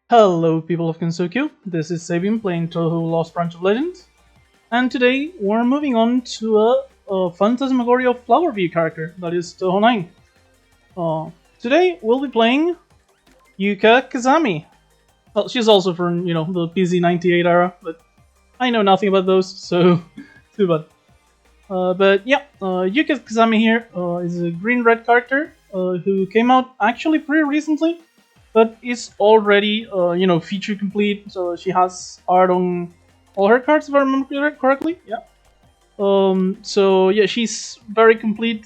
Hello people of Gensokyo, this is Sabin playing Touhou Lost Branch of Legends, and today we're moving on to a Phantasmagoria of Flower View character, that is Touhou 9. Today we'll be playing Yuuka A. Well, she's also from, the PZ98 era, but I know nothing about those, so too bad. Yuuka A here is a green-red character who came out actually pretty recently, but is already, feature complete. So she has art on all her cards, if I remember correctly. Yeah. She's very complete.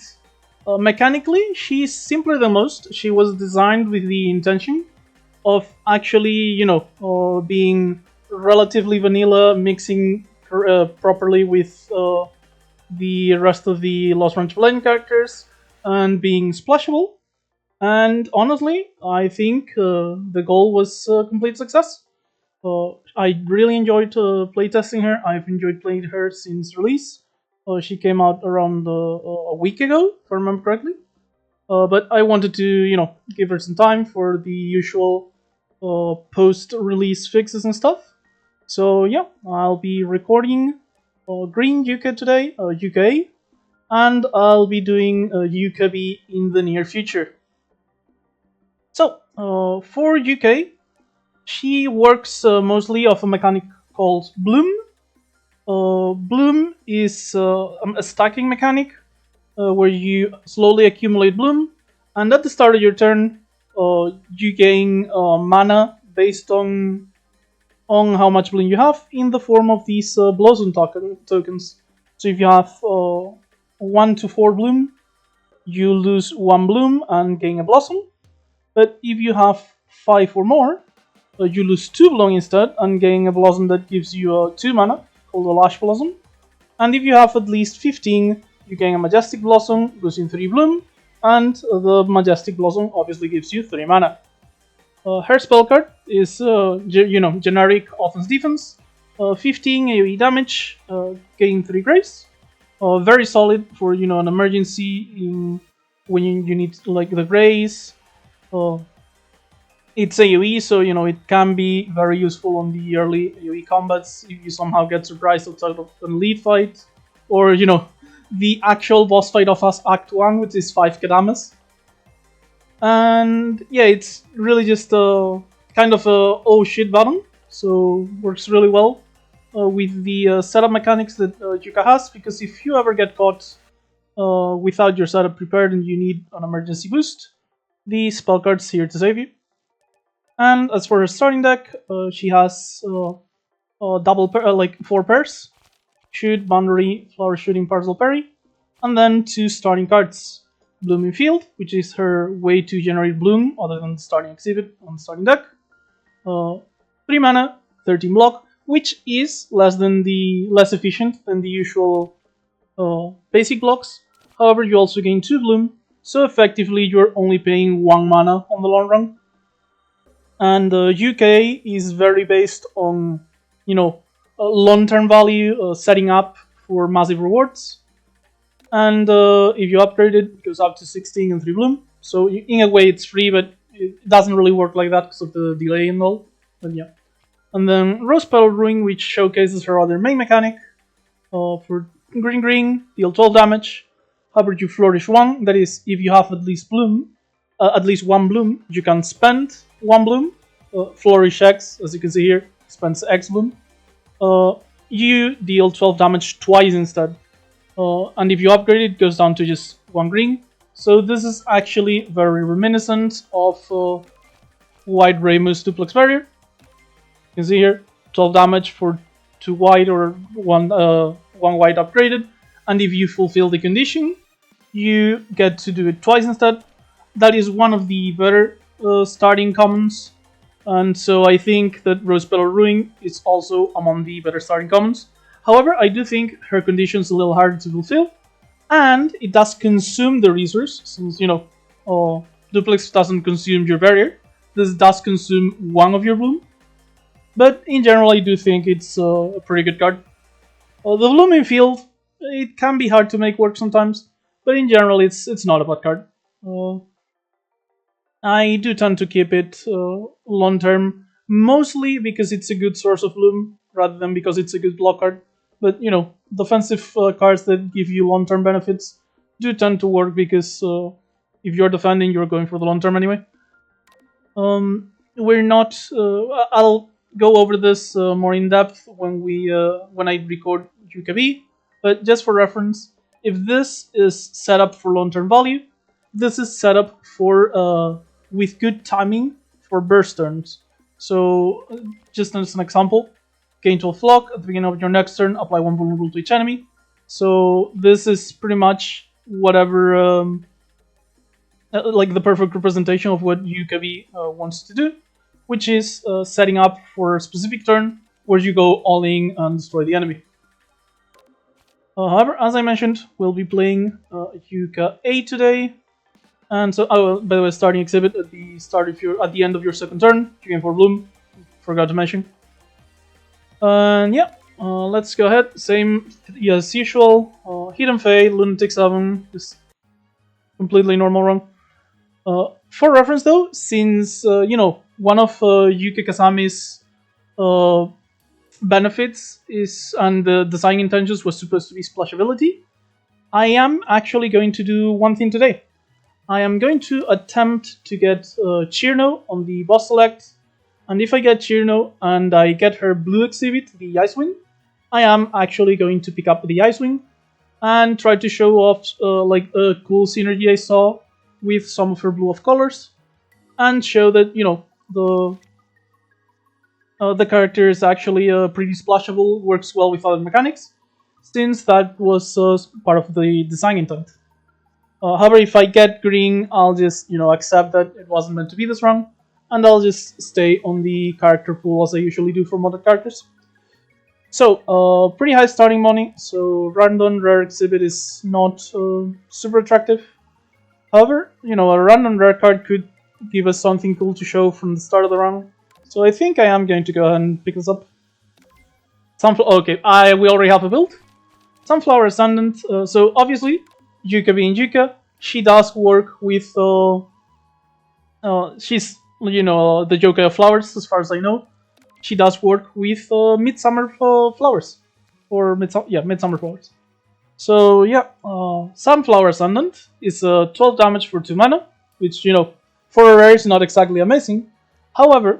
Mechanically, she's simpler than most. She was designed with the intention of actually, being relatively vanilla, mixing properly with the rest of the Lost Branch of Legend characters, and being splashable. And honestly, I think the goal was a complete success. I really enjoyed playtesting her. I've enjoyed playing her since release. She came out around a week ago, if I remember correctly. But I wanted to, give her some time for the usual post-release fixes and stuff. So yeah, I'll be recording Green Yuuka today, Yuuka A, and I'll be doing Yuuka B in the near future. So, for Yuuka, she works mostly off a mechanic called Bloom. Bloom is a stacking mechanic where you slowly accumulate Bloom, and at the start of your turn, you gain mana based on how much Bloom you have in the form of these Blossom tokens. So if you have 1 to 4 Bloom, you lose 1 Bloom and gain a Blossom. But if you have 5 or more, you lose 2 Bloom instead and gain a Blossom that gives you 2 mana, called a Lash Blossom. And if you have at least 15, you gain a Majestic Blossom, losing 3 Bloom, and the Majestic Blossom obviously gives you 3 mana. Her spell card is, generic offense-defense, 15 AoE damage, gain 3 grace. Very solid for, an emergency when you need like the grace. It's AoE, so it can be very useful on the early AoE combats if you somehow get surprised outside of an elite fight, or the actual boss fight of Act 1, which is 5 Kadamas. And yeah, it's really just a kind of a oh shit button, so works really well with the setup mechanics that Yuuka has, because if you ever get caught without your setup prepared and you need an emergency boost, the spell card's here to save you. And as for her starting deck, she has double 4 pairs: Shoot, Boundary, Flower Shooting, Parcel Parry, and then 2 starting cards: Blooming Field, which is her way to generate Bloom other than the starting exhibit on the starting deck. 3 mana, 13 block, which is less efficient than the usual basic blocks. However, you also gain 2 Bloom, so effectively you're only paying 1 mana on the long run. And Yuuka is very based on, long-term value, setting up for massive rewards. And if you upgrade it, it goes up to 16 and 3 Bloom. So in a way it's free, but it doesn't really work like that because of the delay and all. But yeah. And then Rose Petal Ruin, which showcases her other main mechanic. For green, deal 12 damage. However, you flourish 1. That is, if you have at least 1 Bloom, you can spend 1 Bloom. Flourish X, as you can see here, spends X Bloom. You deal 12 damage twice instead. And if you upgrade it, it goes down to just 1 green. So this is actually very reminiscent of White Ramus Duplex Barrier. You can see here, 12 damage for 2 white or 1 white upgraded. And if you fulfill the condition, you get to do it twice instead. That is one of the better starting commons. And so I think that Rose Petal Ruin is also among the better starting commons. However, I do think her condition is a little harder to fulfill, and it does consume the resource, since, Duplex doesn't consume your barrier. This does consume 1 of your Bloom. But in general, I do think it's a pretty good card. The Blooming Field, it can be hard to make work sometimes, but in general, it's not a bad card. I do tend to keep it long term mostly because it's a good source of bloom rather than because it's a good block card. But you know, defensive cards that give you long-term benefits do tend to work because if you're defending, you're going for the long term anyway. We're not. I'll go over this more in depth when I record Yuuka B. But just for reference, if this is set up for long-term value, this is set up for with good timing for burst turns. So, just as an example, gain 12 flock at the beginning of your next turn, apply 1 vulnerable to each enemy. So this is pretty much whatever, like the perfect representation of what Yuuka B wants to do, which is setting up for a specific turn where you go all in and destroy the enemy. However, as I mentioned, we'll be playing Yuuka A today. And so, by the way, starting exhibit at the end of your second turn, you gain 4 bloom. Forgot to mention. And yeah, let's go ahead. Same as usual. Hidden Fae, Lunatic 7, just completely normal run. For reference though, since you know, one of Yuuka Kasami's benefits is, and the design intentions was supposed to be splashability, I am actually going to do one thing today. I am going to attempt to get Chirno on the boss select, and if I get Chirno and I get her blue exhibit, the Icewing, I am actually going to pick up the Icewing and try to show off like a cool synergy I saw with some of her blue of colors, and show that, you know, the character is actually pretty splashable, works well with other mechanics, since that was part of the design intent. However, if I get green, I'll just, you know, accept that it wasn't meant to be this wrong, and I'll just stay on the character pool as I usually do for modded characters. So, pretty high starting money, so random rare exhibit is not super attractive. However, you know, a random rare card could give us something cool to show from the start of the run. So I think I am going to go ahead and pick this up. Okay, we already have a build. Sunflower Ascendant, so obviously, Yuuka being Yuuka, she does work with, she's, you know, the Yokai of flowers, as far as I know. She does work with midsummer flowers. Or midsummer flowers. So yeah, Sunflower Ascendant is 12 damage for 2 mana, which, you know, for a rare is not exactly amazing. However,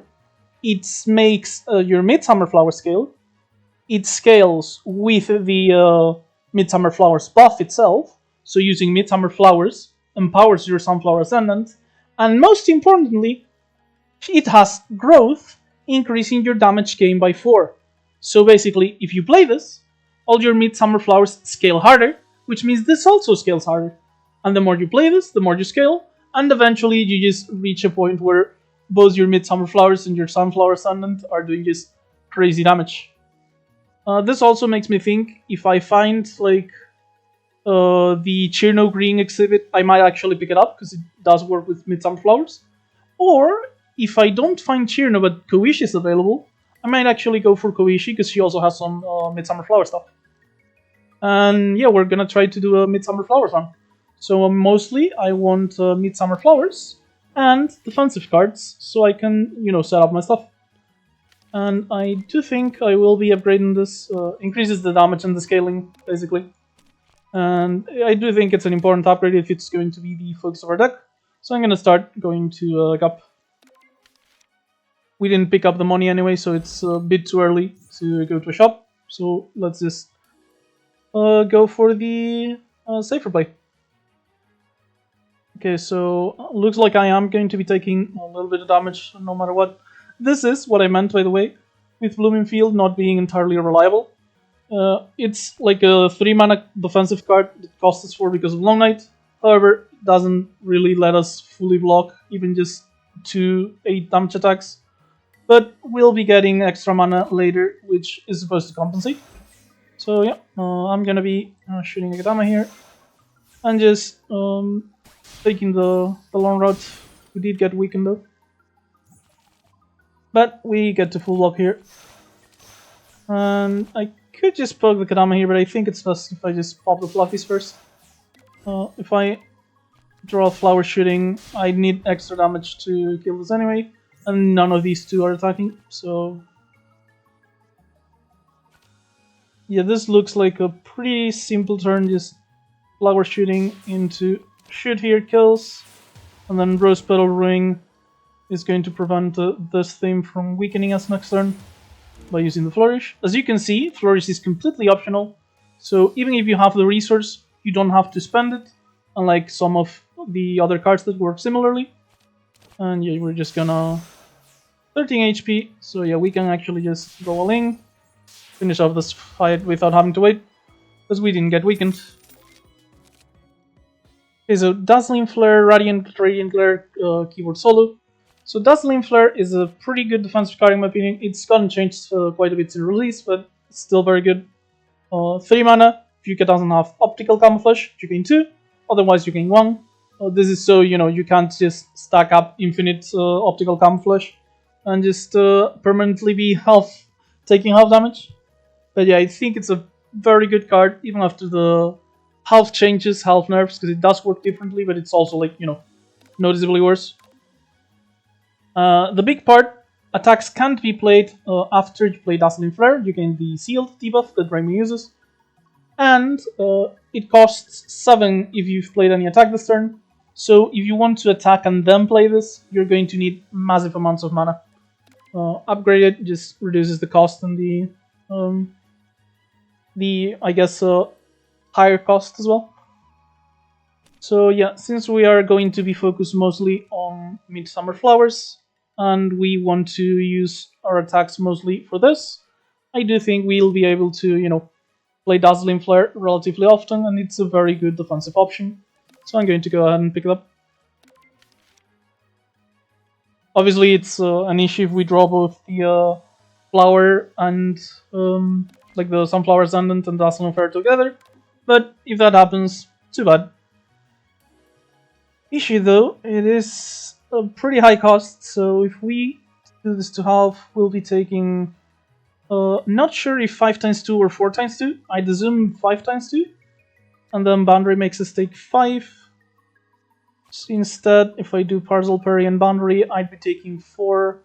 it makes your Midsummer Flower scale. It scales with the Midsummer Flowers buff itself, so using Midsummer Flowers empowers your Sunflower Ascendant, and most importantly, it has growth, increasing your damage gain by 4. So basically, if you play this, all your Midsummer Flowers scale harder, which means this also scales harder. And the more you play this, the more you scale, and eventually you just reach a point where both your Midsummer Flowers and your Sunflower Ascendant are doing just crazy damage. This also makes me think, if I find like the Chirno Green exhibit, I might actually pick it up, because it does work with Midsummer Flowers. Or, if I don't find Chirno but Koishi is available, I might actually go for Koishi, because she also has some Midsummer Flower stuff. And yeah, we're gonna try to do a Midsummer Flowers run. So mostly, I want Midsummer Flowers and defensive cards, so I can, you know, set up my stuff. And I do think I will be upgrading this, increases the damage and the scaling, basically. And I do think it's an important upgrade if it's going to be the focus of our deck. So I'm gonna start going to Cup. We didn't pick up the money anyway, so it's a bit too early to go to a shop. So let's just go for the safer play. Okay, so looks like I am going to be taking a little bit of damage no matter what. This is what I meant, by the way, with Blooming Field not being entirely reliable. It's like a 3 mana defensive card that costs us 4 because of Long Night. However, it doesn't really let us fully block even just 2 8 damage attacks. But we'll be getting extra mana later, which is supposed to compensate. So yeah, I'm gonna be shooting a Kadama here. And just taking the long route. We did get weakened though. But we get to full block here. And I could just poke the Kadama here, but I think it's best if I just pop the Fluffies first. If I draw Flower Shooting, I need extra damage to kill this anyway. and none of these two are attacking. So yeah, this looks like a pretty simple turn, just flower shooting into shoot here kills, and then Rose Petal Ring is going to prevent this theme from weakening us next turn by using the Flourish. As you can see, Flourish is completely optional, so even if you have the resource, you don't have to spend it, unlike some of the other cards that work similarly. And yeah, we're just gonna 13 HP, so yeah, we can actually just go all in, finish off this fight without having to wait, because we didn't get weakened. Okay, so Dazzling Flare, Radiant Glare, keyboard solo. So Dazzling Flare is a pretty good defensive card in my opinion. It's gotten changed quite a bit since release, but it's still very good. 3 mana, if Yuuka doesn't have Optical Camouflage, you gain 2, otherwise you gain 1. This is so, you can't just stack up infinite Optical Camouflage and just permanently be taking half damage. But yeah, I think it's a very good card, even after the half changes, half nerfs, because it does work differently, but it's also like, noticeably worse. The big part, attacks can't be played after you play Dazzling Flare. You gain the sealed debuff that Raimi uses. And it costs 7 if you've played any attack this turn. So if you want to attack and then play this, you're going to need massive amounts of mana. Upgrade it just reduces the cost and the I guess, higher cost as well. So yeah, since we are going to be focused mostly on Midsummer Flowers, and we want to use our attacks mostly for this, I do think we'll be able to, play Dazzling Flare relatively often, and it's a very good defensive option. So I'm going to go ahead and pick it up. Obviously, it's an issue if we draw both the Flower and like the Sunflower Ascendant and Dazzling Flare together, but if that happens, too bad. Issue though, it is a pretty high cost, so if we do this to half, we'll be taking, not sure if 5 times 2 or 4 times 2, I'd assume 5 times 2, and then Boundary makes us take 5. So instead, if I do Parcel, Parry, and Boundary, I'd be taking 4.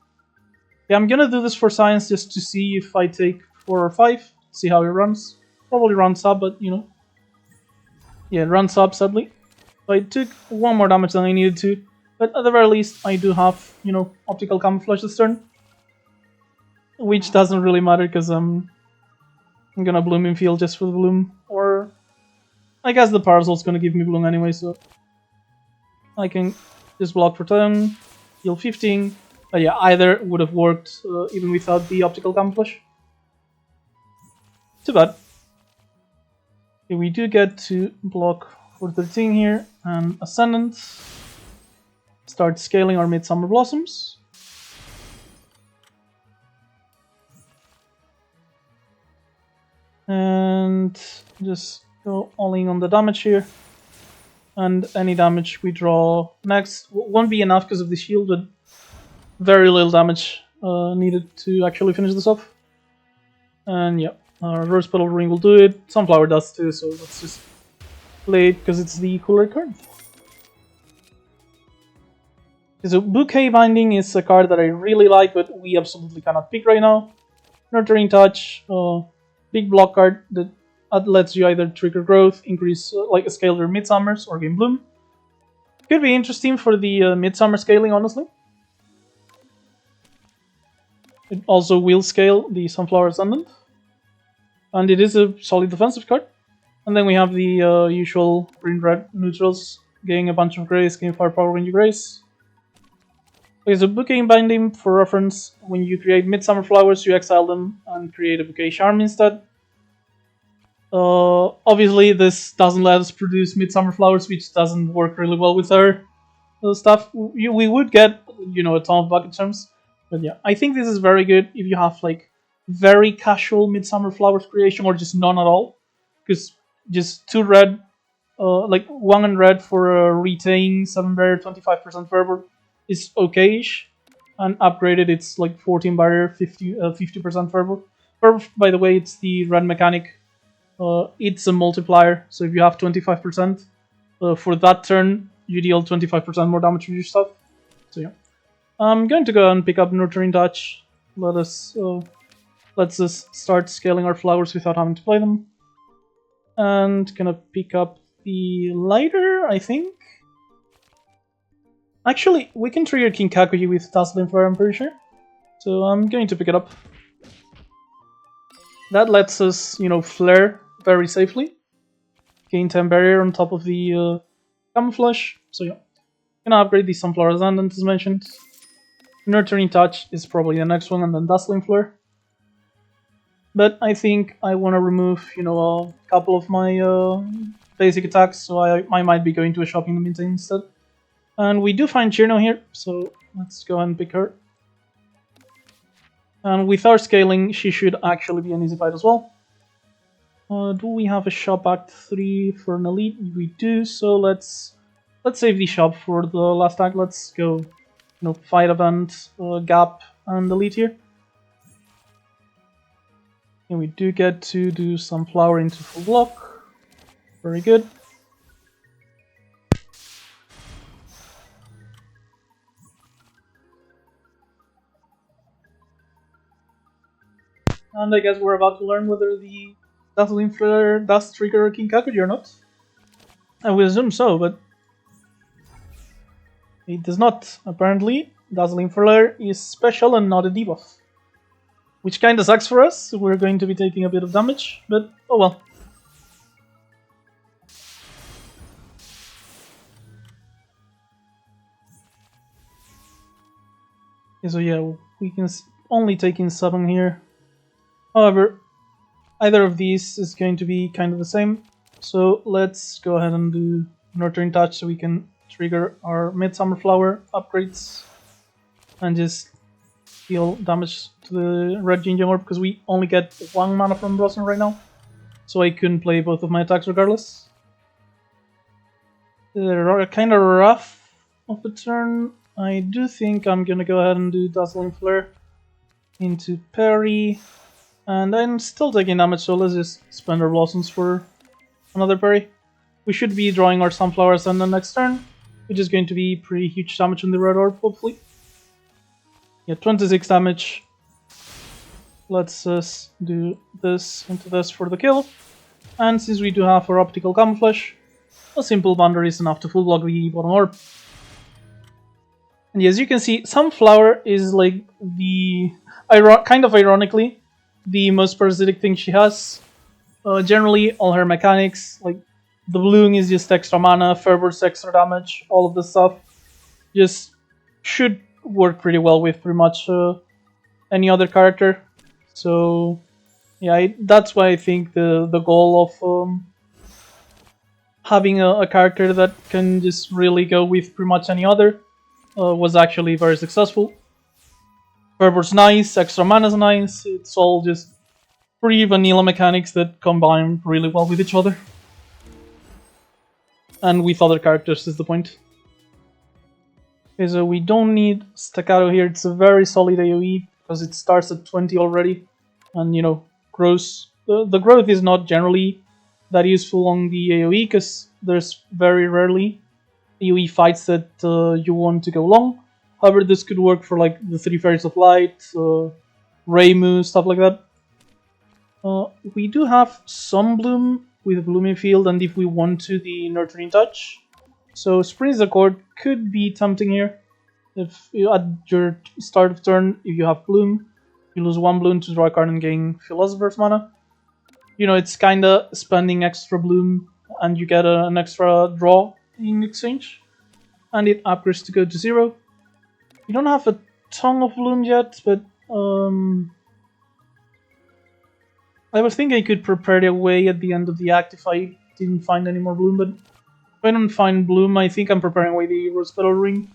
Yeah, I'm gonna do this for science just to see if I take 4 or 5, see how it runs. Probably runs up, but yeah, it runs up sadly. I took 1 more damage than I needed to, but at the very least, I do have, Optical Camouflage this turn. Which doesn't really matter, because I'm gonna Bloom in field just for the Bloom, or I guess the Parcel's gonna give me Bloom anyway, so I can just block for 10, heal 15, but yeah, either would have worked even without the Optical Camouflage. Too bad. Okay, we do get to block for 13 here, and Ascendant. Start scaling our Midsummer Blossoms. And just go all in on the damage here. And any damage we draw next won't be enough because of the shield, but very little damage needed to actually finish this off. And yeah, Rose Petal Ring will do it. Sunflower does too, so let's just play it because it's the cooler card. So Bouquet Binding is a card that I really like, but we absolutely cannot pick right now. Nurturing Touch, big block card that lets you either trigger growth, increase like scale your Midsummers, or gain Bloom. Could be interesting for the Midsummer scaling, honestly. It also will scale the Sunflower Ascendant, and it is a solid defensive card. And then we have the usual green-red neutrals, getting a bunch of grays, gain firepower when you grace. Okay, so Bouquet Binding, for reference, when you create Midsummer Flowers, you exile them and create a Bouquet Charm instead. Obviously, this doesn't let us produce Midsummer Flowers, which doesn't work really well with our stuff. We would get, a ton of bucket charms, but yeah, I think this is very good if you have like very casual Midsummer Flowers creation or just none at all, because just 2 red, like 1 in red for a retain 7 barrier, 25% fervor is okay-ish, and upgraded it's like 14 barrier, 50% fervor. Fervor, by the way, it's the red mechanic. It's a multiplier, so if you have 25%, for that turn, you deal 25% more damage with your stuff. So yeah. I'm going to go and pick up Nurturing Touch. Let's us start scaling our flowers without having to play them. And gonna pick up the lighter, I think. Actually, we can trigger King Kakuji with Dazzling Flare, I'm pretty sure. So I'm going to pick it up. That lets us, you know, flare very safely. Gain 10 barrier on top of the camouflage. So yeah, gonna upgrade the Sunflower Ascendant as mentioned. Nurturing Touch is probably the next one, and then Dazzling Flare. But I think I want to remove, you know, a couple of my basic attacks, so I might be going to a shop in the meantime instead. And we do find Chirno here, so let's go and pick her. And with our scaling, she should actually be an easy fight as well. Do we have a shop Act 3 for an elite? We do, so let's save the shop for the last act. Let's go, you know, fight event, gap, and elite here. And we do get to do some flower into full block. Very good. And I guess we're about to learn whether the Dazzling Flare does trigger King Kakuji or not. I would assume so, but it does not. Apparently, Dazzling Flare is special and not a debuff. Which kinda sucks for us, we're going to be taking a bit of damage, but oh well. Okay, so yeah, we can only take in 7 here. However, either of these is going to be kind of the same, so let's go ahead and do Nurturing Touch so we can trigger our Midsummer Flower upgrades and just deal damage to the red Jinja Orb because we only get 1 mana from Blossom right now, so I couldn't play both of my attacks regardless. They're kind of rough of a turn. I do think I'm gonna go ahead and do Dazzling Flare into parry, and I'm still taking damage, so let's just spend our Blossoms for another parry. We should be drawing our Sunflowers on the next turn, which is going to be pretty huge damage on the red orb, hopefully. Yeah, 26 damage. Let's just do this into this for the kill. And since we do have our Optical Camouflage, a simple boundary is enough to full block the bottom orb. And as you can see, Sunflower is like the, kind of ironically, the most parasitic thing she has. Generally, all her mechanics, like the bloom is just extra mana, Fervor's extra damage, all of this stuff, just should work pretty well with pretty much any other character. So yeah, that's why I think the goal of having a character that can just really go with pretty much any other was actually very successful. Fervor's nice, extra mana's nice, it's all just pretty vanilla mechanics that combine really well with each other. And with other characters is the point. Okay, so we don't need Staccato here, it's a very solid AoE because it starts at 20 already. And you know, grows. The growth is not generally that useful on the AoE because there's very rarely AoE fights that you want to go long. However, this could work for like the 3 Fairies of Light, Reimu, stuff like that. We do have some Bloom with Blooming Field, and if we want to, the Nurturing Touch. So Spring's Accord could be tempting here. If you, at your start of turn, if you have Bloom, you lose 1 Bloom to draw a card and gain Philosopher's Mana. You know, it's kinda spending extra Bloom and you get an extra draw in exchange. And it upgrades to go to 0. You don't have a ton of Bloom yet, but I was thinking I could prepare it away at the end of the act if I didn't find any more Bloom, but if I don't find Bloom, I think I'm preparing away the Rose Petal Ring.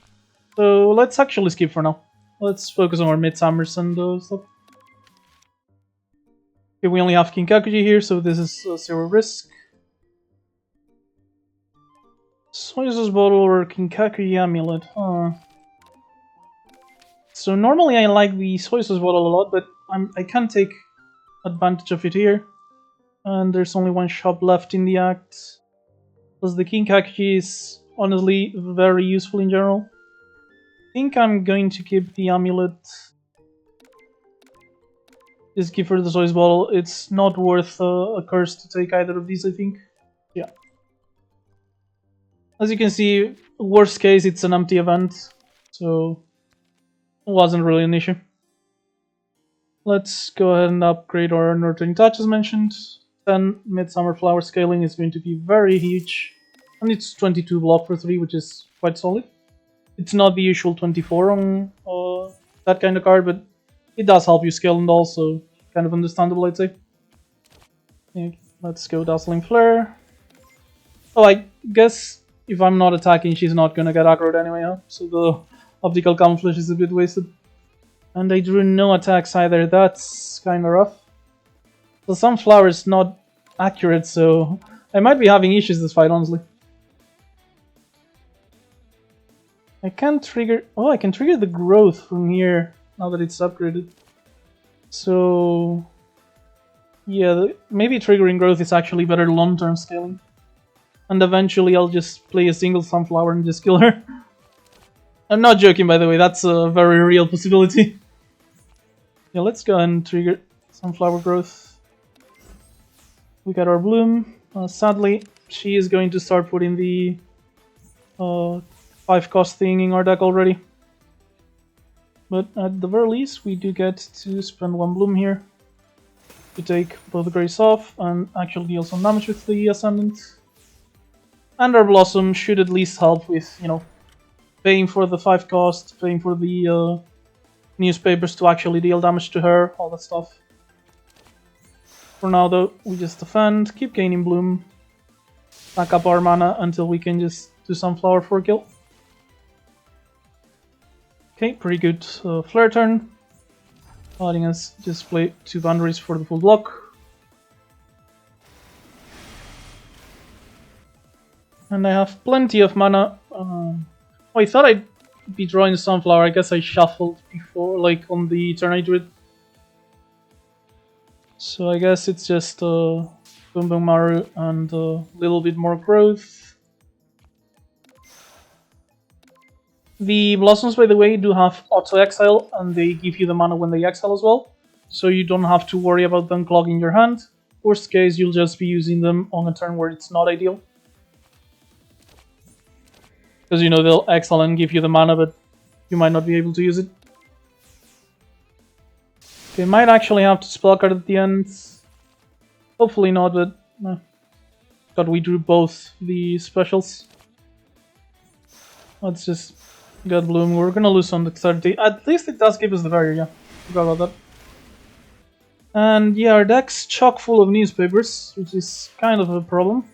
So let's actually skip for now. Let's focus on our Midsummers and stuff. Okay, we only have King Kakuji here, so this is 0 risk. Soy Sauce Bottle or King Kakuji Amulet, huh? So normally I like the Soy Sauce Bottle a lot, but I can't take advantage of it here. And there's only 1 shop left in the act. Plus the King Kakuji is honestly very useful in general. think I'm going to keep the amulet. Just give her the choice bottle. It's not worth a curse to take either of these, I think. Yeah. As you can see, worst case, it's an empty event, so it wasn't really an issue. Let's go ahead and upgrade our nurturing touch as mentioned. Then Midsummer Flower scaling is going to be very huge, and it's 22 block for 3, which is quite solid. It's not the usual 24 on that kind of card, but it does help you scale and also kind of understandable, I'd say. Okay, let's go Dazzling Flare. Oh, I guess if I'm not attacking, she's not gonna get aggroed anyway, huh? So the optical camouflage is a bit wasted. And I drew no attacks either, that's kinda rough. The Sunflower is not accurate, so I might be having issues this fight, honestly. I can't trigger... Oh, I can trigger the growth from here, now that it's upgraded. So... yeah, maybe triggering growth is actually better long-term scaling. And eventually I'll just play a single Sunflower and just kill her. I'm not joking, by the way, that's a very real possibility. Yeah, let's go and trigger Sunflower growth. We got our Bloom. Sadly, she is going to start putting the 5-cost thing in our deck already. But at the very least, we do get to spend 1 Bloom here to take both the Grace off and actually deal some damage with the Ascendant. And our Blossom should at least help with, you know, paying for the 5 cost, paying for the newspapers to actually deal damage to her, all that stuff. For now though, we just defend, keep gaining Bloom, back up our mana until we can just do Sunflower for a kill. Okay, pretty good Flare turn. Letting us just play 2 boundaries for the full block. And I have plenty of mana. Oh, I thought I'd be drawing Sunflower. I guess I shuffled before, like on the turn I drew it. So I guess it's just Boom Boom Maru and a little bit more growth. The Blossoms, by the way, do have auto-exile, and they give you the mana when they exile as well. So you don't have to worry about them clogging your hand. Worst case, you'll just be using them on a turn where it's not ideal. Because, you know, they'll exile and give you the mana, but you might not be able to use it. Okay, might actually have to spell card at the end. Hopefully not, but... God, we drew both the specials. Let's just get Bloom. We're gonna lose on the 30. At least it does give us the barrier, yeah. Forgot about that. And yeah, our deck's chock full of newspapers, which is kind of a problem.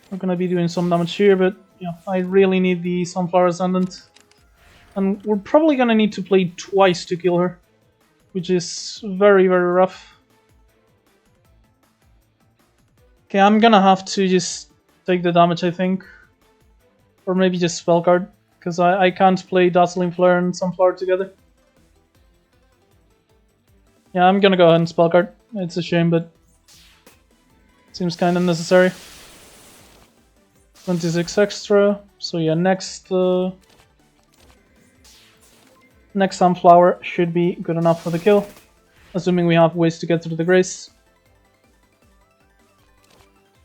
We're gonna be doing some damage here, but yeah, I really need the Sunflower Ascendant. And we're probably gonna need to play twice to kill her, which is very, very rough. Okay, I'm gonna have to just take the damage, I think. Or maybe just spell card, because I can't play Dazzling Flare and Sunflower together. Yeah, I'm gonna go ahead and spell card. It's a shame, but seems kind of necessary. 26 extra. So yeah, next Sunflower should be good enough for the kill, assuming we have ways to get through the Grace.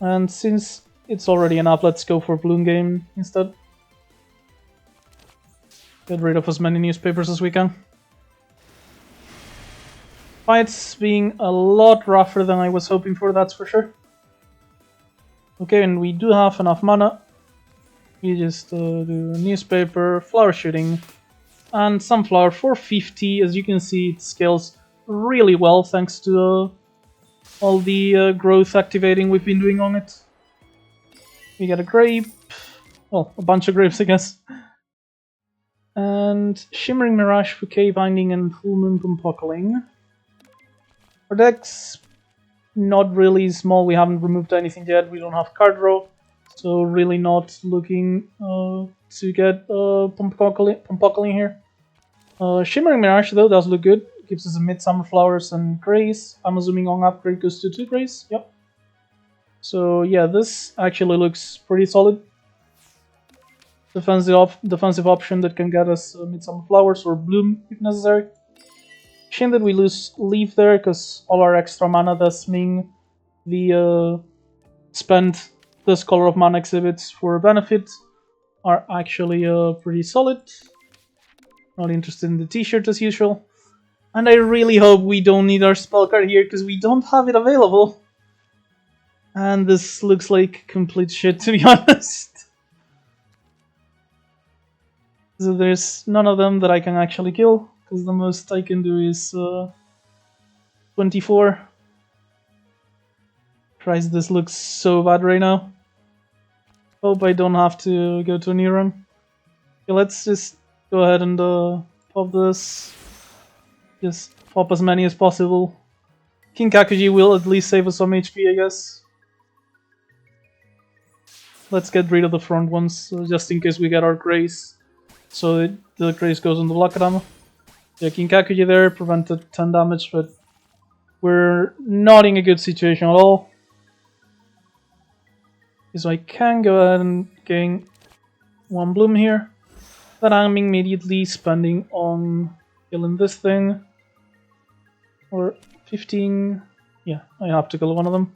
And since it's already enough, let's go for Bloom Game instead. Get rid of as many newspapers as we can. Fight's being a lot rougher than I was hoping for, that's for sure. Okay, and we do have enough mana. We just do newspaper, flower shooting, and Sunflower for 50. As you can see, it scales really well thanks to all the growth activating we've been doing on it. We get a grape, well, a bunch of grapes, I guess. And Shimmering Mirage for Cave Binding and Full Moon Pumpockling. Our deck's not really small, we haven't removed anything yet, we don't have card draw, so really not looking to get Pumpockling here. Shimmering Mirage though does look good, gives us a Midsummer Flowers and Grace. I'm assuming on upgrade goes to 2 Grace, yep. So yeah, this actually looks pretty solid. defensive option that can get us Midsummer Flowers or Bloom if necessary. Shame that we lose Leaf there, because all our extra mana does mean the spend this color of mana exhibits for benefit are actually pretty solid. Not interested in the t-shirt as usual. And I really hope we don't need our spell card here, because we don't have it available. And this looks like complete shit, to be honest. So there's none of them that I can actually kill, because the most I can do is 24. Christ, this looks so bad right now. Hope I don't have to go to a new run. Okay, let's just go ahead and pop this. Just pop as many as possible. King Kakuji will at least save us some HP, I guess. Let's get rid of the front ones, just in case we get our Grace. So the Grace goes on the block Kadama. Yeah, King Kakuji there prevented 10 damage, but we're not in a good situation at all. So I can go ahead and gain one Bloom here. That I'm immediately spending on killing this thing. Or 15... yeah, I have to kill one of them.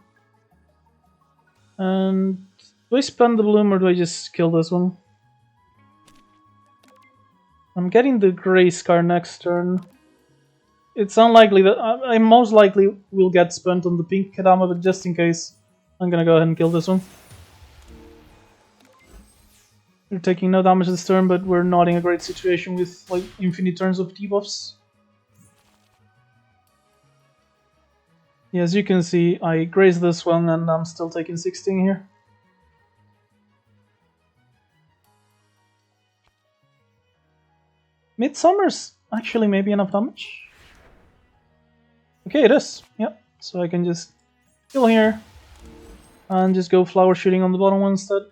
And do I spend the Bloom or do I just kill this one? I'm getting the Grace card next turn. It's unlikely that... I most likely will get spent on the pink Kadama, but just in case, I'm gonna go ahead and kill this one. We're taking no damage this turn, but we're not in a great situation with like infinite turns of debuffs. Yeah, as you can see, I grazed this one and I'm still taking 16 here. Midsummer's actually maybe enough damage. Okay, it is. Yep. So I can just kill here and just go flower shooting on the bottom one instead.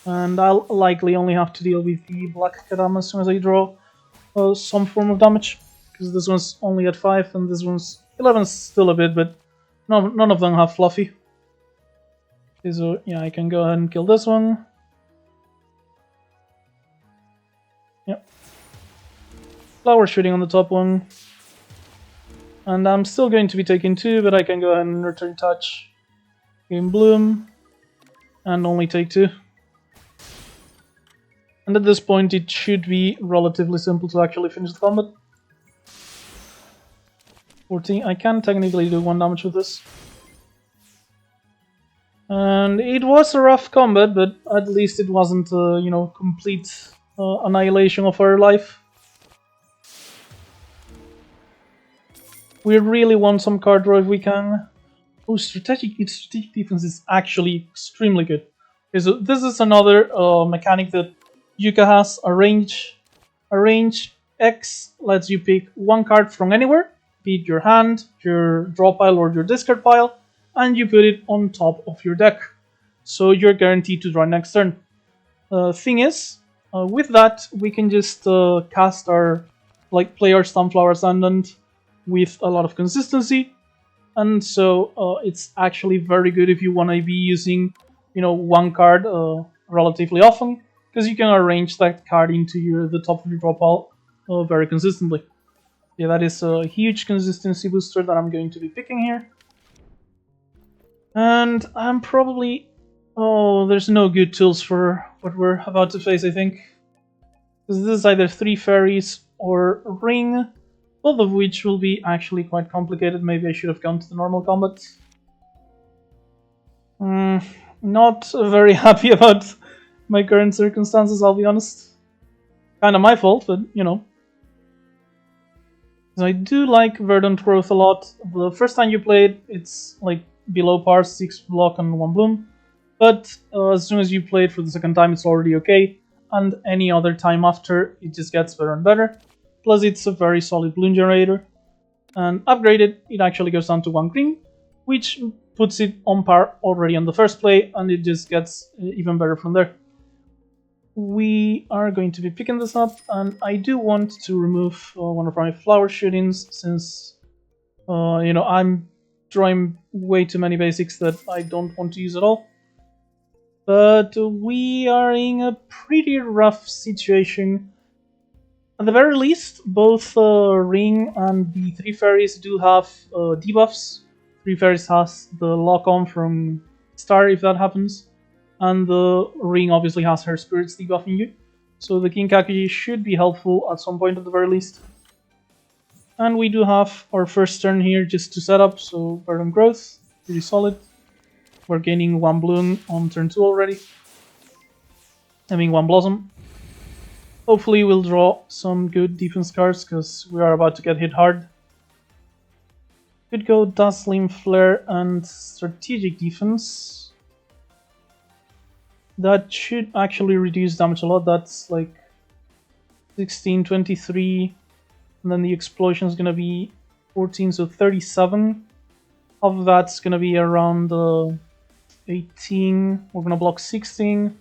And I'll likely only have to deal with the black Kadama as soon as I draw some form of damage. Because this one's only at 5 and this one's 11 is still a bit, but none of them have Fluffy. Okay, so yeah, I can go ahead and kill this one. Yep. Flower shooting on the top one. And I'm still going to be taking 2, but I can go ahead and return touch. Gain Bloom. And only take 2. And at this point, it should be relatively simple to actually finish the combat. 14. I can technically do 1 damage with this. And it was a rough combat, but at least it wasn't, you know, complete annihilation of our life. We really want some card draw if we can. Oh, strategic defense is actually extremely good. Okay, so this is another mechanic that Yuuka has. A range X lets you pick 1 card from anywhere, be it your hand, your draw pile, or your discard pile, and you put it on top of your deck. So you're guaranteed to draw next turn. Thing is, with that, we can just cast our, play our Sunflower Ascendant with a lot of consistency. And so it's actually very good if you want to be using, you know, 1 card relatively often, because you can arrange that card into the top of your draw pile very consistently. Yeah, that is a huge consistency booster that I'm going to be picking here. And I'm probably... oh, there's no good tools for what we're about to face, I think. Because this is either 3 fairies or a ring, both of which will be actually quite complicated. Maybe I should have gone to the normal combat. Not very happy about my current circumstances, I'll be honest. Kinda my fault, but you know. So I do like Verdant Growth a lot. The first time you play it, it's like below par, 6 block and 1 bloom. But as soon as you play it for the second time, it's already okay. And any other time after, it just gets better and better. Plus it's a very solid bloom generator. And upgraded, it actually goes down to 1 green, which puts it on par already on the first play, and it just gets even better from there. We are going to be picking this up, and I do want to remove one of my flower shootings, since you know, I'm drawing way too many basics that I don't want to use at all. But we are in a pretty rough situation. At the very least, both Ring and the Three Fairies do have debuffs. Three Fairies has the lock-on from Star if that happens, and the Ring obviously has her spirits debuffing you. So the Kinkakuji should be helpful at some point at the very least. And we do have our first turn here just to set up, so Burden Growth, pretty solid. We're gaining 1 Bloom on turn 2 already. I mean 1 Blossom. Hopefully we'll draw some good defense cards, because we are about to get hit hard. Could go Dazzling Flare and Strategic Defense. That should actually reduce damage a lot. That's like 16, 23, and then the explosion is going to be 14, so 37. Of that's going to be around 18. We're going to block 16.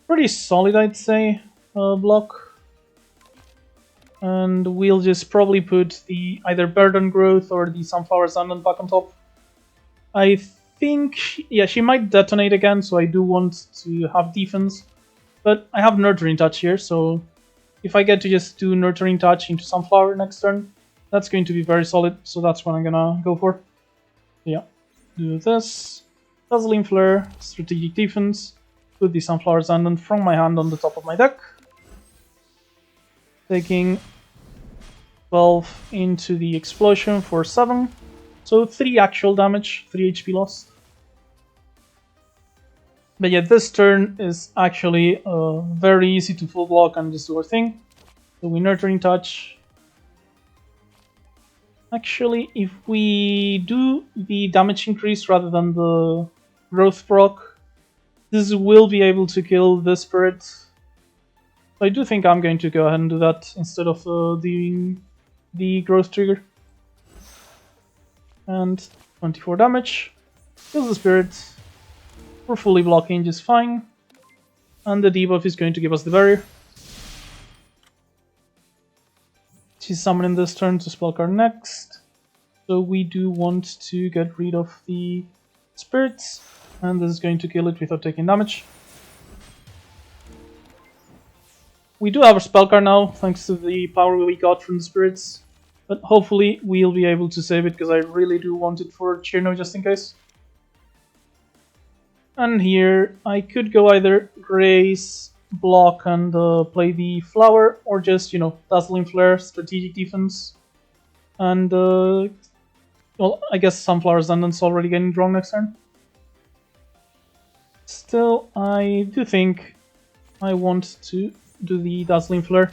Pretty solid, I'd say, block. And we'll just probably put the either Burden Growth or the Sunflower Ascendant back on top. I think, yeah, she might detonate again, so I do want to have defense. But I have Nurturing Touch here, so if I get to just do Nurturing Touch into Sunflower next turn, that's going to be very solid, so that's what I'm gonna go for. Yeah, do this. Dazzling Flare, Strategic Defense, put the Sunflower Ascendant from my hand on the top of my deck. Taking 12 into the explosion for 7. So 3 actual damage, 3 HP lost. But yeah, this turn is actually very easy to full block and just do our thing. So we Nurturing Touch. Actually, if we do the damage increase rather than the growth proc, this will be able to kill the spirit. So I do think I'm going to go ahead and do that instead of doing the growth trigger. And 24 damage. Kills the spirit. We're fully blocking just fine. And the debuff is going to give us the barrier. She's summoning this turn to spell card next. So we do want to get rid of the spirits. And this is going to kill it without taking damage. We do have a spell card now, thanks to the power we got from the spirits. But hopefully we'll be able to save it, because I really do want it for Chirno just in case. And here I could go either Grace, block and play the flower, or just, you know, Dazzling Flare, Strategic Defense. And, well, I guess Sunflower Ascendant's already getting drawn next turn. Still, I do think I want to do the Dazzling Flare.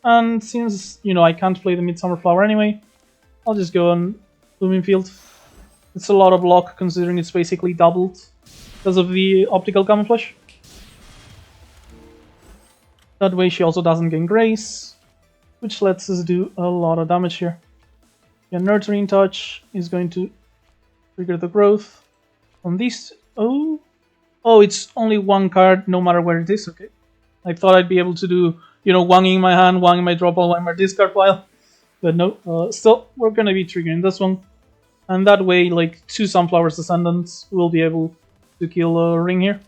And since, you know, I can't play the Midsummer Flower anyway, I'll just go on Blooming Field. It's a lot of block considering it's basically doubled because of the optical camouflage. That way she also doesn't gain Grace, which lets us do a lot of damage here. Yeah, Nurturing Touch is going to trigger the growth on these. Oh, it's only 1 card no matter where it is, okay. I thought I'd be able to do, you know, 1 in my hand, 1 in my drop pile, 1 in my discard pile. But no, still, we're going to be triggering this one. And that way, like, 2 Sunflower Ascendants will be able to kill a Ring here.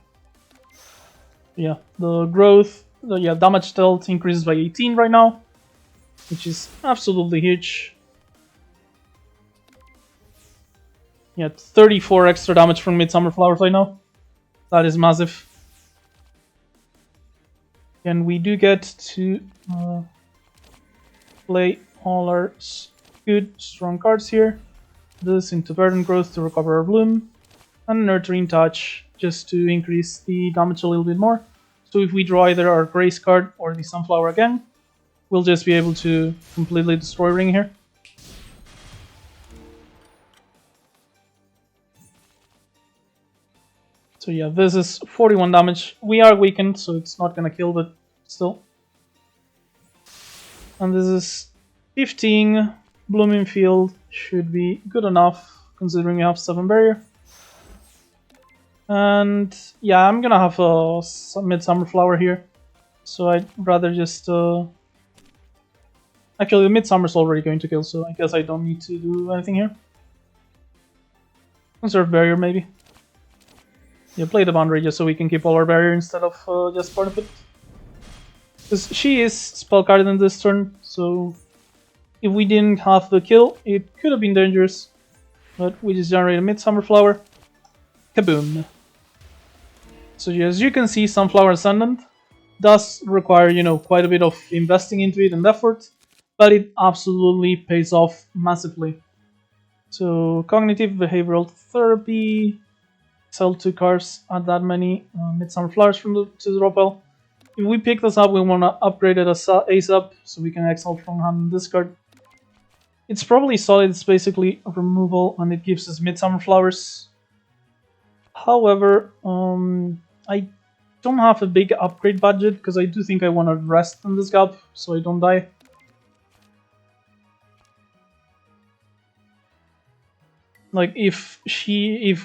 Yeah, the growth, damage dealt increases by 18 right now, which is absolutely huge. Yeah, 34 extra damage from Midsummer Flower right now. That is massive. And we do get to play all our good, strong cards here. This into Burden Growth to recover our Bloom. And Nurturing Touch just to increase the damage a little bit more. So if we draw either our Grace card or the Sunflower again, we'll just be able to completely destroy Ring here. So yeah, this is 41 damage. We are weakened, so it's not gonna kill, but still. And this is 15. Blooming Field should be good enough, considering we have 7 barrier. And yeah, I'm gonna have a Midsummer Flower here. So I'd rather just... Actually, the Midsummer's already going to kill, so I guess I don't need to do anything here. Conserve barrier, maybe. Yeah, play the boundary just so we can keep all our barrier instead of just part of it. Because she is spell carded in this turn, so if we didn't have the kill, it could have been dangerous. But we just generated a Midsummer Flower. Kaboom! So as you can see, Sunflower Ascendant does require, you know, quite a bit of investing into it and effort, but it absolutely pays off massively. So Cognitive Behavioral Therapy, sell 2 cards, add that many Midsummer Flowers from to the draw pile. If we pick this up, we want to upgrade it ASAP, so we can exile from hand and discard. It's probably solid, it's basically a removal, and it gives us Midsummer Flowers. However, I don't have a big upgrade budget, because I do think I want to rest in this gap, so I don't die. Like, if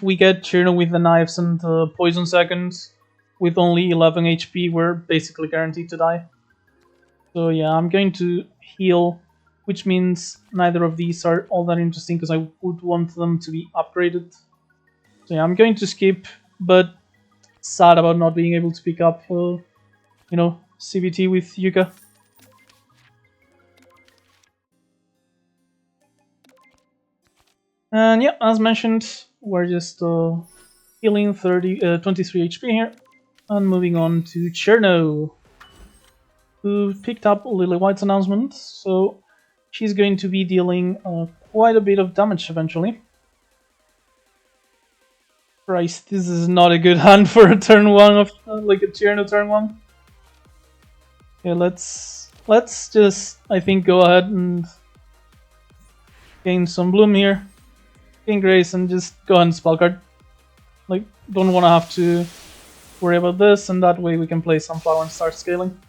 we get Cherno with the knives and poison seconds, with only 11 HP, we're basically guaranteed to die. So yeah, I'm going to heal, which means neither of these are all that interesting because I would want them to be upgraded. So yeah, I'm going to skip, but sad about not being able to pick up, you know, CBT with Yuuka. And yeah, as mentioned, we're just healing 23 HP here. And moving on to Cherno, who picked up Lily White's announcement, so she's going to be dealing quite a bit of damage eventually. Christ, this is not a good hand for a turn 1 of like a Cherno turn 1. Okay, let's just, I think, go ahead and gain some bloom here, gain grace, and just go ahead and spell card. Like, don't want to have to worry about this, and that way we can play Sunflower and start scaling.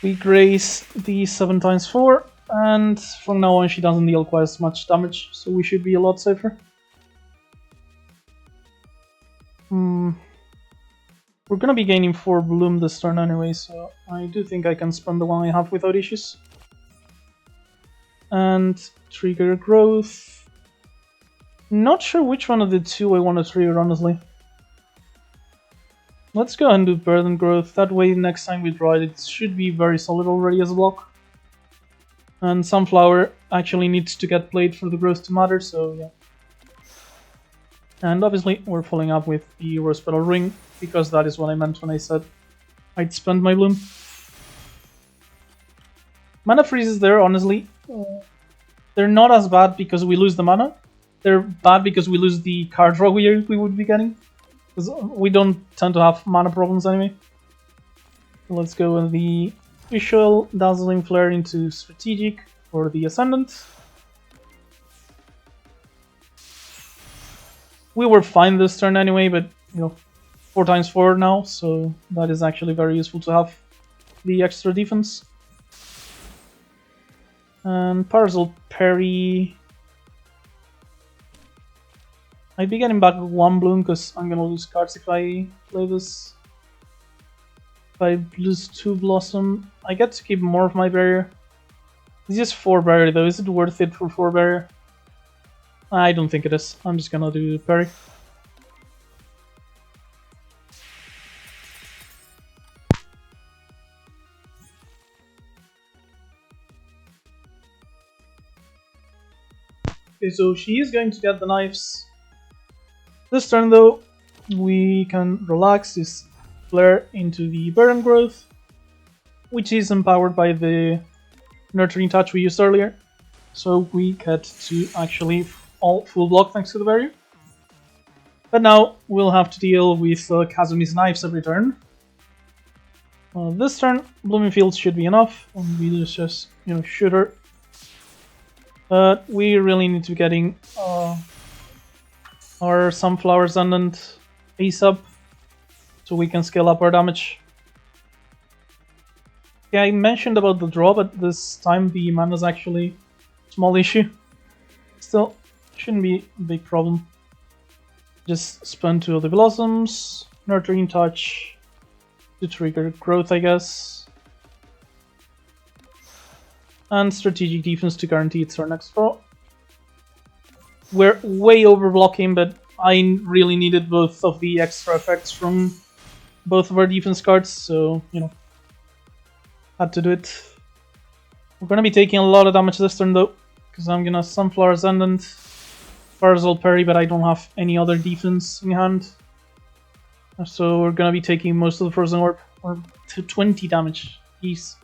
We grace the 7x4, and from now on she doesn't deal quite as much damage, so we should be a lot safer. We're gonna be gaining 4 bloom this turn anyway, so I do think I can spend the one I have without issues. And trigger growth. Not sure which one of the two I want to trigger, honestly. Let's go and do burden growth, that way next time we draw it, it should be very solid already as a block. And Sunflower actually needs to get played for the growth to matter, so yeah. And obviously we're following up with the Rose Petal Ring, because that is what I meant when I said I'd spend my bloom. Mana freezes there, honestly, they're not as bad because we lose the mana. They're bad because we lose the card draw we would be getting. Because we don't tend to have mana problems anyway. So let's go with the Visual Dazzling Flare into Strategic for the Ascendant. We were fine this turn anyway, but you know, 4x4 now, so that is actually very useful to have the extra defense. And Parcel Parry. I'd be getting back 1 bloom because I'm gonna lose cards if I play this. If I lose 2 Blossom, I get to keep more of my barrier. It's just 4 barrier though, is it worth it for 4 barrier? I don't think it is, I'm just gonna do parry. Okay, so she is going to get the knives. This turn though, we can relax this Flair into the Burden Growth, which is empowered by the Nurturing Touch we used earlier. So we get to actually all full block thanks to the barrier. But now we'll have to deal with Kazumi's knives every turn. This turn, Blooming Fields should be enough, and we just, you know, shoot her. But we really need to be getting our Sunflower Ascendant ASAP, so we can scale up our damage. Yeah, I mentioned about the draw, but this time the mana is actually a small issue. Still, shouldn't be a big problem. Just spend 2 of the Blossoms, Nurturing Touch to trigger growth, I guess. And Strategic Defense to guarantee it's our next draw. We're way over blocking, but I really needed both of the extra effects from both of our defense cards, so, you know, had to do it. We're gonna be taking a lot of damage this turn though, because I'm gonna Sunflower Ascendant, Parasol Parry, but I don't have any other defense in hand. So we're gonna be taking most of the Frozen Orb, or to 20 damage. Jeez.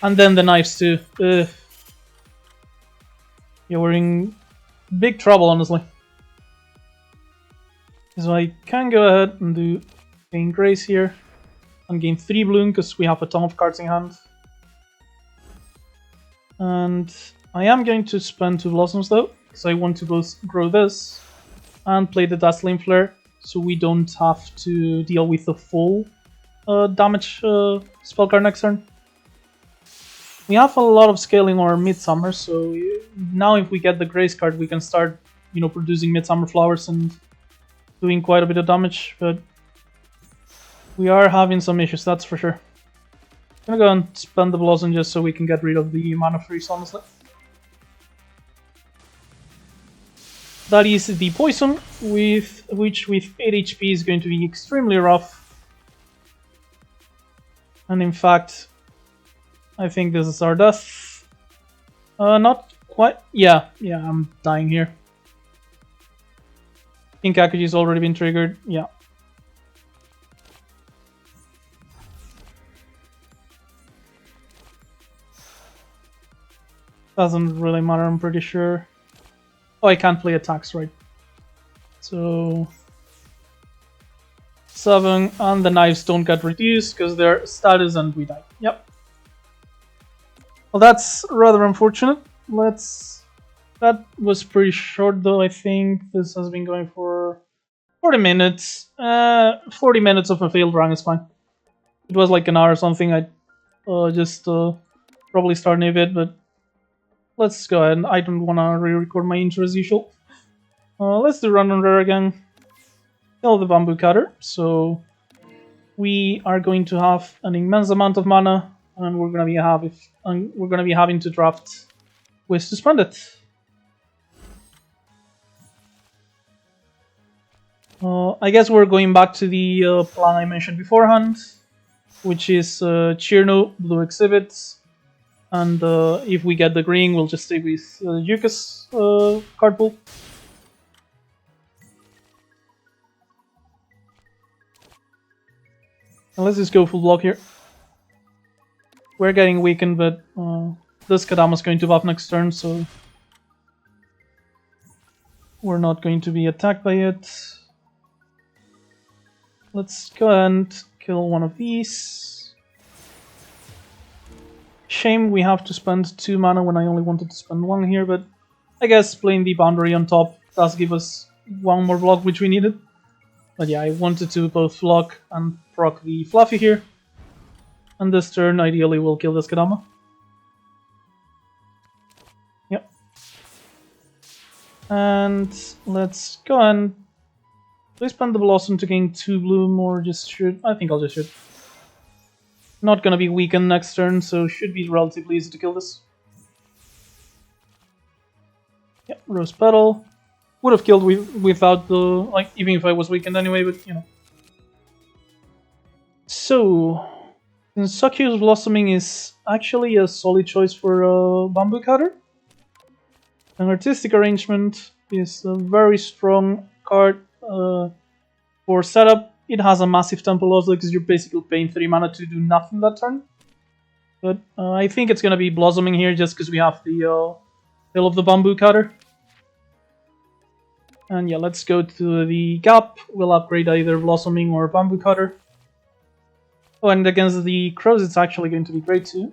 And then the knives too. Ugh. Yeah, we're in big trouble, honestly. So I can go ahead and do gain Grace here, and gain 3 Bloom because we have a ton of cards in hand. And I am going to spend 2 Blossoms though, because I want to both grow this and play the Dazzling Flare, so we don't have to deal with the full damage spell card next turn. We have a lot of scaling on our Midsummer, so now if we get the Grace card, we can start, you know, producing Midsummer Flowers and doing quite a bit of damage, but we are having some issues, that's for sure. I'm gonna go and spend the Blossom just so we can get rid of the mana freeze, honestly. That is the Poison, which with 8 HP is going to be extremely rough. And in fact, I think this is our death. Not quite. Yeah, I'm dying here. I think Akaji's already been triggered. Yeah. Doesn't really matter, I'm pretty sure. Oh, I can't play attacks, right? So 7, and the knives don't get reduced because they're status and we die. Yep. Well, that's rather unfortunate. That was pretty short though, I think. This has been going for 40 minutes. 40 minutes of a failed run is fine. It was like an hour or something. I just probably start a bit, but let's go ahead. I don't want to re-record my intro as usual. Let's do run on rare again. Kill the Bamboo Cutter. So we are going to have an immense amount of mana, and we're gonna be having to draft ways to spend it. I guess we're going back to the plan I mentioned beforehand, which is Chirno, Blue Exhibits, and if we get the green, we'll just stay with Yuuka's card pool. And let's just go full block here. We're getting weakened, but this Kadama's going to buff next turn, so we're not going to be attacked by it. Let's go and kill one of these. Shame we have to spend 2 mana when I only wanted to spend 1 here, but I guess playing the boundary on top does give us 1 more block, which we needed. But yeah, I wanted to both block and proc the Fluffy here. And this turn, ideally, we'll kill this Kadama. Yep. And let's go and... do I spend the Blossom to gain 2 Bloom or just shoot? I think I'll just shoot. Not gonna be weakened next turn, so should be relatively easy to kill this. Yep, Rose Petal. Would have killed without the... like, even if I was weakened anyway, but, you know. So... Gensokyo's Blossoming is actually a solid choice for Bamboo Cutter. An Artistic Arrangement is a very strong card for setup. It has a massive tempo loss because you're basically paying 3 mana to do nothing that turn. But I think it's going to be Blossoming here just because we have the Hill of the Bamboo Cutter. And yeah, let's go to the Gap. We'll upgrade either Blossoming or Bamboo Cutter. Oh, and against the Crows it's actually going to be great too.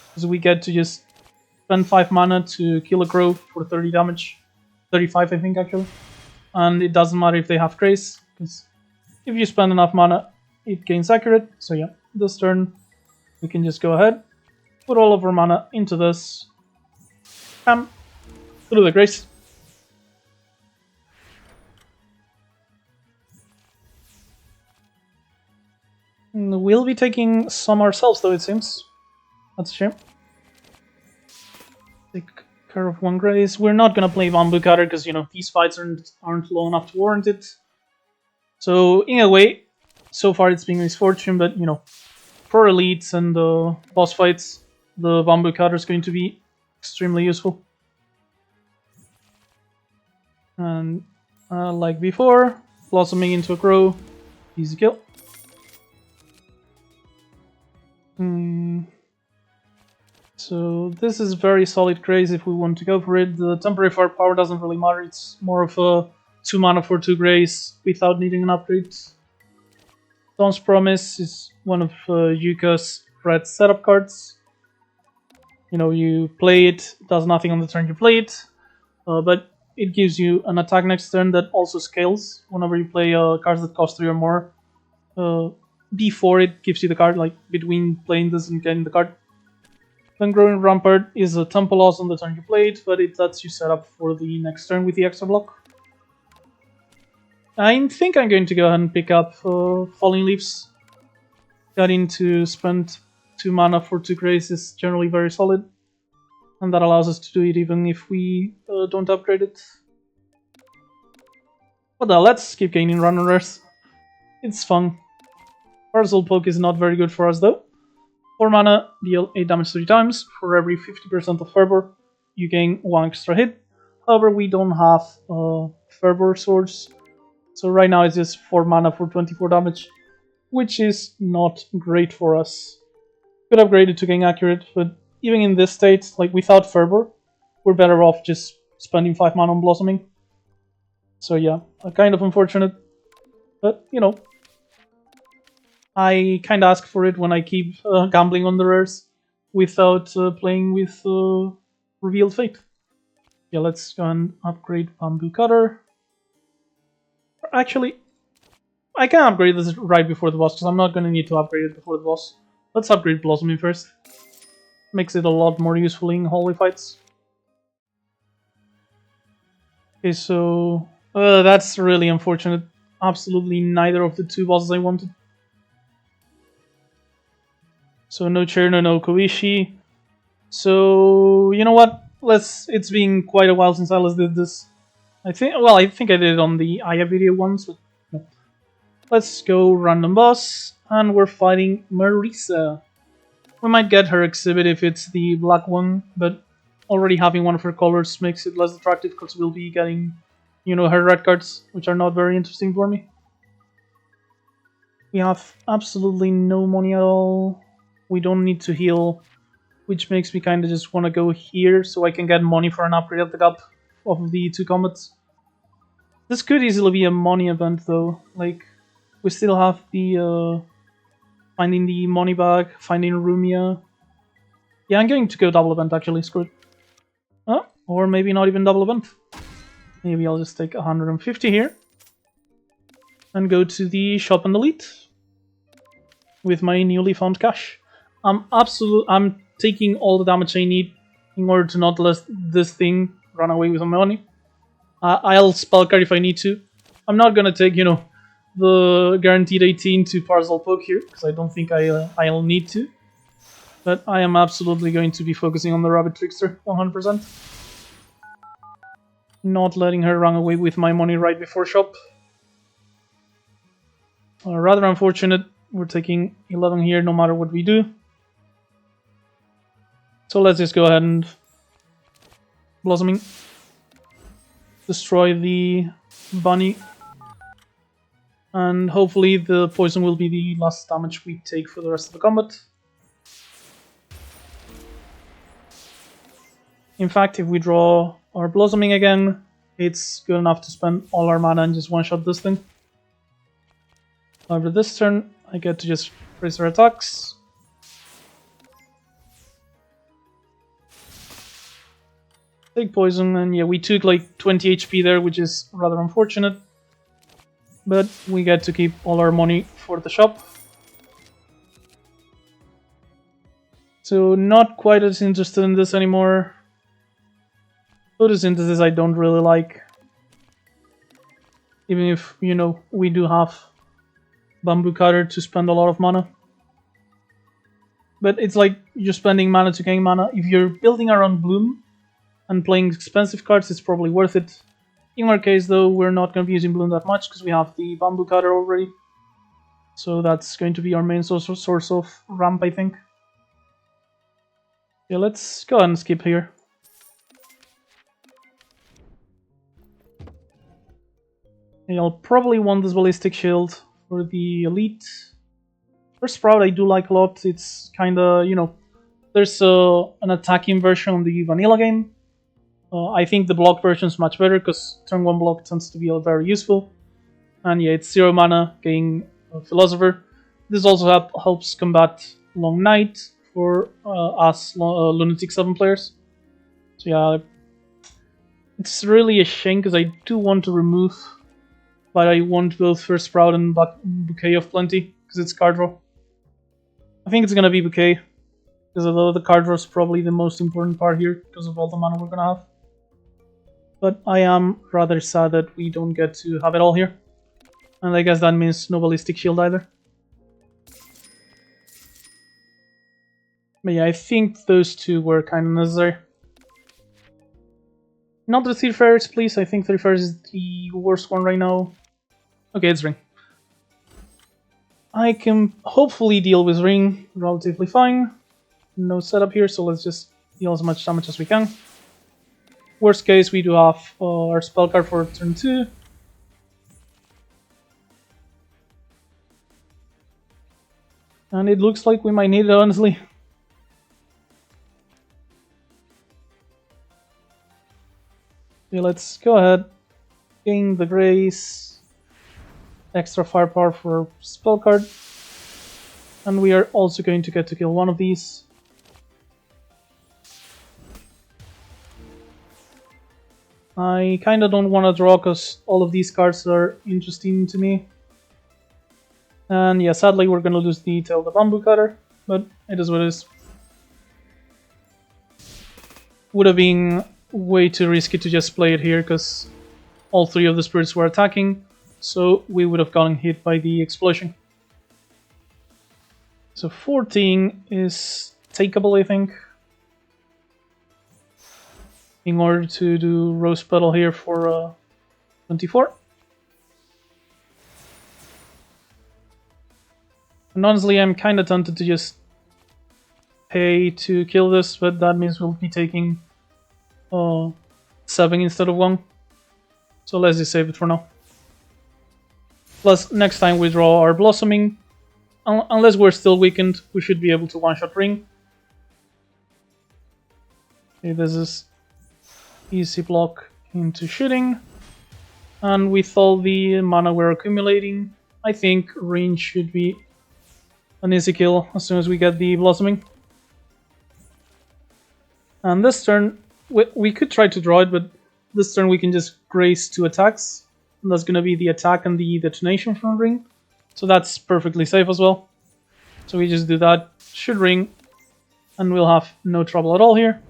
Because we get to just spend 5 mana to kill a Crow for 30 damage. 35 I think actually. And it doesn't matter if they have Grace, because if you spend enough mana, it gains accurate. So yeah, this turn we can just go ahead, put all of our mana into this. Bam! Through the Grace. We'll be taking some ourselves though, it seems. That's a shame. Take Care of one grace. We're not gonna play Bamboo Cutter because, you know, these fights aren't long enough to warrant it. So, in a way, so far it's been misfortune, but, you know, for elites and boss fights, the Bamboo Cutter is going to be extremely useful. And like before, blossoming into a crow, easy kill. So this is very solid grace if we want to go for it. The temporary firepower doesn't really matter, it's more of a 2 mana for 2 grace without needing an upgrade. Dawn's Promise is one of Yuuka's red setup cards. You know, you play it, does nothing on the turn you play it, but it gives you an attack next turn that also scales whenever you play cards that cost 3 or more. Before it gives you the card, like between playing this and getting the card. Then Growing Rampart is a tempo loss on the turn you play it, but it lets you set up for the next turn with the extra block. I think I'm going to go ahead and pick up Falling Leaves. Getting to spend 2 mana for 2 grace is generally very solid. And that allows us to do it even if we don't upgrade it. But let's keep gaining run on rares. It's fun. Parcel Poke is not very good for us though. 4 mana, deal 8 damage 3 times. For every 50% of Fervor, you gain 1 extra hit. However, we don't have Fervor swords. So right now it's just 4 mana for 24 damage, which is not great for us. Could upgrade it to gain accurate, but even in this state, like without Fervor, we're better off just spending 5 mana on Blossoming. So yeah, kind of unfortunate, but you know, I kind of ask for it when I keep gambling on the rares without playing with Revealed Fate. Yeah, let's go and upgrade Bamboo Cutter. Actually, I can upgrade this right before the boss because I'm not going to need to upgrade it before the boss. Let's upgrade Blossoming first. Makes it a lot more useful in holy fights. Okay, so that's really unfortunate. Absolutely neither of the 2 bosses I wanted. So no Cherno, no Koishi. So you know what? It's been quite a while since I last did this. I think I did it on the Aya video once, but no. Let's go random boss, and we're fighting Marisa. We might get her exhibit if it's the black one, but already having one of her colors makes it less attractive because we'll be getting, you know, her red cards, which are not very interesting for me. We have absolutely no money at all. We don't need to heal, which makes me kind of just want to go here so I can get money for an upgrade at the gap of the 2 combats. This could easily be a money event though. Like, we still have the finding the money bag, finding Rumia. Yeah, I'm going to go double event actually, screw it. Or maybe not even double event. Maybe I'll just take 150 here. And go to the shop and delete. With my newly found cash. I'm taking all the damage I need in order to not let this thing run away with my money. I'll spellcard if I need to. I'm not gonna take, you know, the guaranteed 18 to Parcel Poke here, because I don't think I'll need to. But I am absolutely going to be focusing on the Rabbit Trickster, 100%. Not letting her run away with my money right before shop. Rather unfortunate, we're taking 11 here no matter what we do. So let's just go ahead and Blossoming. Destroy the bunny. And hopefully the poison will be the last damage we take for the rest of the combat. In fact, if we draw our Blossoming again, it's good enough to spend all our mana and just one-shot this thing. However, this turn, I get to just raise our attacks. Take poison, and yeah, we took like 20 HP there, which is rather unfortunate. But we get to keep all our money for the shop. So not quite as interested in this anymore. Photosynthesis I don't really like. Even if, you know, we do have Bamboo Cutter to spend a lot of mana. But it's like you're spending mana to gain mana. If you're building around Bloom, and playing expensive cards is probably worth it. In our case though, we're not going to be using Bloom that much because we have the Bamboo Cutter already. So that's going to be our main source of ramp, I think. Yeah, let's go ahead and skip here. Yeah, I'll probably want this Ballistic Shield for the Elite. For Sprout I do like a lot, it's kinda, you know, there's an attacking version on the vanilla game. I think the block version is much better because turn 1 block tends to be very useful. And yeah, it's 0 mana, getting a Philosopher. This also helps combat Long Night for us Lunatic 7 players. So yeah, it's really a shame because I do want to remove, but I want both First Sprout and Bouquet of Plenty because it's card draw. I think it's gonna be Bouquet because although the card draw is probably the most important part here because of all the mana we're gonna have. But I am rather sad that we don't get to have it all here. And I guess that means no Ballistic Shield either. But yeah, I think those two were kind of necessary. Not the 3 Fairs, please. I think 3 Fairs is the worst one right now. Okay, it's Ring. I can hopefully deal with Ring relatively fine. No setup here, so let's just deal as much damage as we can. Worst case, we do have our spell card for turn 2. And it looks like we might need it, honestly. Okay, let's go ahead. Gain the Grace. Extra firepower for spell card. And we are also going to get to kill one of these. I kinda don't want to draw because all of these cards are interesting to me. And yeah, sadly we're gonna lose the Tail the Bamboo Cutter, but it is what it is. Would have been way too risky to just play it here because all 3 of the spirits were attacking, so we would have gotten hit by the explosion. So 14 is takeable, I think. In order to do Rose Petal here for 24. And honestly, I'm kind of tempted to just pay to kill this, but that means we'll be taking 7 instead of 1. So let's just save it for now. Plus, next time we draw our Blossoming, unless we're still weakened, we should be able to one-shot Ring. Okay, this is easy block into shooting. And with all the mana we're accumulating, I think Ring should be an easy kill as soon as we get the Blossoming. And this turn, we could try to draw it, but this turn we can just grace 2 attacks. And that's going to be the attack and the detonation from Ring. So that's perfectly safe as well. So we just do that, shoot Ring, and we'll have no trouble at all here.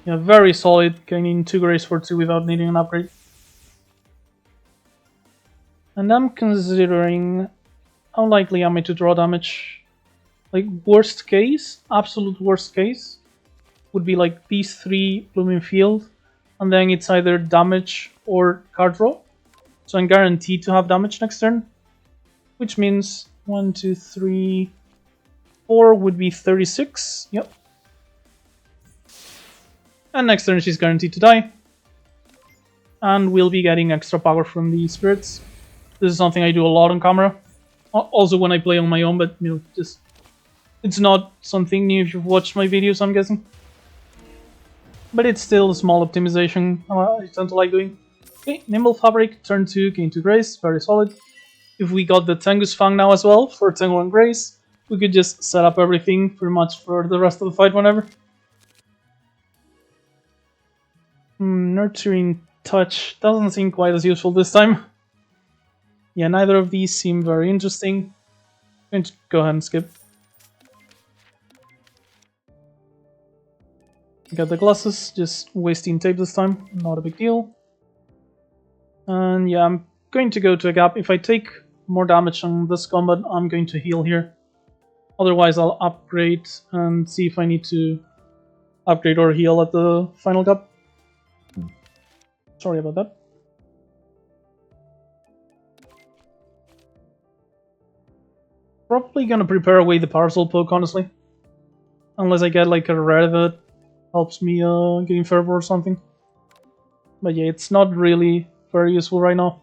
Yeah, very solid, gaining 2 grace for 2 without needing an upgrade. And I'm considering how likely am I to draw damage. Like, worst case, absolute worst case, would be like these 3 Blooming Field, and then it's either damage or card draw. So I'm guaranteed to have damage next turn, which means 1, 2, 3, 4 would be 36. Yep. And next turn she's guaranteed to die. And we'll be getting extra power from the spirits. This is something I do a lot on camera. Also when I play on my own, but you know, just it's not something new if you've watched my videos, I'm guessing. But it's still a small optimization I tend to like doing. Okay, Nimble Fabric, turn 2, gain 2 grace, very solid. If we got the Tengu's Fang now as well for Tengu and grace, we could just set up everything pretty much for the rest of the fight whenever. Nurturing Touch doesn't seem quite as useful this time. Yeah, neither of these seem very interesting. I'm going to go ahead and skip. Get the glasses, just wasting tape this time, not a big deal. And yeah, I'm going to go to a gap. If I take more damage on this combat, I'm going to heal here. Otherwise, I'll upgrade and see if I need to upgrade or heal at the final cup. Sorry about that. Probably gonna prepare away the parcel poke, honestly. Unless I get like a rare that helps me gain fervor or something. But yeah, it's not really very useful right now.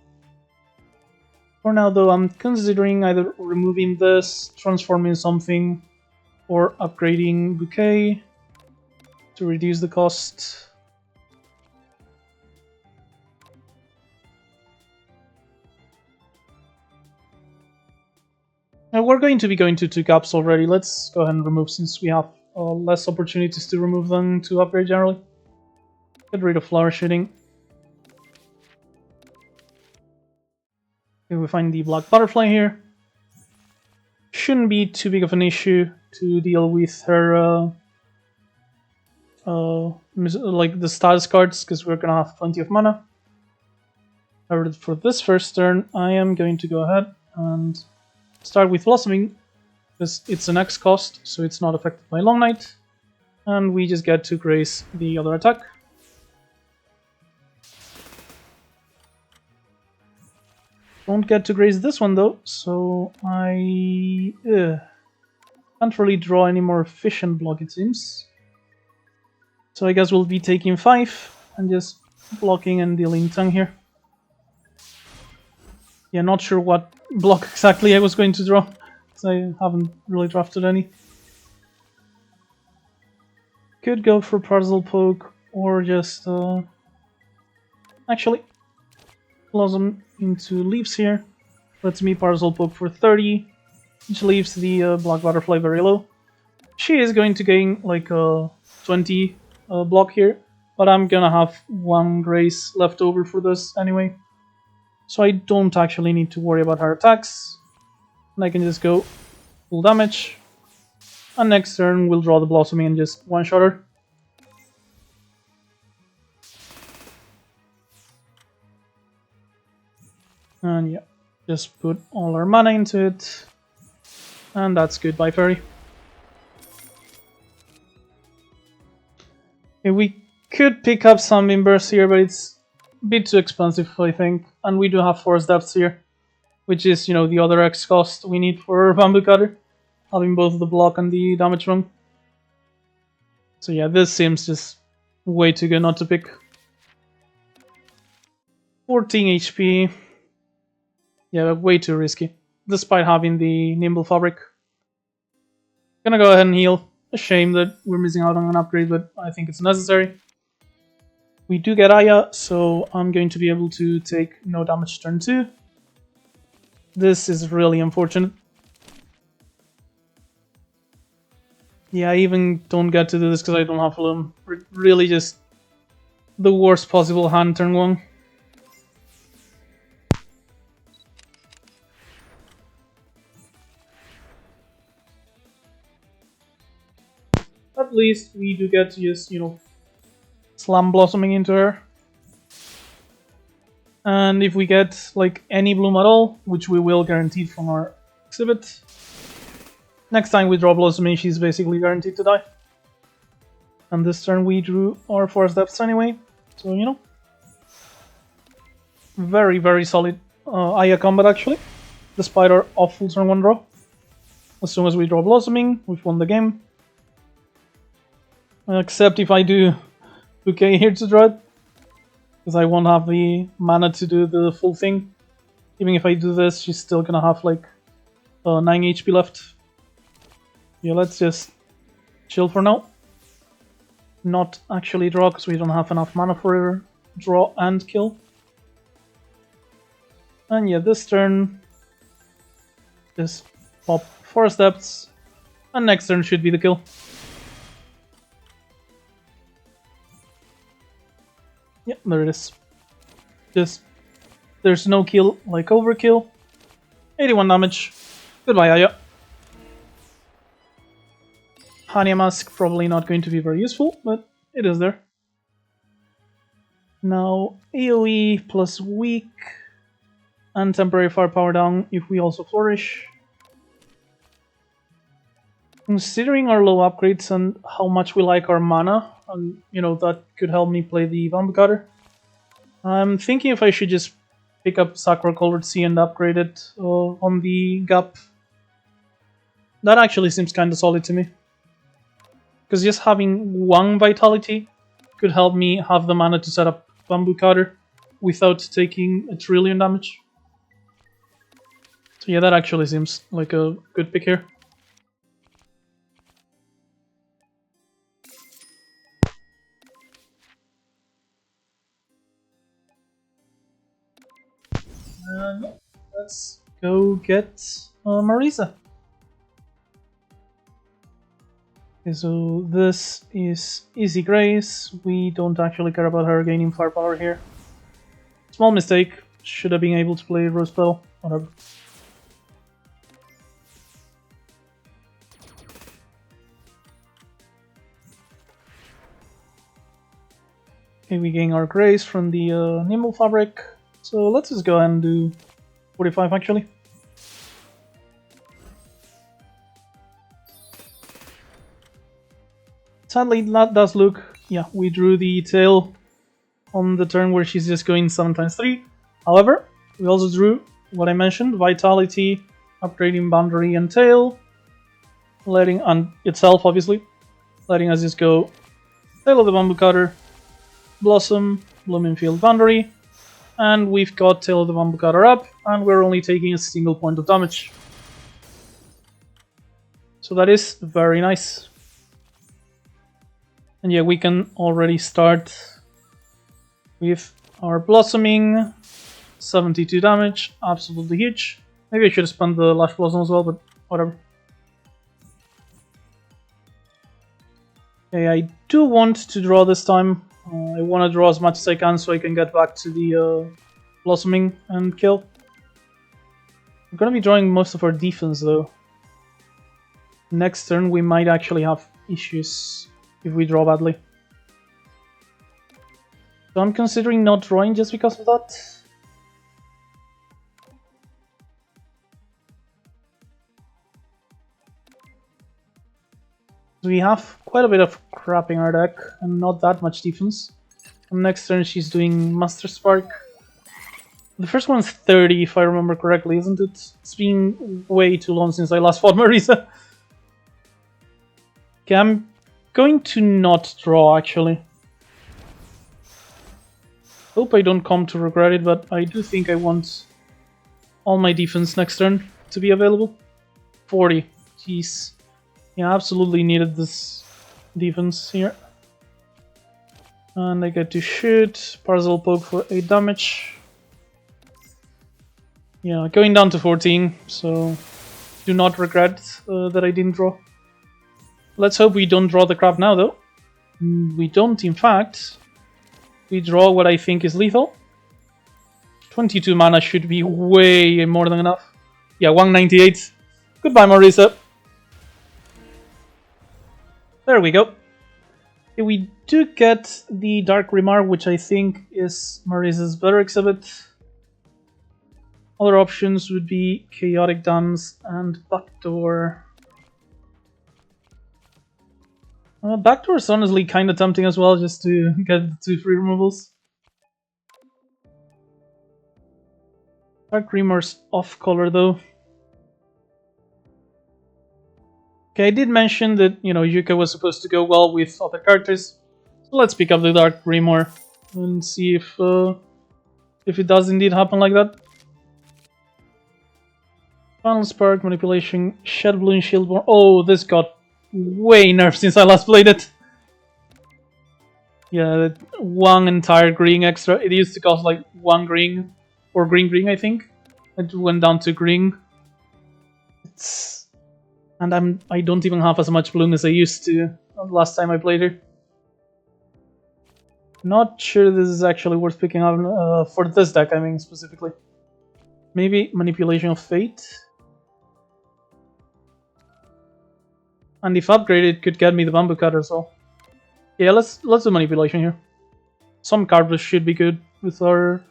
For now though, I'm considering either removing this, transforming something, or upgrading Bouquet to reduce the cost. Now we're going to be going to 2 caps already. Let's go ahead and remove, since we have less opportunities to remove than to upgrade generally. Get rid of flower shooting. Okay, we find the black butterfly here. Shouldn't be too big of an issue to deal with her like the status cards, because we're gonna have plenty of mana. However, for this first turn, I am going to go ahead and start with blossoming, because it's an X cost, so it's not affected by Long Night, and we just get to grace the other attack. Don't get to graze this one though, so I can't really draw any more efficient block, it seems. So I guess we'll be taking 5 and just blocking and dealing tongue here. Yeah, not sure what block exactly I was going to draw, because I haven't really drafted any. Could go for Parcel Poke, or just actually Blossom into Leaves here. Lets me Parcel Poke for 30, which leaves the Black Butterfly very low. She is going to gain like a 20 block here, but I'm gonna have 1 grace left over for this anyway. So I don't actually need to worry about her attacks. And I can just go full damage. And next turn we'll draw the Blossoming and just one-shot her. And yeah, just put all our mana into it. And that's goodbye fairy. Okay, we could pick up some Sunbeam here, but it's a bit too expensive, I think. And we do have Force Depths here, which is, you know, the other X cost we need for Bamboo Cutter, having both the block and the damage run. So yeah, this seems just way too good not to pick. 14 HP. Yeah, way too risky, despite having the Nimble Fabric. Gonna go ahead and heal. A shame that we're missing out on an upgrade, but I think it's necessary. We do get Aya, so I'm going to be able to take no damage turn 2. This is really unfortunate. Yeah, I even don't get to do this because I don't have Loom. Really just the worst possible hand turn 1. At least we do get to just, you know, slam Blossoming into her. And if we get like any bloom at all, which we will guaranteed from our exhibit, next time we draw Blossoming, she's basically guaranteed to die. And this turn we drew our Force Depths anyway, so you know. Very, very solid Aya combat actually, despite our awful turn 1 draw. As soon as we draw Blossoming, we've won the game. Except if I do Bouquet here to draw it, because I won't have the mana to do the full thing. Even if I do this, she's still gonna have like 9 HP left. Yeah, let's just chill for now. Not actually draw, because we don't have enough mana for draw and kill. And yeah, this turn, just pop Forest Depths, and next turn should be the kill. Yep, there it is. Just, there's no kill like overkill. 81 damage. Goodbye, Aya. Hania Mask probably not going to be very useful, but it is there. Now, AoE plus weak and temporary firepower down if we also flourish. Considering our low upgrades and how much we like our mana, and that could help me play the Bamboo Cutter, I'm thinking if I should just pick up Sakura Colored Sea and upgrade it on the gap. That actually seems kind of solid to me. Because just having 1 Vitality could help me have the mana to set up Bamboo Cutter without taking a trillion damage. So yeah, that actually seems like a good pick here. And let's go get Marisa. Okay, so this is Easy Grace. We don't actually care about her gaining firepower here. Small mistake. Should have been able to play Rose Petal. Whatever. Okay, we gain our Grace from the Nimble Fabric. So let's just go ahead and do 45 actually. Sadly, that does look... yeah, we drew the tail on the turn where she's just going 7x3. However, we also drew what I mentioned, Vitality, upgrading Boundary and Tail, letting... and itself, obviously, letting us just go Tail of the Bamboo Cutter, Blossom, Blooming Field Boundary, and we've got Tail of the Bamboo Cutter up, and we're only taking a single point of damage. So that is very nice. And yeah, we can already start with our Blossoming, 72 damage, absolutely huge. Maybe I should have spent the Lash Blossom as well, but whatever. Okay, I do want to draw this time. I want to draw as much as I can so I can get back to the Blossoming and kill. We're going to be drawing most of our defense though. Next turn we might actually have issues if we draw badly. So I'm considering not drawing just because of that. We have quite a bit of crap in our deck and not that much defense. And next turn she's doing Master Spark. The first one's 30 if I remember correctly, isn't it? It's been way too long since I last fought Marisa. Okay, I'm going to not draw actually. Hope I don't come to regret it, but I do think I want all my defense next turn to be available. 40. Jeez. Yeah, absolutely needed this defense here. And I get to shoot. Parcel Poke for 8 damage. Yeah, going down to 14, so do not regret that I didn't draw. Let's hope we don't draw the crap now, though. We don't, in fact. We draw what I think is lethal. 22 mana should be way more than enough. Yeah, 198. Goodbye, Marisa. There we go. Okay, we do get the Dark Remark, which I think is Marisa's better exhibit. Other options would be Chaotic Dance and Backdoor. Backdoor is honestly kind of tempting as well, just to get the 2 free removals. Dark Remar's off color though. Okay, I did mention that, Yuuka was supposed to go well with other characters. So let's pick up the Dark Remor and see if it does indeed happen like that. Final Spark, Manipulation, Shed Blue and Shieldborn. Oh, this got way nerfed since I last played it. Yeah, 1 entire green extra. It used to cost like 1 green, or green, I think. It went down to green. And I don't even have as much bloom as I used to last time I played her. Not sure this is actually worth picking up for this deck, I mean, specifically. Maybe Manipulation of Fate. And if upgraded, could get me the Bamboo Cutter as well. Yeah, let's do Manipulation here. Some card should be good with our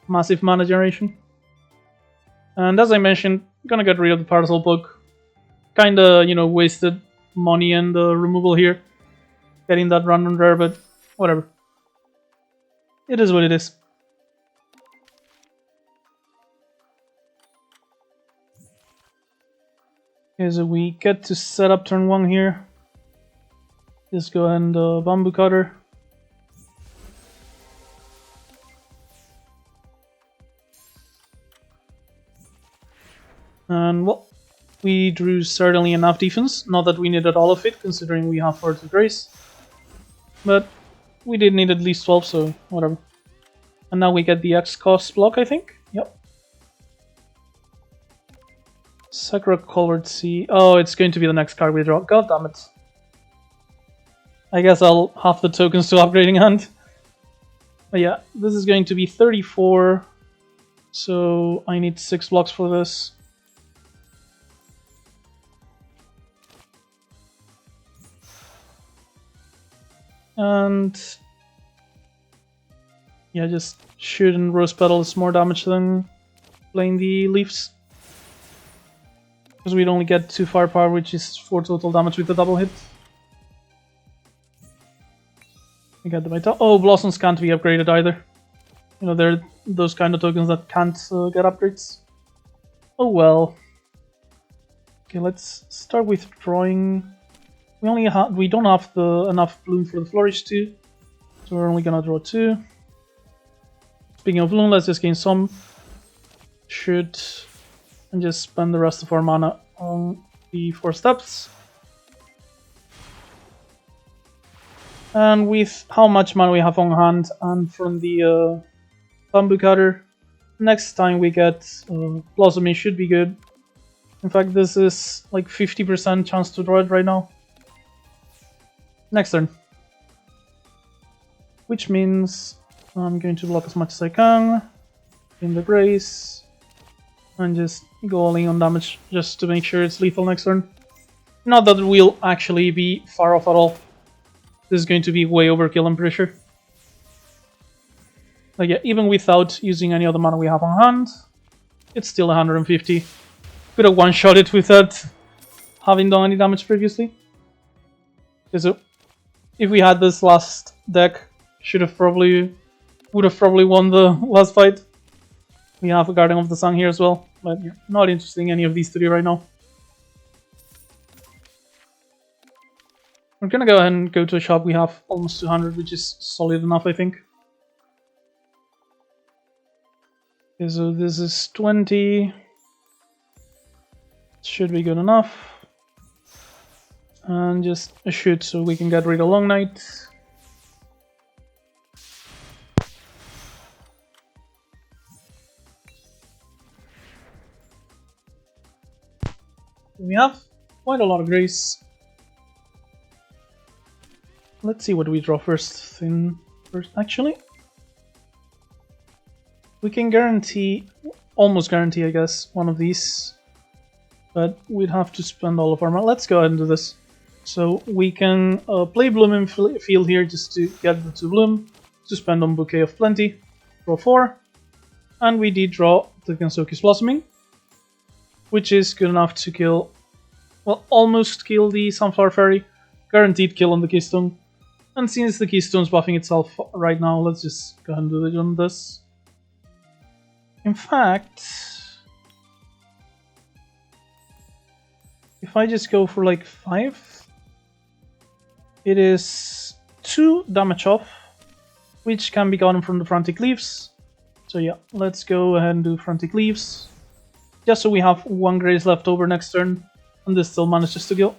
massive mana generation. And as I mentioned, I'm gonna get rid of the Parcel Book. Kinda, wasted money and removal here. Getting that random rare, but whatever. It is what it is. Okay, so we get to set up turn 1 here. Just go ahead and bamboo cutter. And well, we drew certainly enough defense. Not that we needed all of it, considering we have 4 to Grace. But we did need at least 12, so whatever. And now we get the X cost block, I think. Yep. Sakura Colored Sea. Oh, it's going to be the next card we draw. God damn it. I guess I'll have the tokens to upgrading hand. But yeah, this is going to be 34. So I need 6 blocks for this. And yeah, just shooting Rose Petal is more damage than playing the Leaves. Because we'd only get 2 firepower, which is 4 total damage with the double hit. We got the Vital. Oh, Blossoms can't be upgraded either. You know, they're those kind of tokens that can't get upgrades. Oh well. Okay, let's start with drawing. We don't have enough bloom for the Flourish 2, so we're only gonna draw 2. Speaking of bloom, let's just gain some. Shoot, and just spend the rest of our mana on the 4 steps. And with how much mana we have on hand, and from the bamboo cutter, next time we get Blossoming should be good. In fact, this is like 50% chance to draw it right now. Next turn. Which means I'm going to block as much as I can in the Grace and just go all in on damage just to make sure it's lethal next turn. Not that it will actually be far off at all. This is going to be way overkill, I'm pretty sure. Like yeah, even without using any other mana we have on hand, it's still 150. Could have one-shot it without having done any damage previously. Okay, so if we had this last deck, would have probably won the last fight. We have a Guardian of the Sun here as well, but yeah, not interested in any of these 3 right now. We're gonna go ahead and go to a shop. We have almost 200, which is solid enough, I think. Okay, so this is 20. Should be good enough. And just a shoot so we can get rid of Long Night. We have quite a lot of Grace. Let's see what we draw first. Actually, we can guarantee, almost guarantee, I guess, one of these. But we'd have to spend all of our money. Let's go ahead and do this. So we can play Bloom in field here just to get the 2 Bloom, to spend on Bouquet of Plenty, draw 4, and we did draw the Gensokyo's Blossoming, which is good enough to kill, well, almost kill the Sunflower Fairy, guaranteed kill on the Keystone, and since the Keystone's buffing itself right now, let's just go ahead and do it on this. In fact, if I just go for like 5, it is 2 damage off, which can be gotten from the Frantic Leaves. So yeah, let's go ahead and do Frantic Leaves, just so we have 1 Grace left over next turn, and this still manages to kill.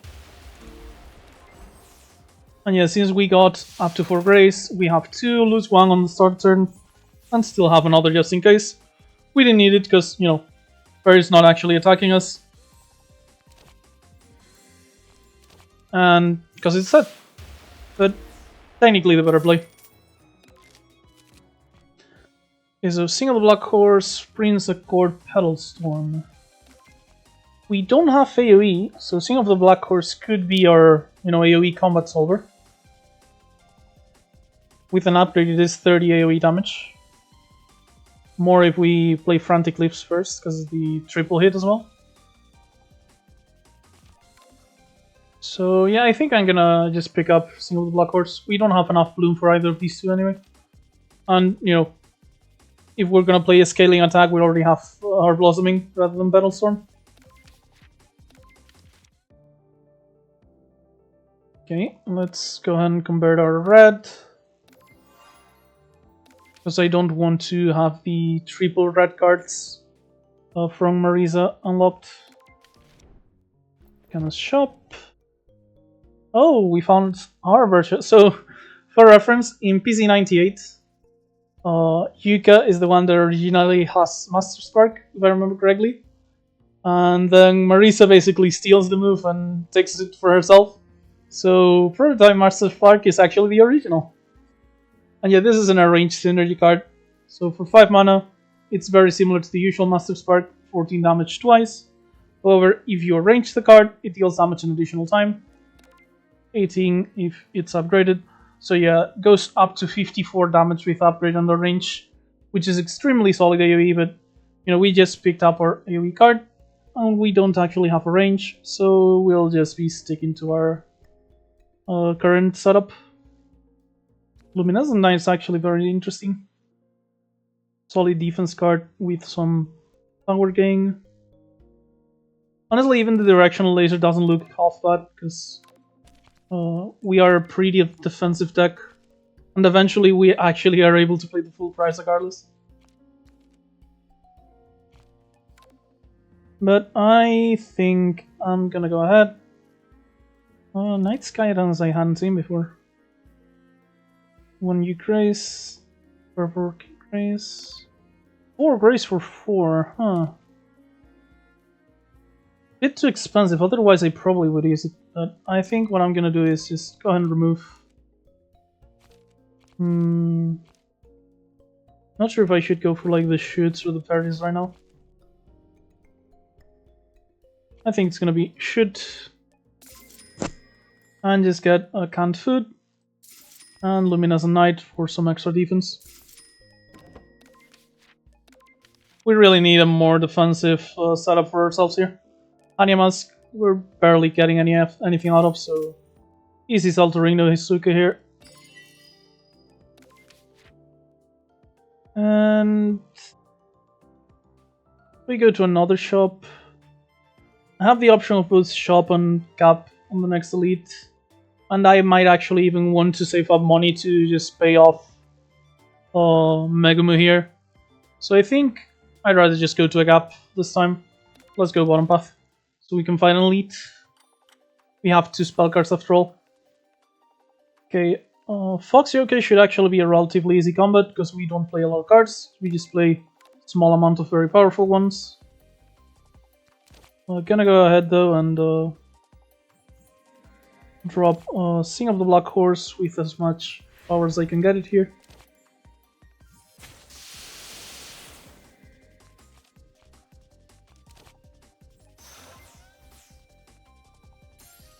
And yeah, since we got up to 4 Grace, we have 2, lose 1 on the start turn, and still have another just in case. We didn't need it because, you know, Fairy's not actually attacking us. And because it's set. But technically the better play. Okay, so single Black Horse, Prince Accord, Petal Storm. We don't have AoE, so Sing of the Black Horse could be our, you know, AoE combat solver. With an upgrade, it is 30 AoE damage. More if we play Frantic Leaves first, because of the triple hit as well. So yeah, I think I'm gonna just pick up single block horse. We don't have enough bloom for either of these two anyway. And, you know, if we're gonna play a scaling attack, we already have Heart Blossoming rather than Battlestorm. Okay, let's go ahead and convert our red. Because I don't want to have the triple red cards from Marisa unlocked. Gonna shop. Oh, we found our version. So, for reference, in PC98, Yuuka is the one that originally has Master Spark, if I remember correctly. And then Marisa basically steals the move and takes it for herself. So, Prototype Master Spark is actually the original. And yeah, this is an arranged synergy card. So for 5 mana, it's very similar to the usual Master Spark, 14 damage twice. However, if you arrange the card, it deals damage an additional time. 18 if it's upgraded. So yeah, goes up to 54 damage with upgrade under range, which is extremely solid AoE, but you know, we just picked up our AoE card, and we don't actually have a range, so we'll just be sticking to our current setup. Luminescent Knight is actually very interesting. Solid defense card with some power gain. Honestly, even the directional laser doesn't look half bad, because we are a pretty defensive deck, and eventually we actually are able to play the full price regardless. But I think I'm gonna go ahead. Night Skydance I hadn't seen before. 1 U Grace, 4 Grace. 4 Grace for 4, huh? Bit too expensive, otherwise I probably would use it, but I think what I'm gonna do is just go ahead and remove. Not sure if I should go for like the shoots or the parries right now. I think it's gonna be shoot. And just get a canned food. And Luminescent Knight for some extra defense. We really need a more defensive setup for ourselves here. Animask, we're barely getting anything out of, so easy sell to Ring no Hisoka here. And we go to another shop. I have the option of both shop and gap on the next elite. And I might actually even want to save up money to just pay off Megumu here. So I think I'd rather just go to a gap this time. Let's go bottom path, so we can find an elite. We have 2 spell cards after all. Okay, Foxy OK should actually be a relatively easy combat, because we don't play a lot of cards. We just play a small amount of very powerful ones. Gonna go ahead though and drop Sing of the Black Horse with as much power as I can get it here.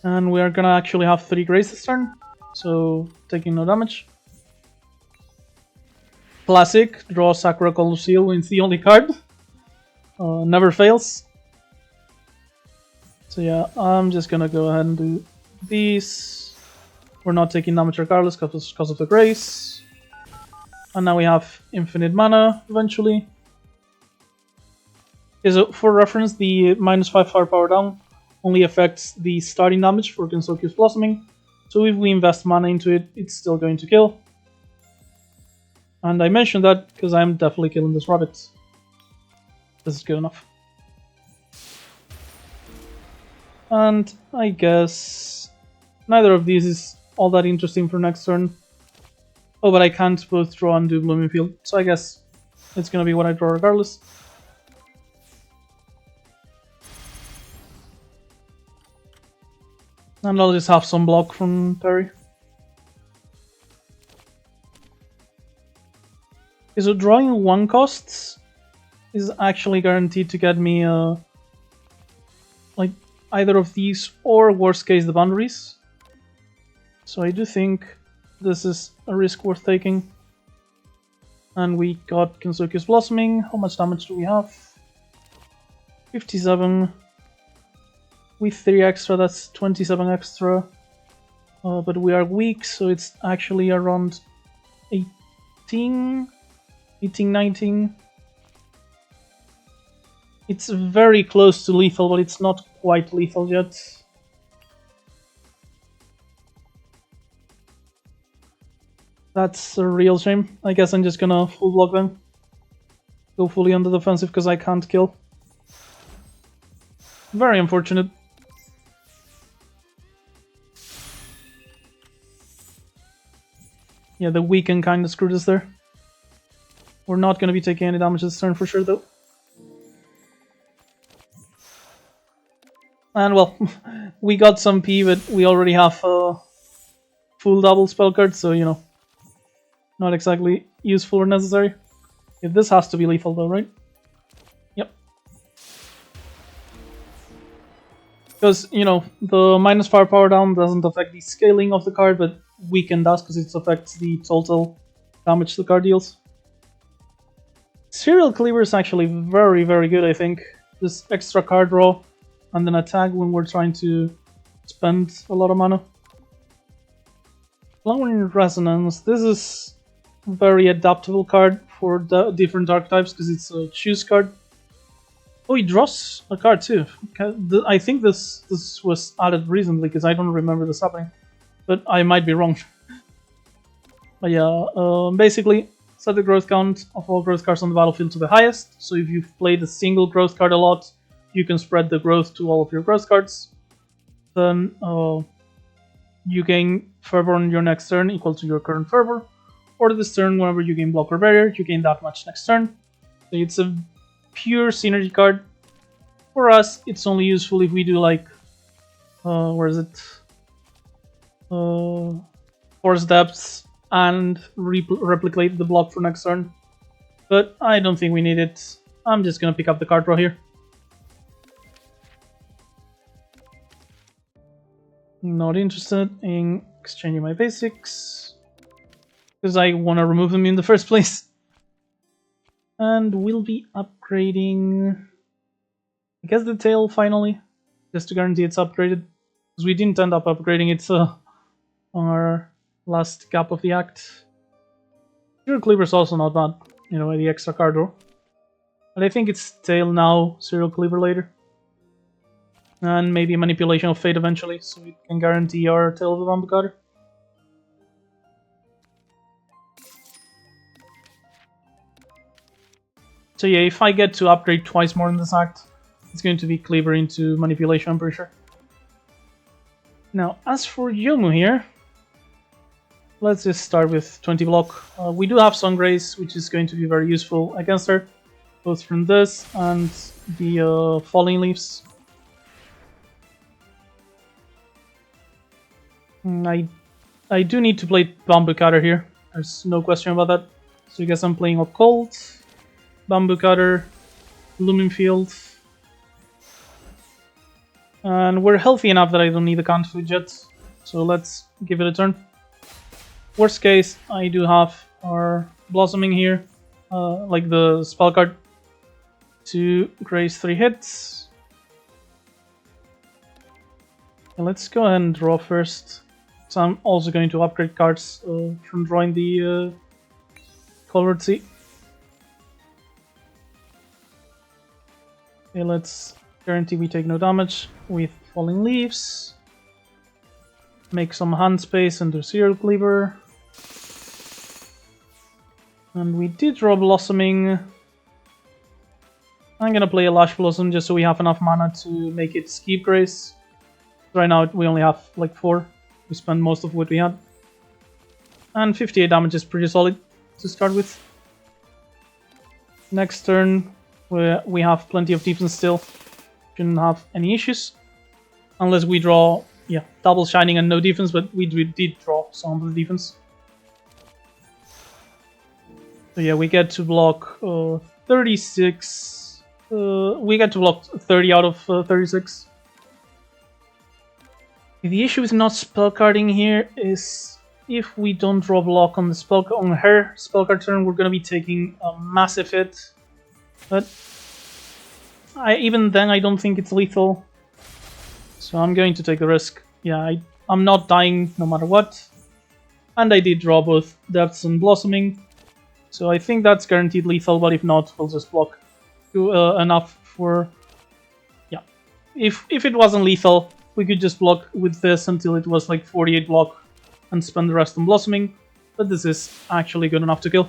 And we are gonna actually have 3 Grace this turn, so taking no damage. Classic, draw Sakura Colosseum wins the only card. Never fails. So yeah, I'm just gonna go ahead and do these. We're not taking damage regardless because of the Grace. And now we have infinite mana eventually. Okay, so for reference, the -5 firepower down only affects the starting damage for Gensokyo's Blossoming. So if we invest mana into it, it's still going to kill. And I mentioned that because I'm definitely killing this rabbit. This is good enough. And I guess neither of these is all that interesting for next turn. Oh, but I can't both draw and do Blooming Field, so I guess it's gonna be what I draw regardless. And I'll just have some block from Perry. Okay, so drawing 1 costs is actually guaranteed to get me like either of these, or worst case the boundaries. So I do think this is a risk worth taking. And we got Gensokyo's Blossoming. How much damage do we have? 57. With 3 extra, that's 27 extra. But we are weak, so it's actually around 18, 19. It's very close to lethal, but it's not quite lethal yet. That's a real shame. I guess I'm just gonna full block them. Go fully on the defensive because I can't kill. Very unfortunate. Yeah, the weaken kind of screwed us there. We're not going to be taking any damage this turn for sure, though. And well, we got some P, but we already have full double spell cards, so you know, not exactly useful or necessary. If this has to be lethal, though, right? Yep. Because, you know, the minus power down doesn't affect the scaling of the card, but weaken does because it affects the total damage the card deals. Serial Cleaver is actually very, very good, I think. This extra card draw and then attack when we're trying to spend a lot of mana. Long-range Resonance. This is a very adaptable card for the different archetypes because it's a choose card. Oh, he draws a card too. I think this was added recently because I don't remember this happening. But I might be wrong. But yeah, basically, set the growth count of all growth cards on the battlefield to the highest. So if you've played a single growth card a lot, you can spread the growth to all of your growth cards. Then you gain Fervor on your next turn equal to your current Fervor. Or this turn, whenever you gain Block or Barrier, you gain that much next turn. So it's a pure synergy card. For us, it's only useful if we do like... where is it? Force Depths and replicate the block for next turn. But I don't think we need it. I'm just gonna pick up the card draw here. Not interested in exchanging my basics because I want to remove them in the first place. And we'll be upgrading, I guess, the tail finally, just to guarantee it's upgraded. Because we didn't end up upgrading it on our last cap of the act. Serial Cleaver is also not bad, you know, the extra card draw. But I think it's tail now, Serial Cleaver later. And maybe Manipulation of Fate eventually, so we can guarantee our Tail of the Bamboo Cutter. So yeah, if I get to upgrade twice more in this act, it's going to be Cleaver into Manipulation, I'm pretty sure. Now, as for Yomu here, let's just start with 20 block. We do have Sungrace, which is going to be very useful against her, both from this and the Falling Leaves. I do need to play Bamboo Cutter here, there's no question about that. So I guess I'm playing Occult, Bamboo Cutter, Looming Field. And we're healthy enough that I don't need the Canned Food yet, so let's give it a turn. Worst case, I do have our Blossoming here, like the spell card, to graze 3 hits. And let's go ahead and draw first. So I'm also going to upgrade cards from drawing the Colored Sea. Okay, let's guarantee we take no damage with Falling Leaves. Make some hand space and do Serial Cleaver. And we did draw Blossoming. I'm gonna play a Lash Blossom just so we have enough mana to make it Skip Grace. Right now we only have like 4. We spent most of what we had. And 58 damage is pretty solid to start with. Next turn we have plenty of defense still. Shouldn't have any issues. Unless we draw, yeah, double Shining and no defense, but we did draw some of the defense. So yeah, we get to block 36. We get to block 30 out of 36. The issue with not spellcarding here is if we don't draw block on the on her spellcard turn, we're gonna be taking a massive hit. But even then, I don't think it's lethal. So I'm going to take the risk. Yeah, I'm not dying no matter what. And I did draw both Depths and Blossoming. So I think that's guaranteed lethal, but if not, we'll just block enough for... Yeah. If it wasn't lethal, we could just block with this until it was like 48 block and spend the rest on Blossoming. But this is actually good enough to kill.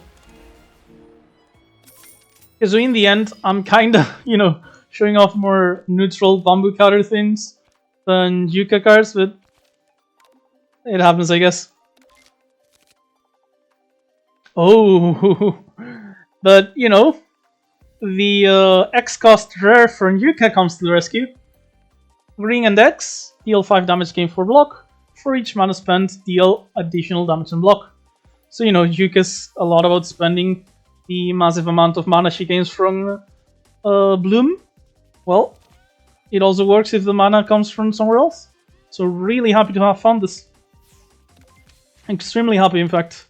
Okay, so in the end, I'm kinda, you know, showing off more neutral bamboo counter things than Yuuka cards, but it happens, I guess. Oh, but you know, the X cost rare from Yuuka comes to the rescue. Ring and X, deal 5 damage, gain 4 block. For each mana spent, deal additional damage and block. So you know, Yuuka's a lot about spending the massive amount of mana she gains from Bloom. Well, it also works if the mana comes from somewhere else. So really happy to have found this. Extremely happy, in fact.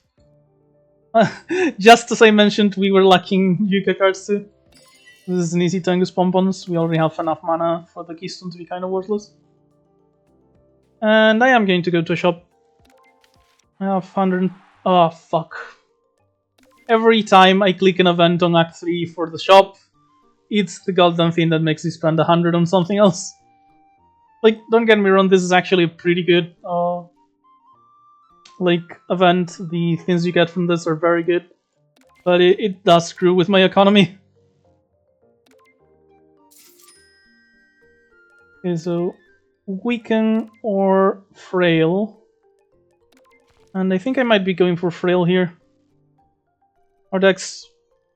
Just as I mentioned, we were lacking Yuuka cards too. This is an easy Tengus Pompons. We already have enough mana for the Keystone to be kind of worthless. And I am going to go to a shop. I have 100... Oh, fuck. Every time I click an event on Act 3 for the shop, it's the goddamn thing that makes me spend 100 on something else. Like, don't get me wrong, this is actually a pretty good like event. The things you get from this are very good, but it does screw with my economy. Okay, so weaken or frail, and I think I might be going for frail here. Our deck's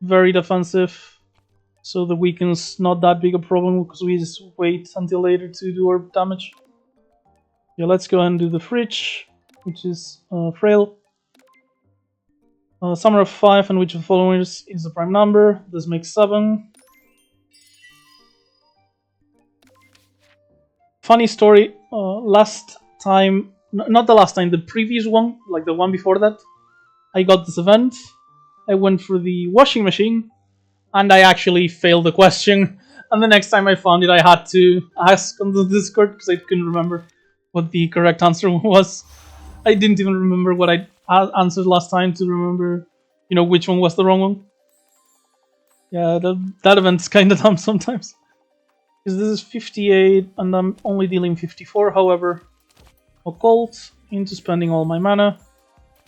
very defensive, so the weaken's not that big a problem because we just wait until later to do our damage. Yeah, let's go ahead and do the fridge, which is frail. Summer of 5 and which of the following is the prime number. This makes 7. Funny story, last time, not the last time, the previous one, like the one before that, I got this event. I went for the washing machine, and I actually failed the question. And the next time I found it, I had to ask on the Discord because I couldn't remember what the correct answer was. I didn't even remember what I answered last time to remember, you know, which one was the wrong one. Yeah, that event's kind of dumb sometimes. Because this is 58 and I'm only dealing 54, however, Occult into spending all my mana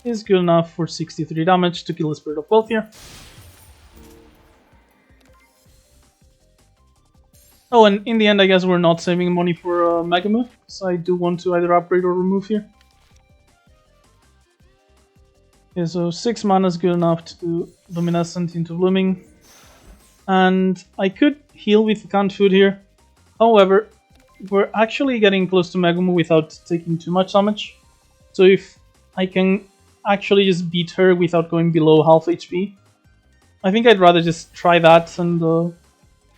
is good enough for 63 damage to kill the Spirit of Wealth here. Oh, and in the end, I guess we're not saving money for Mega Move, so I do want to either upgrade or remove here. Okay, so 6 mana is good enough to do Luminescent into Blooming. And I could heal with canned food here. However, we're actually getting close to Mega Move without taking too much damage. So if I can actually just beat her without going below half HP, I think I'd rather just try that and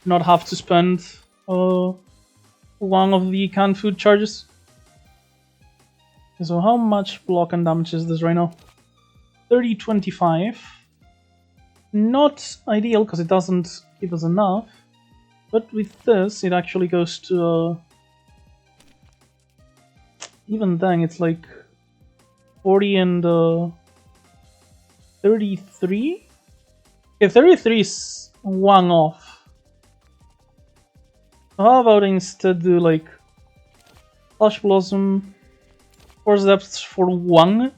not have to spend one of the canned food charges. Okay, so how much block and damage is this right now? 30-25. Not ideal because it doesn't give us enough, but with this it actually goes to even then it's like 40 and 33? Okay, 33 is one off. How about instead do like Flash Blossom, Force Depths for 1,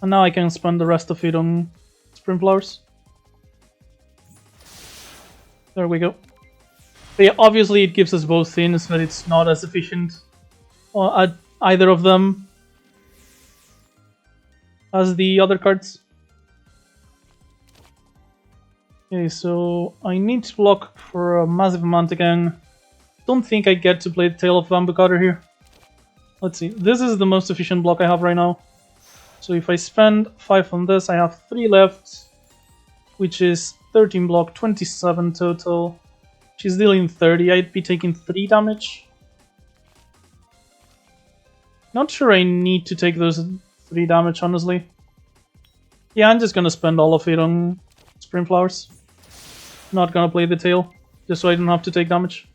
and now I can spend the rest of it on Spring Flowers. There we go. But yeah, obviously it gives us both things, but it's not as efficient at either of them as the other cards. Okay, so I need to block for a massive amount again. Don't think I get to play the Tail of Bamboo Cutter here. Let's see, this is the most efficient block I have right now. So if I spend 5 on this, I have 3 left, which is 13 block, 27 total. She's dealing 30, I'd be taking 3 damage. Not sure I need to take those 3 damage, honestly. Yeah, I'm just gonna spend all of it on Spring Flowers. Not gonna play the tail, just so I don't have to take damage.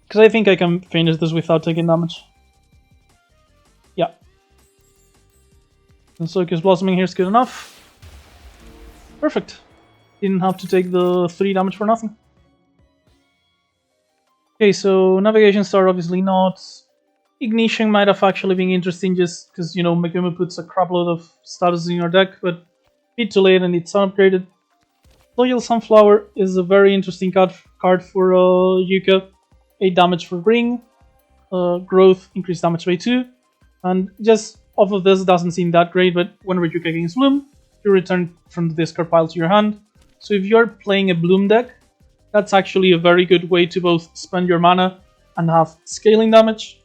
Because I think I can finish this without taking damage. Yeah. Gensokyo's blossoming here is good enough. Perfect. Didn't have to take the 3 damage for nothing. Okay, so Navigation Star obviously not. Ignition might have actually been interesting just because, you know, Megumi puts a crapload of status in your deck, but a bit too late and it's upgraded. Loyal Sunflower is a very interesting card for Yuuka. 8 damage for Ring, growth, increased damage by 2, and just off of this doesn't seem that great, but whenever Yuuka gains Bloom, you return from the discard pile to your hand. So if you're playing a Bloom deck, that's actually a very good way to both spend your mana and have scaling damage.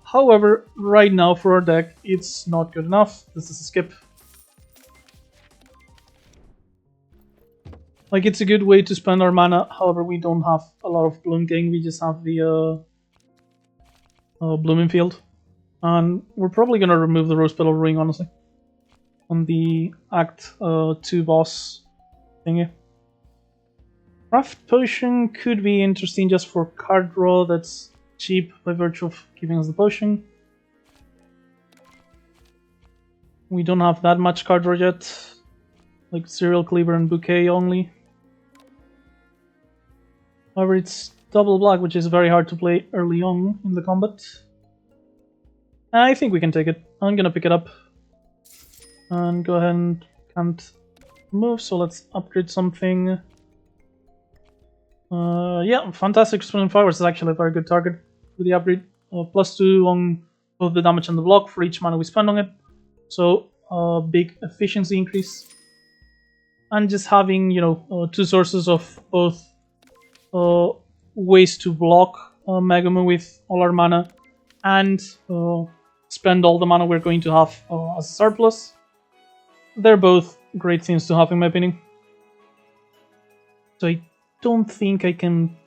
However, right now for our deck, it's not good enough. This is a skip. Like, it's a good way to spend our mana, however, we don't have a lot of Bloom gain, we just have the Blooming Field. And we're probably gonna remove the Rose Petal Ring, honestly, on the Act 2 boss thingy. Craft Potion could be interesting just for card draw, that's cheap by virtue of giving us the potion. We don't have that much card draw yet, like Serial Cleaver and Bouquet only. However, it's double black, which is very hard to play early on in the combat. I think we can take it. I'm gonna pick it up. And go ahead and can't move, so let's upgrade something. Yeah, Fantastic Spinning Flowers is actually a very good target for the upgrade. +2 on both the damage and the block for each mana we spend on it. So, big efficiency increase. And just having, you know, 2 sources of both ways to block Megumi with all our mana and spend all the mana we're going to have as a surplus. They're both great things to have in my opinion. So I don't think I can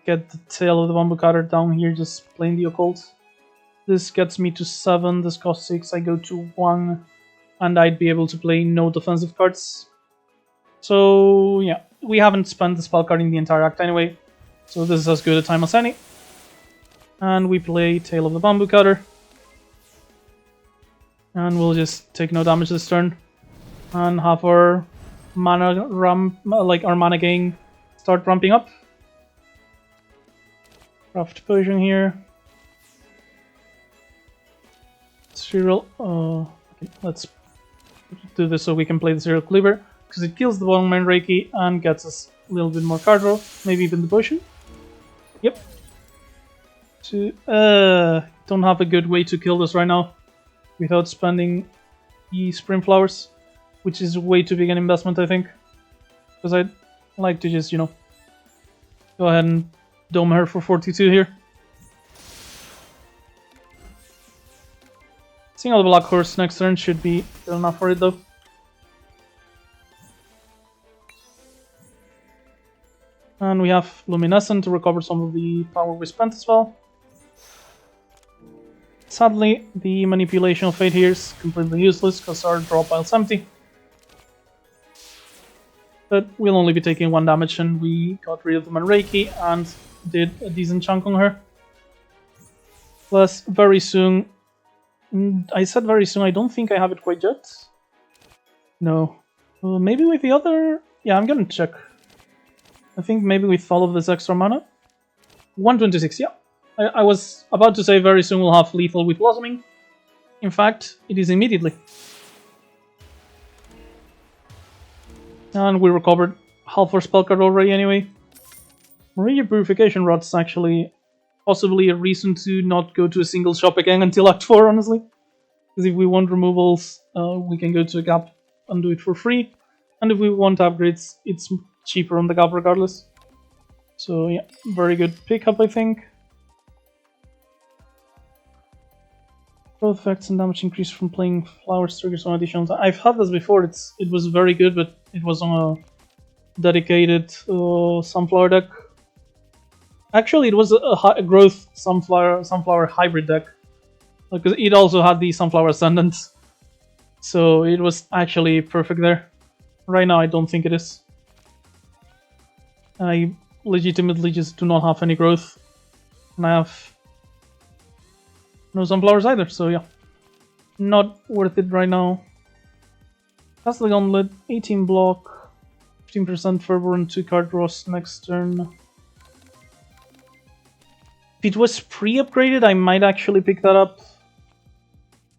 get the tail of the Bamboo Cutter down here just playing the Occult. This gets me to 7, this costs 6, I go to 1, and I'd be able to play no defensive cards. So yeah, we haven't spent the spell card in the entire act anyway, so this is as good a time as any. And we play Tail of the Bamboo Cutter. And we'll just take no damage this turn. And have our mana our mana gain start ramping up. Craft Potion here. Serial, okay, let's do this so we can play the Serial Cleaver, because it kills the bottom main Reiki and gets us a little bit more card draw, maybe even the potion. Yep. Don't have a good way to kill this right now without spending the Spring Flowers, which is way too big an investment, I think. Because I'd like to just, you know, go ahead and dome her for 42 here. Seeing all the Black Horse next turn should be good enough for it though. And we have Luminescent to recover some of the power we spent as well. Sadly, the Manipulation of Fate here is completely useless because our draw pile's empty. But we'll only be taking 1 damage and we got rid of the Manreiki and did a decent chunk on her. Plus, very soon... I said very soon, I don't think I have it quite yet. No. Maybe with the other... Yeah, I'm gonna check. I think maybe with all of this extra mana. 126, yeah. I was about to say very soon we'll have lethal with Blossoming. In fact, it is immediately. And we recovered half our spell card already anyway. Meridian Purification Rod is actually possibly a reason to not go to a single shop again until Act 4, honestly. Because if we want removals, we can go to a Gap and do it for free. And if we want upgrades, it's cheaper on the Gap regardless. So yeah, very good pickup, I think. Both effects and damage increase from playing flowers triggers on additional. I've had this before. It was very good, but it was on a dedicated sunflower deck. Actually, it was a growth sunflower hybrid deck, because it also had the Sunflower Ascendant. So it was actually perfect there. Right now, I don't think it is. I legitimately just do not have any growth. And I have no sunflowers either, so yeah. Not worth it right now. That's the gauntlet, 18 block, 15% fervor and 2 card draws next turn. If it was pre-upgraded, I might actually pick that up.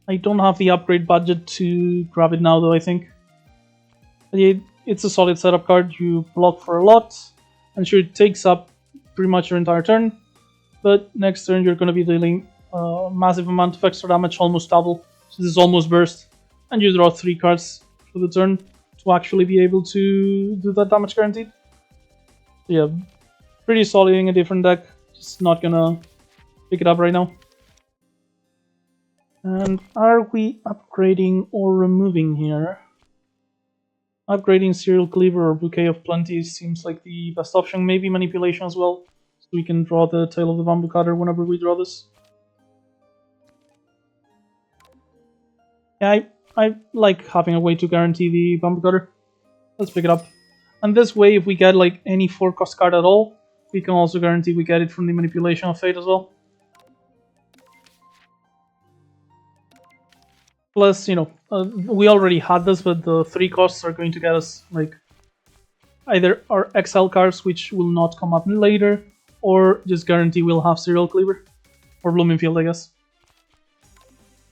I don't have the upgrade budget to grab it now though, I think. It's a solid setup card, you block for a lot, and sure it takes up pretty much your entire turn, but next turn you're going to be dealing a massive amount of extra damage, almost double. So this is almost burst, and you draw 3 cards for the turn to actually be able to do that damage guaranteed. So yeah, pretty solid in a different deck, just not gonna pick it up right now. And are we upgrading or removing here? Upgrading Serial Cleaver or Bouquet of Plenty seems like the best option, maybe Manipulation as well, so we can draw the tail of the Bamboo Cutter whenever we draw this. Yeah, I like having a way to guarantee the Bamboo Cutter. Let's pick it up. And this way, if we get like any 4-cost card at all, we can also guarantee we get it from the Manipulation of Fate as well. Plus, you know, we already had this, but the 3 costs are going to get us like either our exile cards, which will not come up later, or just guarantee we'll have Serial Cleaver. Or Blooming Field, I guess.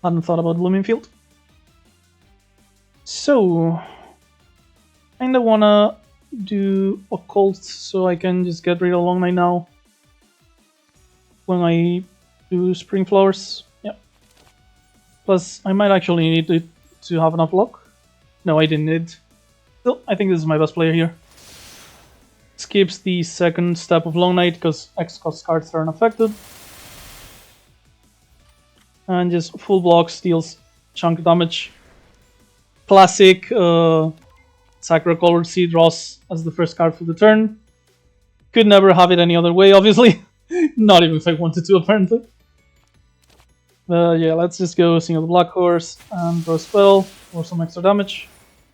Hadn't thought about Blooming Field. So, kinda wanna do Occult so I can just get rid of Long Night now when I do Spring Flowers. Yeah. Plus, I might actually need it to have enough luck. No, I didn't need. Still, I think this is my best player here. Skips the second step of Long Night because X-cost cards are unaffected. And just full blocks, deals chunk damage. Classic Sakura Colored Sea draws as the first card for the turn. Could never have it any other way, obviously. Not even if I wanted to, apparently. Yeah, let's just go Sing of the Black Horse and draw a spell for some extra damage.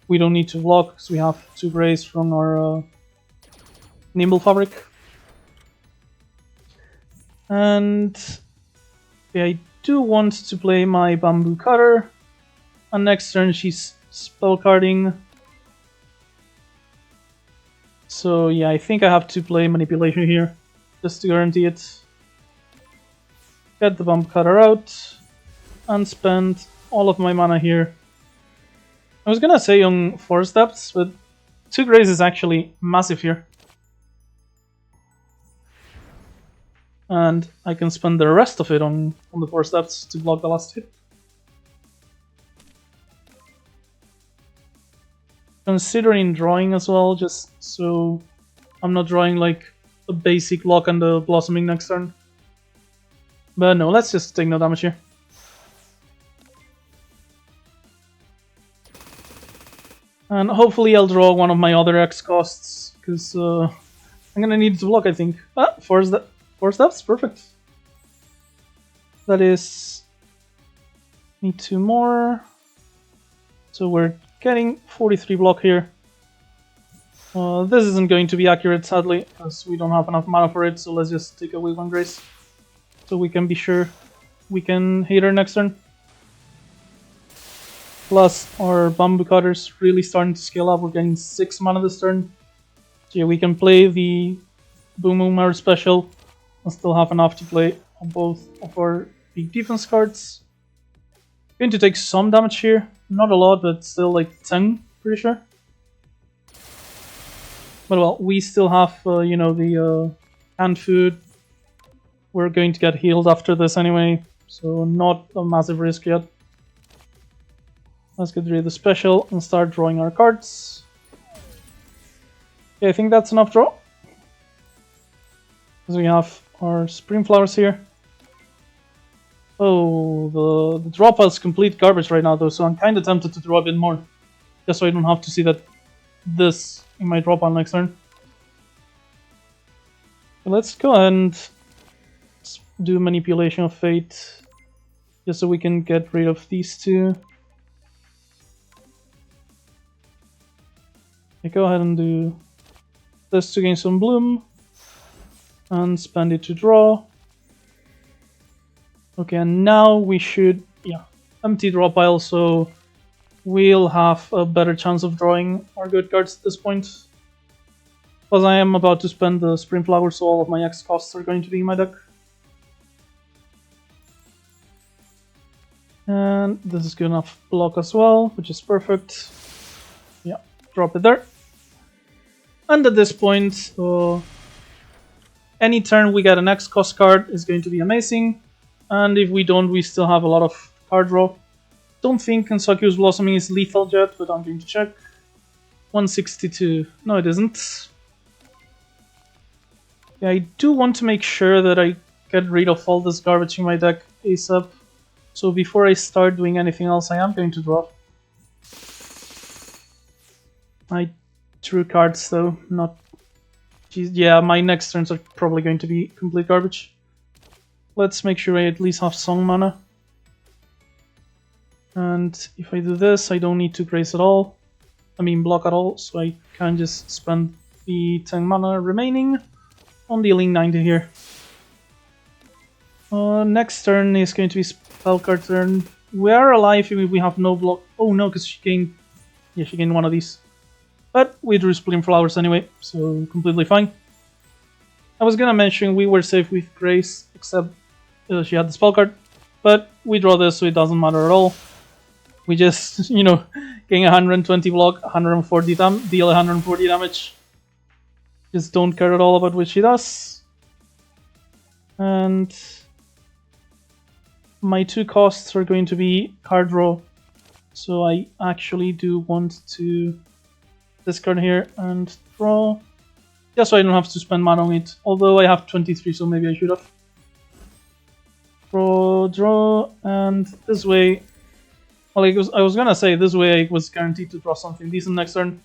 We don't need to block because we have 2 grays from our Nimble Fabric. And yeah, I do want to play my Bamboo Cutter. And next turn she's spell carding. So yeah, I think I have to play Manipulation here, just to guarantee it. Get the Bamboo Cutter out, and spend all of my mana here. I was gonna say on Forest Depths, but 2 grays is actually massive here. And I can spend the rest of it on the Forest Depths to block the last hit. Considering drawing as well, just so I'm not drawing like a basic lock and the Blossoming next turn. But no, let's just take no damage here. And hopefully I'll draw one of my other X costs, because I'm gonna need to block, I think. Ah, Force Depths, perfect. That is... need 2 more. So we're getting 43 block here. This isn't going to be accurate, sadly, because we don't have enough mana for it, so let's just take away 1 grace. So we can be sure we can hit her next turn. Plus, our Bamboo Cutter's really starting to scale up. We're getting 6 mana this turn. So yeah, we can play the Boom Boom Arrow special and still have enough to play on both of our big defense cards. Going to take some damage here. Not a lot, but still like 10, pretty sure. But well, we still have, you know, the canned food. We're going to get healed after this anyway, so not a massive risk yet. Let's get rid of the special and start drawing our cards. Okay, I think that's enough draw. Because we have our Spring Flowers here. Oh, the draw pile is complete garbage right now though, so I'm kind of tempted to draw a bit more. Just so I don't have to see this in my draw pile next turn. So let's go ahead and do Manipulation of Fate. Just so we can get rid of these 2. Okay, go ahead and do this to gain some bloom. And spend it to draw. Okay, and now we should, yeah, empty draw pile, so we'll have a better chance of drawing our good cards at this point. Because I am about to spend the Spring Flower, so all of my X costs are going to be in my deck. And this is good enough block as well, which is perfect. Yeah, drop it there. And at this point, any turn we get an X cost card is going to be amazing. And if we don't, we still have a lot of card draw. Don't think Gensokyo's Blossoming is lethal yet, but I'm going to check. 162. No, it isn't. Yeah, I do want to make sure that I get rid of all this garbage in my deck ASAP. So before I start doing anything else, I am going to draw. I drew cards though, not... Jeez, yeah, my next turns are probably going to be complete garbage. Let's make sure I at least have Song mana. And if I do this, I don't need to grace at all. I mean block at all, so I can just spend the 10 mana remaining on dealing 90 here. Next turn is going to be spell card turn. We are alive if we have no block. Oh no, because she gained... Yeah, she gained one of these. But we drew Splitting Flowers anyway, so completely fine. I was gonna mention we were safe with Grace, except she had the spell card. But we draw this, so it doesn't matter at all. We just, you know, gain 120 block, 140 deal 140 damage. Just don't care at all about what she does. And my two costs are going to be card draw. So I actually do want to discard here and draw. Just so I don't have to spend mana on it. Although I have 23, so maybe I should have. Draw, and this way... Well, I was gonna say this way I was guaranteed to draw something decent next turn.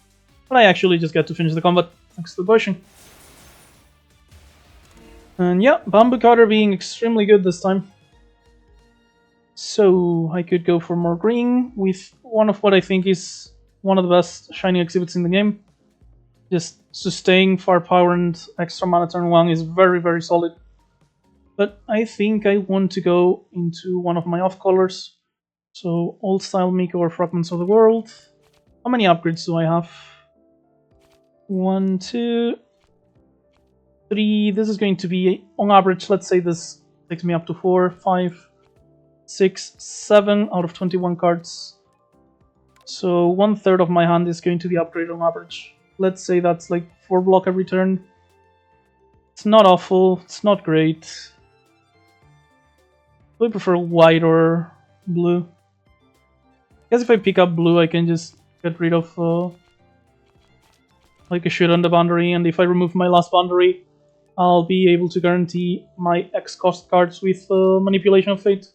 But I actually just get to finish the combat, thanks to the potion. And yeah, Bamboo Cutter being extremely good this time. So I could go for more green with one of what I think is one of the best shiny exhibits in the game. Just sustain, firepower, and extra mana turn 1 is very, very solid. But I think I want to go into one of my off colors. So Old Style Miko or Fragments of the World. How many upgrades do I have? 1, 2, 3. This is going to be, on average, let's say this takes me up to 4, 5, 6, 7 out of 21 cards. So 1/3 of my hand is going to be upgraded on average. Let's say that's like 4 block every turn. It's not awful, it's not great. Do I prefer white or blue? I guess if I pick up blue, I can just get rid of like a shit on the boundary, and if I remove my last boundary, I'll be able to guarantee my X cost cards with Manipulation of Fate,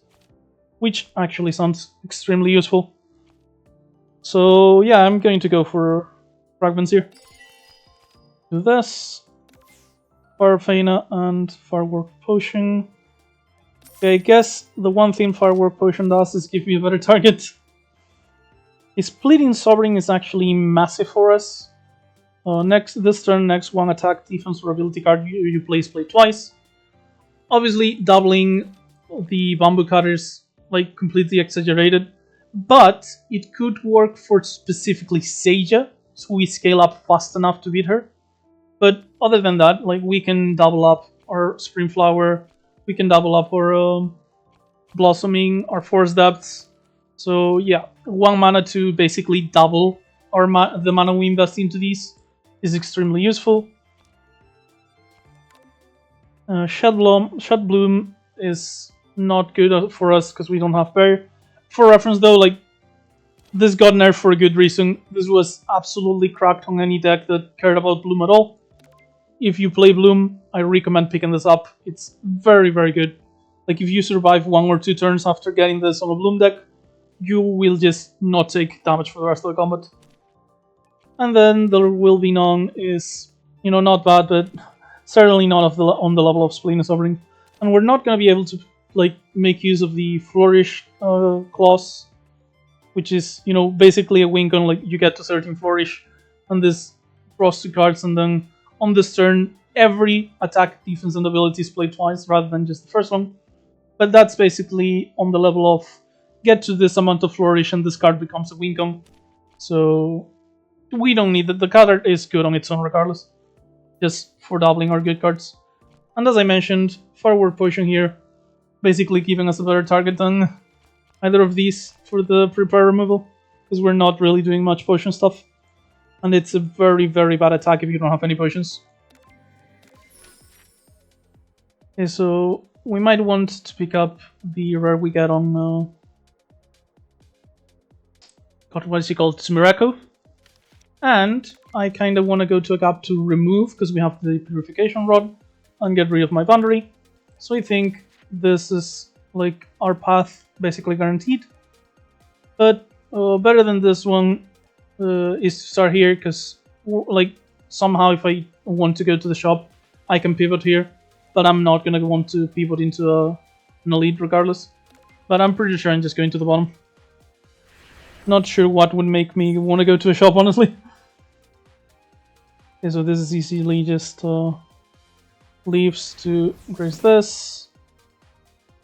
which actually sounds extremely useful. So yeah, I'm going to go for Fragments here. Do this, Farfeina and Firework Potion. Okay, I guess the one thing Firework Potion does is give me a better target. Splitting Sovereign is actually massive for us. This turn, next one attack, defense, or ability card you play twice. Obviously, doubling the Bamboo Cutter is like completely exaggerated, but it could work for specifically Seija, so we scale up fast enough to beat her. But other than that, like we can double up our Spring Flower, we can double up our Blossoming, our Force Depths. So yeah, 1 mana to basically double our the mana we invest into these is extremely useful. Shed Bloom is not good for us because we don't have Bear. For reference though, like this got nerfed for a good reason. This was absolutely cracked on any deck that cared about Bloom at all. If you play Bloom, I recommend picking this up. It's very, very good. Like if you survive 1 or 2 turns after getting this on a Bloom deck, you will just not take damage for the rest of the combat. And then There Will Be None is, you know, not bad, but certainly not on the level of Splitting Sovereign. And we're not going to be able to like make use of the Flourish clause, which is, you know, basically a wink on like you get to 13 Flourish, and this draws 2 cards, and then on this turn, every attack, defense, and ability is played twice rather than just the first one. But that's basically on the level of get to this amount of flourish and this card becomes a win con. So we don't need that. The card is good on its own regardless, just for doubling our good cards. And as I mentioned, forward potion here, basically giving us a better target than either of these for the prepare removal, because we're not really doing much potion stuff. And it's a very, very bad attack if you don't have any potions. Okay, so we might want to pick up the rare we get on... God, what is he called? Sumirako. And I kind of want to go to a gap to remove, because we have the Purification Rod, and get rid of my boundary. So I think this is like our path basically guaranteed. But better than this one is to start here, because like somehow if I want to go to the shop, I can pivot here. But I'm not going to want to pivot into an elite regardless. But I'm pretty sure I'm just going to the bottom. Not sure what would make me want to go to a shop, honestly. Okay, so this is easily just leaves to grace this.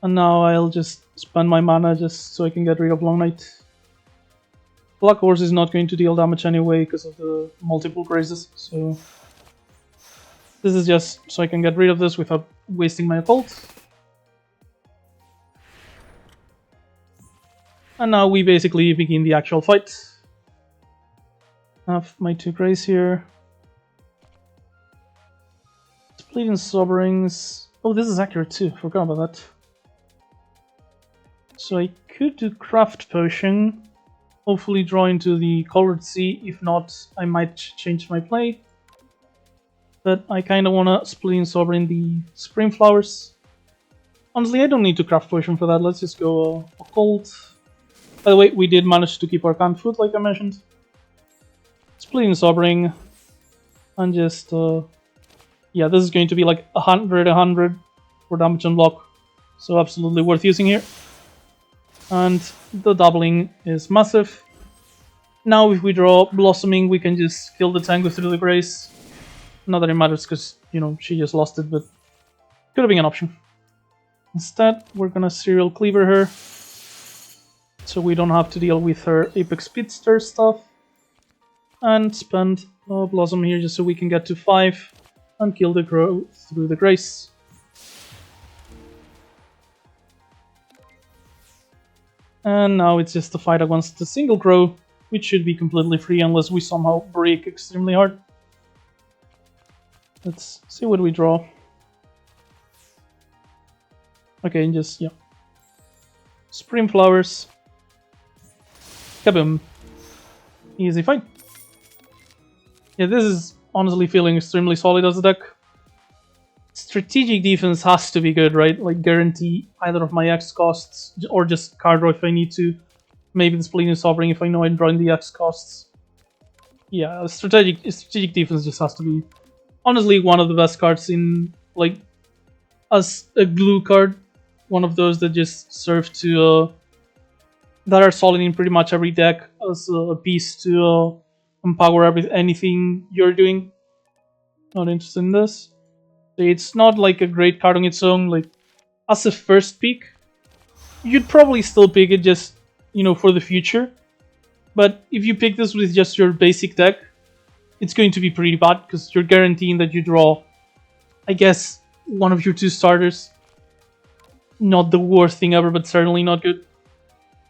And now I'll just spend my mana just so I can get rid of Long Night. Black Horse is not going to deal damage anyway because of the multiple grazes, so this is just so I can get rid of this without wasting my occult. And now we basically begin the actual fight. I have my 2 grays here. Splitting Soberings. Oh, this is accurate too, forgot about that. So I could do Craft Potion. Hopefully draw into the Colored Sea. If not, I might change my play. But I kind of want to Splitting Sovereign the Spring Flowers. Honestly, I don't need to Craft Potion for that. Let's just go Occult. By the way, we did manage to keep our canned food, like I mentioned. Splitting Sovereign. And just... yeah, this is going to be like 100 for damage and block. So absolutely worth using here. And the doubling is massive. Now if we draw Blossoming, we can just kill the Tango through the Grace. Not that it matters because, you know, she just lost it, but could have been an option. Instead, we're gonna Serial Cleaver her. So we don't have to deal with her Apex Speedster stuff. And spend Blossom here just so we can get to 5 and kill the Crow through the Grace. And now it's just a fight against the single Crow, which should be completely free unless we somehow break extremely hard. Let's see what we draw. Okay, and just, yeah. Spring Flowers. Kaboom. Easy fight. Yeah, this is honestly feeling extremely solid as a deck. Strategic defense has to be good, right? Like guarantee either of my X costs or just card draw if I need to. Maybe the Splitting Sovereign if I know I'm drawing the X costs. Yeah, strategic defense just has to be honestly one of the best cards in, like, as a glue card. One of those that just serve to that are solid in pretty much every deck as a piece to empower anything you're doing. Not interested in this. It's not like a great card on its own. Like as a first pick, you'd probably still pick it just, you know, for the future. But if you pick this with just your basic deck, it's going to be pretty bad because you're guaranteeing that you draw, I guess, one of your 2 starters. Not the worst thing ever, but certainly not good.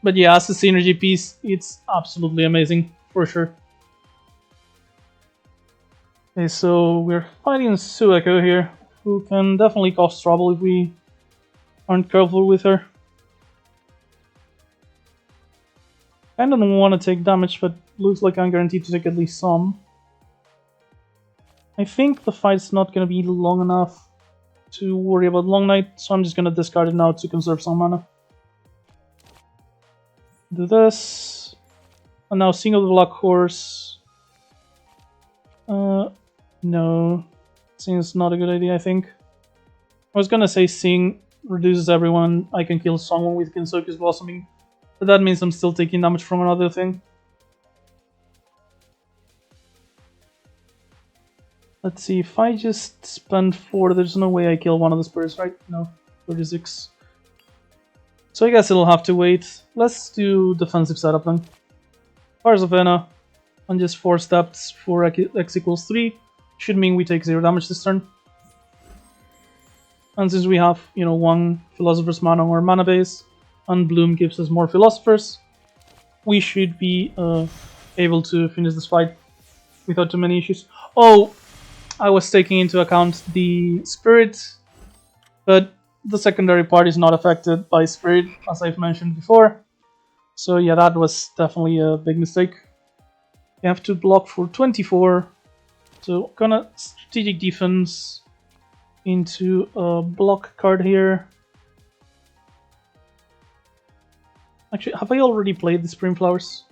But yeah, as a synergy piece, it's absolutely amazing, for sure. Okay, so we're fighting Sueko here, who can definitely cause trouble if we aren't careful with her. I don't want to take damage, but looks like I'm guaranteed to take at least some. I think the fight's not going to be long enough to worry about Long Night, so I'm just going to discard it now to conserve some mana. Do this. And now single the Black Horse. No. Seems not a good idea, I think. I was gonna say Sing reduces everyone, I can kill someone with Gensokyo's Blossoming. But that means I'm still taking damage from another thing. Let's see, if I just spend 4, there's no way I kill one of the spirits, right? No, 36. So I guess it'll have to wait. Let's do defensive setup then. Fires of Vena, and just 4 steps for x equals 3. Should mean we take 0 damage this turn. And since we have, 1 Philosopher's Mana on our mana base, and Bloom gives us more Philosophers, we should be able to finish this fight without too many issues. Oh, I was taking into account the Spirit, but the secondary part is not affected by Spirit, as I've mentioned before. So yeah, that was definitely a big mistake. We have to block for 24, so gonna strategic defense into a block card here. Actually, have I already played the Spring Flowers?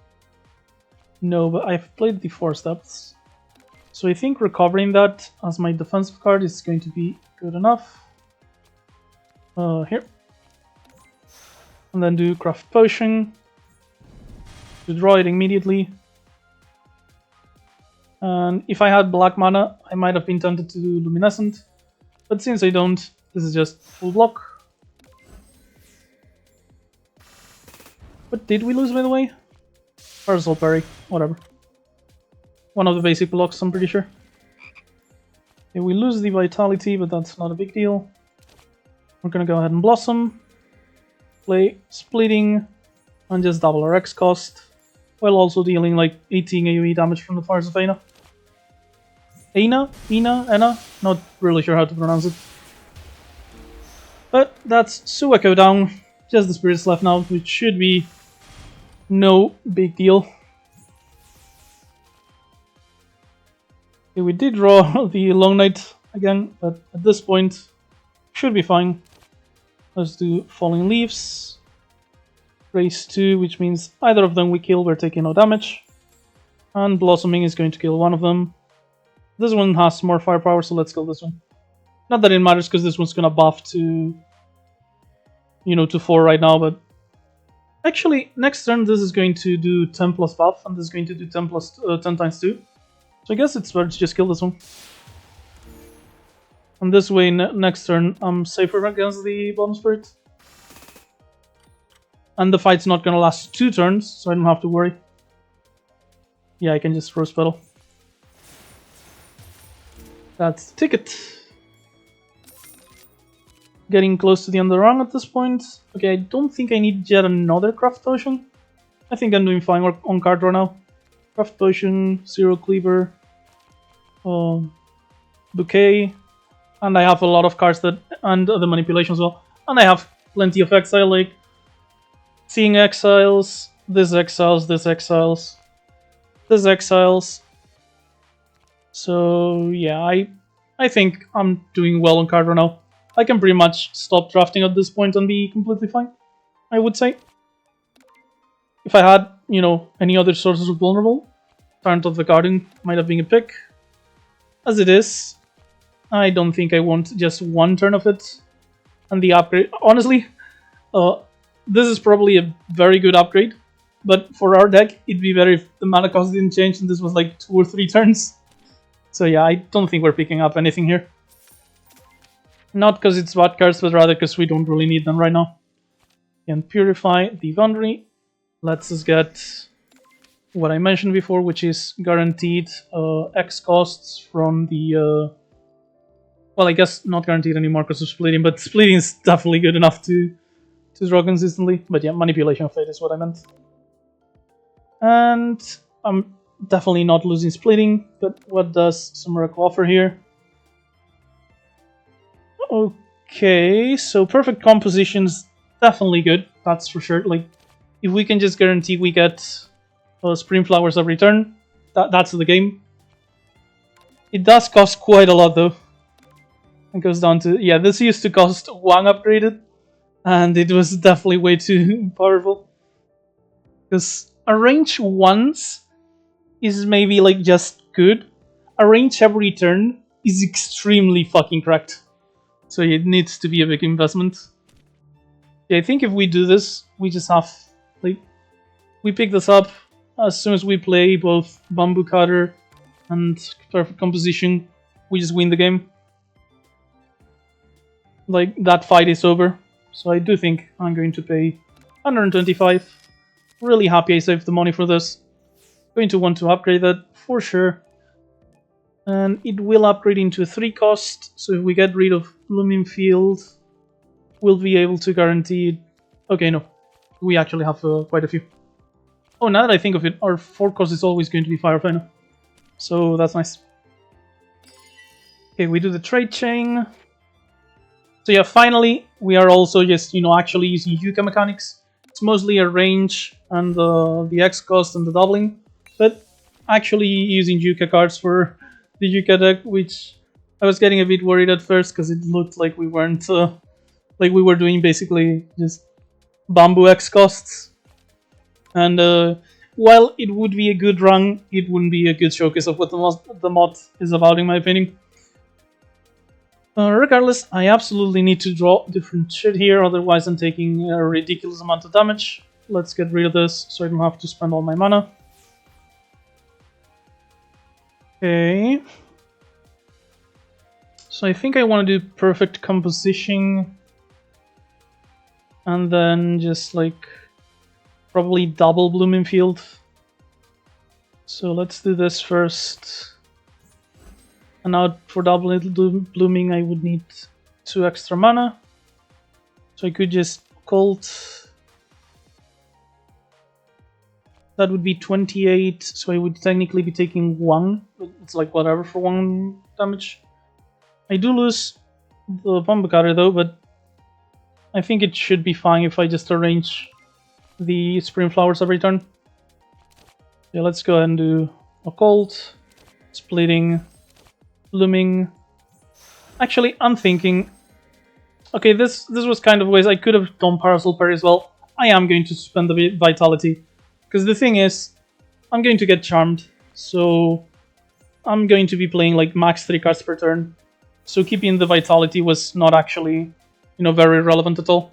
No, but I've played the 4 steps. So I think recovering that as my defensive card is going to be good enough. Here. And then do Craft Potion. To draw it immediately. And if I had black mana, I might have been tempted to do Luminescent. But since I don't, this is just full block. What did we lose, by the way? Parasol Parry, whatever. One of the basic blocks, I'm pretty sure. Okay, we lose the Vitality, but that's not a big deal. We're gonna go ahead and Blossom. Play Splitting, and just double our X cost, while also dealing like 18 AoE damage from the Fires of Aina. Aina? Not really sure how to pronounce it. But that's Sueko down. Just the spirits left now, which should be no big deal. Okay, we did draw the Long Knight again, but at this point, should be fine. Let's do Falling Leaves. Raise 2, which means either of them we kill, we're taking no damage. And Blossoming is going to kill one of them. This one has more firepower, so let's kill this one. Not that it matters, because this one's gonna buff to, to 4 right now, but... Actually, next turn this is going to do 10 plus buff, and this is going to do 10 times 2. So I guess it's better to just kill this one. And this way, next turn, I'm safer against the Bottom Spirit. And the fight's not gonna last 2 turns, so I don't have to worry. Yeah, I can just Rose Petal. That's the ticket. Getting close to the end of the run at this point. Okay, I don't think I need yet another Craft Potion. I think I'm doing fine on card draw now. Craft Potion, Zero Cleaver, Bouquet, and I have a lot of cards and the Manipulation as well. And I have plenty of Exile, like Seeing Exiles, this Exiles, this Exiles, this Exiles. So yeah, I think I'm doing well on card draw now. I can pretty much stop drafting at this point and be completely fine, I would say. If I had, any other sources of vulnerable, Torrent of the Garden might have been a pick. As it is, I don't think I want just one turn of it. And the upgrade, honestly, this is probably a very good upgrade. But for our deck, it'd be better if the mana cost didn't change and this was like 2 or 3 turns. So yeah, I don't think we're picking up anything here. Not because it's bad cards, but rather because we don't really need them right now. And Purify the Boundary lets us get what I mentioned before, which is guaranteed X costs from the... well, I guess not guaranteed anymore because of Splitting, but Splitting is definitely good enough to draw consistently. But yeah, Manipulation of Fate is what I meant. And I'm definitely not losing Splitting, but what does Summeraku offer here? Okay, so Perfect Composition's definitely good, that's for sure. Like, if we can just guarantee we get Spring Flowers every turn, that's the game. It does cost quite a lot though. It goes down to, yeah, this used to cost 1 upgraded, and it was definitely way too powerful. Because arrange once is maybe like just good. Arrange every turn is extremely fucking cracked. So it needs to be a big investment. Yeah, I think if we do this, we just have, like, we pick this up as soon as we play both Bamboo Cutter and Perfect Composition, we just win the game. Like, that fight is over. So I do think I'm going to pay 125. Really happy I saved the money for this. Going to want to upgrade that for sure. And it will upgrade into a 3 cost, so if we get rid of Blooming Field, we'll be able to guarantee... Okay, no. We actually have quite a few. Oh, now that I think of it, our 4 cost is always going to be Fire Final. So that's nice. Okay, we do the trade chain. So yeah, finally, we are also just, actually using Yuuka mechanics. It's mostly a range and the X cost and the doubling, but actually using Yuuka cards for the Yuuka deck, which I was getting a bit worried at first because it looked like we weren't, like we were doing basically just bamboo X costs. And while it would be a good run, it wouldn't be a good showcase of what the mod is about, in my opinion. Regardless, I absolutely need to draw different shit here, otherwise I'm taking a ridiculous amount of damage. Let's get rid of this so I don't have to spend all my mana. Okay. So I think I want to do perfect composition. And then just like probably double Blooming Field. So let's do this first. And now for double blooming I would need 2 extra mana. So I could just Colt. That would be 28, so I would technically be taking 1. It's like whatever for 1 damage. I do lose the Bamboo Cutter though, but I think it should be fine if I just arrange the Spring Flowers every turn. Yeah, let's go ahead and do a Colt, splitting, blooming. Actually, I'm thinking... Okay, this was kind of ways I could have done Parasol Parry as well. I am going to spend the Vitality. Because the thing is, I'm going to get Charmed. So I'm going to be playing like max 3 cards per turn. So keeping the Vitality was not actually, very relevant at all.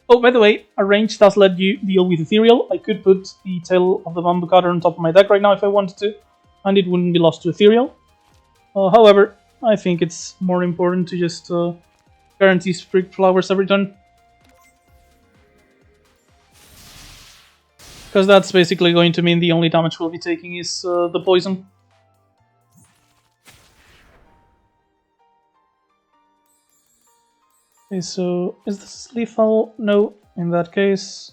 Oh, by the way, Arrange does let you deal with Ethereal. I could put the Tail of the Bamboo Cutter on top of my deck right now if I wanted to. And it wouldn't be lost to Ethereal. However, I think it's more important to just guarantee Spring Flowers every turn. Because that's basically going to mean the only damage we'll be taking is the poison. Okay, so is this lethal? No, in that case.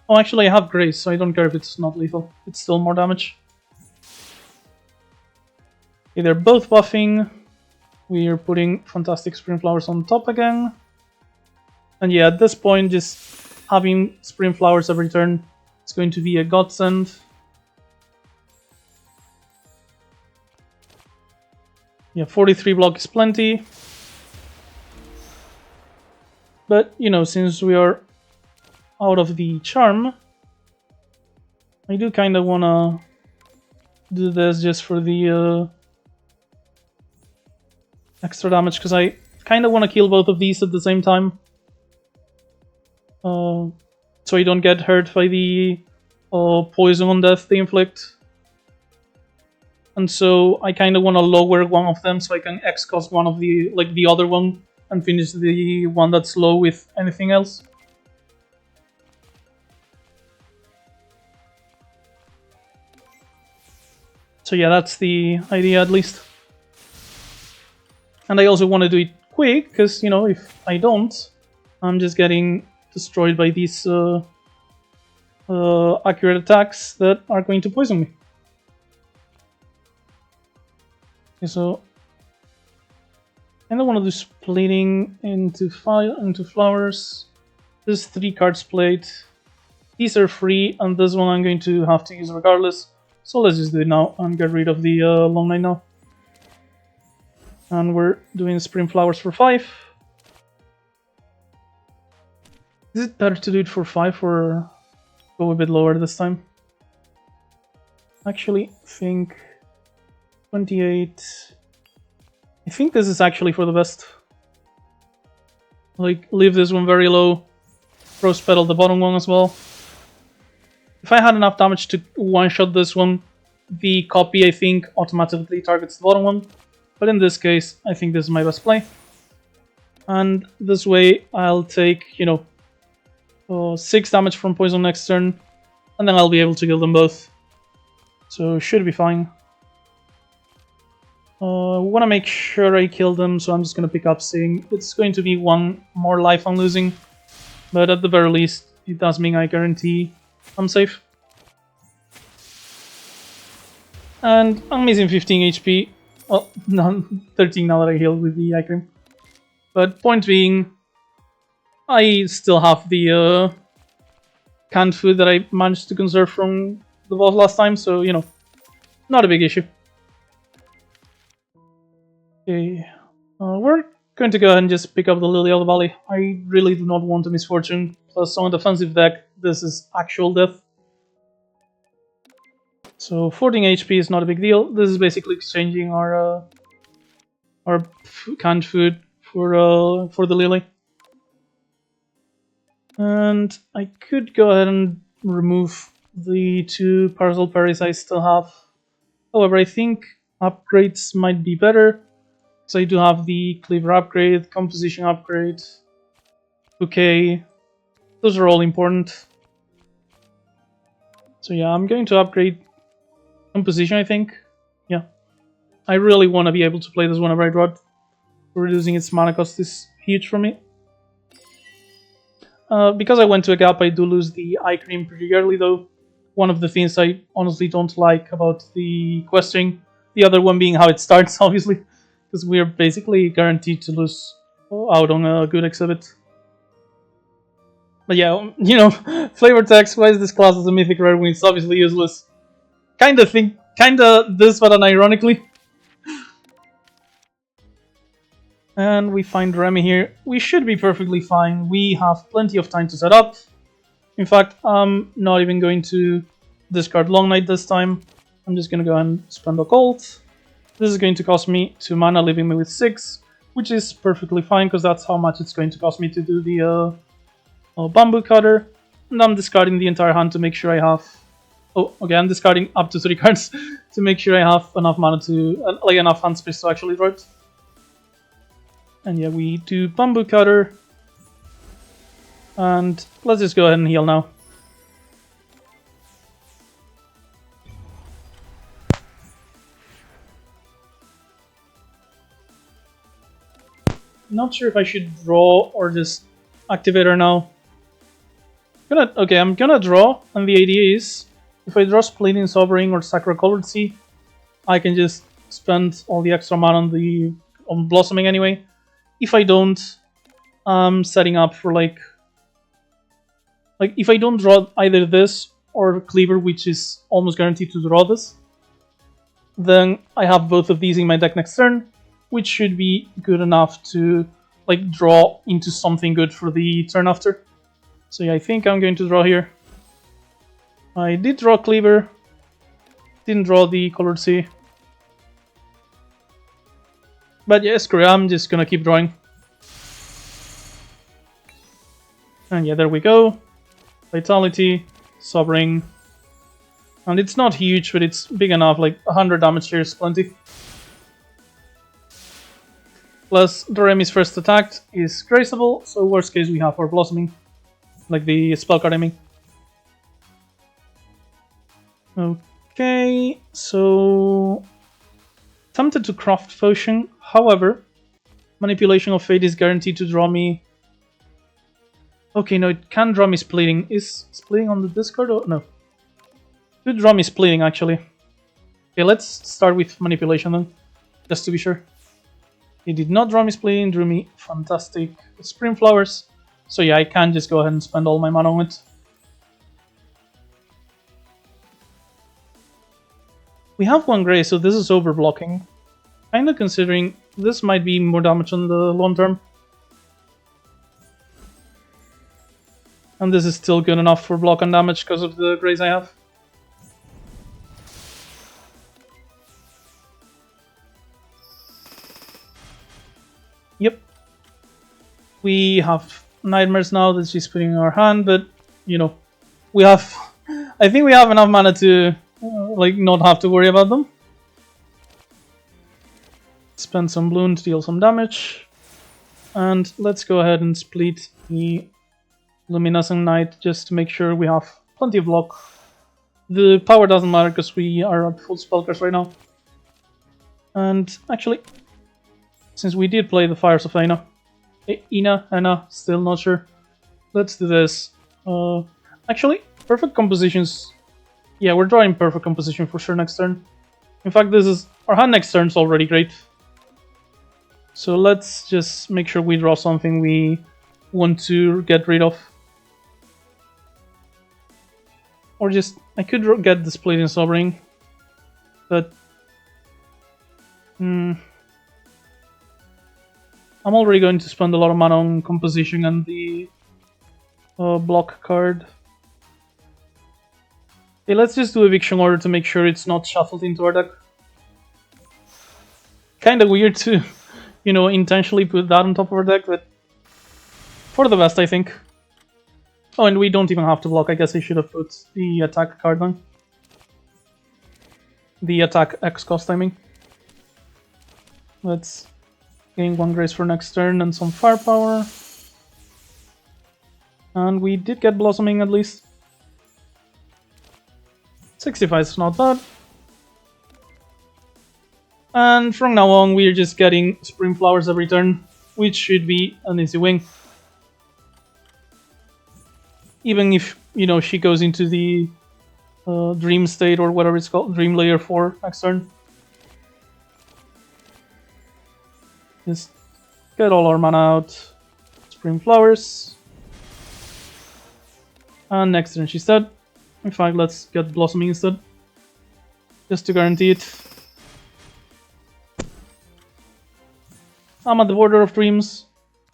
Oh, actually I have Grace, so I don't care if it's not lethal. It's still more damage. Okay, they're both buffing. We are putting Fantastic Spring Flowers on top again. And yeah, at this point, just having Spring Flowers every turn is going to be a godsend. Yeah, 43 block is plenty. But, since we are out of the charm, I do kind of want to do this just for the extra damage, because I kind of want to kill both of these at the same time. So I don't get hurt by the poison on death they inflict. And so I kind of want to lower one of them so I can X-cost one of the other one and finish the one that's low with anything else. So yeah, that's the idea at least. And I also want to do it quick, because, if I don't, I'm just getting destroyed by these accurate attacks that are going to poison me. Okay, so I don't want to do splitting into flowers. This 3 cards played. These are free, and this one I'm going to have to use regardless. So let's just do it now and get rid of the Long Night now. And we're doing Spring Flowers for 5. Is it better to do it for 5 or go a bit lower this time? Actually, think 28. I think this is actually for the best. Like, leave this one very low. Rose Petal the bottom one as well. If I had enough damage to one-shot this one, the copy, I think, automatically targets the bottom one. But in this case, I think this is my best play. And this way I'll take, 6 damage from poison next turn, and then I'll be able to kill them both. So should be fine. I want to make sure I kill them, so I'm just going to pick up saying it's going to be 1 more life I'm losing, but at the very least it does mean I guarantee I'm safe. And I'm missing 15 HP. Well, no, 13 now that I healed with the eye cream. But point being, I still have the canned food that I managed to conserve from the boss last time, so, not a big issue. Okay, we're going to go ahead and just pick up the Lily of the Valley. I really do not want a misfortune. Plus, on a defensive deck, this is actual death. So 14 HP is not a big deal. This is basically exchanging our canned food for the Lily. And I could go ahead and remove the 2 parcel parries I still have. However, I think upgrades might be better. So I do have the cleaver upgrade, composition upgrade, bouquet. Those are all important. So yeah, I'm going to upgrade composition, I think. Yeah. I really want to be able to play this whenever I draw it. Reducing its mana cost is huge for me. Because I went to a gap, I do lose the eye cream pretty early though. One of the things I honestly don't like about the questing. The other one being how it starts, obviously. Because we're basically guaranteed to lose out on a good exhibit. But yeah, flavor text, why is this class as a mythic rare when it's obviously useless? Kinda this, but unironically. And we find Remy here. We should be perfectly fine. We have plenty of time to set up. In fact, I'm not even going to discard Long Night this time. I'm just going to go ahead and spend a gold. This is going to cost me 2 mana, leaving me with 6, which is perfectly fine because that's how much it's going to cost me to do the bamboo cutter. And I'm discarding the entire hand to make sure I have... Oh, okay, I'm discarding up to 3 cards to make sure I have enough mana to... enough hand space to actually draw it. And yeah, we do bamboo cutter. And let's just go ahead and heal now. Not sure if I should draw or just activate her now. I'm gonna draw, and the idea is if I draw Splitting Sobering or Sakura Colored Sea, I can just spend all the extra mana on Blossoming anyway. If I don't, I'm setting up for like if I don't draw either this or Cleaver, which is almost guaranteed to draw this, then I have both of these in my deck next turn, which should be good enough to draw into something good for the turn after. So yeah, I think I'm going to draw here. I did draw Cleaver, didn't draw the Colored Sea. But yeah, screw it, I'm just gonna keep drawing. And yeah, there we go. Vitality, Sobering. And it's not huge, but it's big enough, 100 damage here is plenty. Plus, Doremi's first attack is graceable, so worst case we have our Blossoming. Like the spell card, I mean. Okay, so... Tempted to craft Potion, however, Manipulation of Fate is guaranteed to draw me... Okay, no, it can draw me Splitting. Is Splitting on the discard or... No. It could draw me Splitting, actually. Okay, let's start with Manipulation then, just to be sure. It did not draw me Splitting, drew me fantastic Spring Flowers. So yeah, I can just go ahead and spend all my mana on it. We have 1 gray, so this is overblocking. Kinda considering this might be more damage on the long term. And this is still good enough for block and damage because of the grays I have. Yep. We have Nightmares now that she's putting in our hand, but, we have... I think we have enough mana to, not have to worry about them. Spend some Bloom to deal some damage. And let's go ahead and split the Luminescent Knight just to make sure we have plenty of block. The power doesn't matter because we are at full spellcast right now. And actually, since we did play the Fires of Aina, still not sure. Let's do this. Actually, perfect compositions. Yeah, we're drawing perfect composition for sure next turn. In fact, our hand next turn is already great. So let's just make sure we draw something we want to get rid of. Or just, I could get the Split in Sobering, but I'm already going to spend a lot of mana on composition and the block card. Okay, let's just do Eviction Order to make sure it's not shuffled into our deck. Kinda weird to, intentionally put that on top of our deck, but for the best, I think. Oh, and we don't even have to block. I guess I should have put the attack card on. The attack X cost, I mean. Let's gain 1 grace for next turn and some firepower. And we did get Blossoming at least. 65 is not bad. And from now on, we're just getting Spring Flowers every turn, which should be an easy win. Even if, she goes into the Dream State or whatever it's called, Dream Layer 4 next turn. Just get all our mana out. Spring Flowers. And next turn she's dead. In fact, let's get Blossoming instead. Just to guarantee it. I'm at the border of dreams,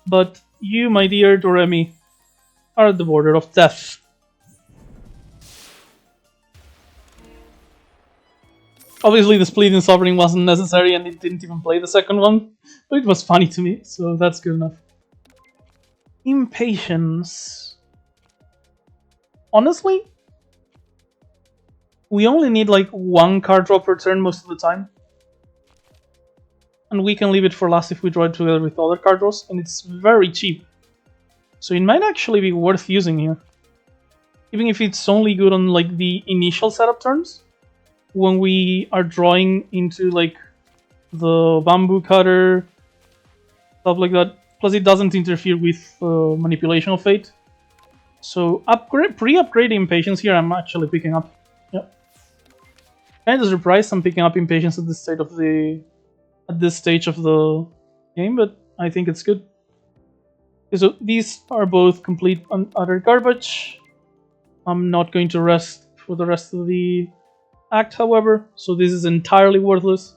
but you, my dear Doremi, are at the border of death. Obviously the Split in Sovereign wasn't necessary and it didn't even play the second one, but it was funny to me, so that's good enough. Impatience. Honestly, we only need like 1 card draw per turn most of the time. And we can leave it for last if we draw it together with other card draws, and it's very cheap. So it might actually be worth using here. Even if it's only good on like the initial setup turns, when we are drawing into like the Bamboo Cutter, stuff like that. Plus it doesn't interfere with Manipulation of Fate. So pre-upgrading Impatience here I'm actually picking up. Yep. Kinda surprised I'm picking up Impatience at this stage of the game, but I think it's good. Okay, so these are both complete and utter garbage. I'm not going to rest for the rest of the act, however, so this is entirely worthless.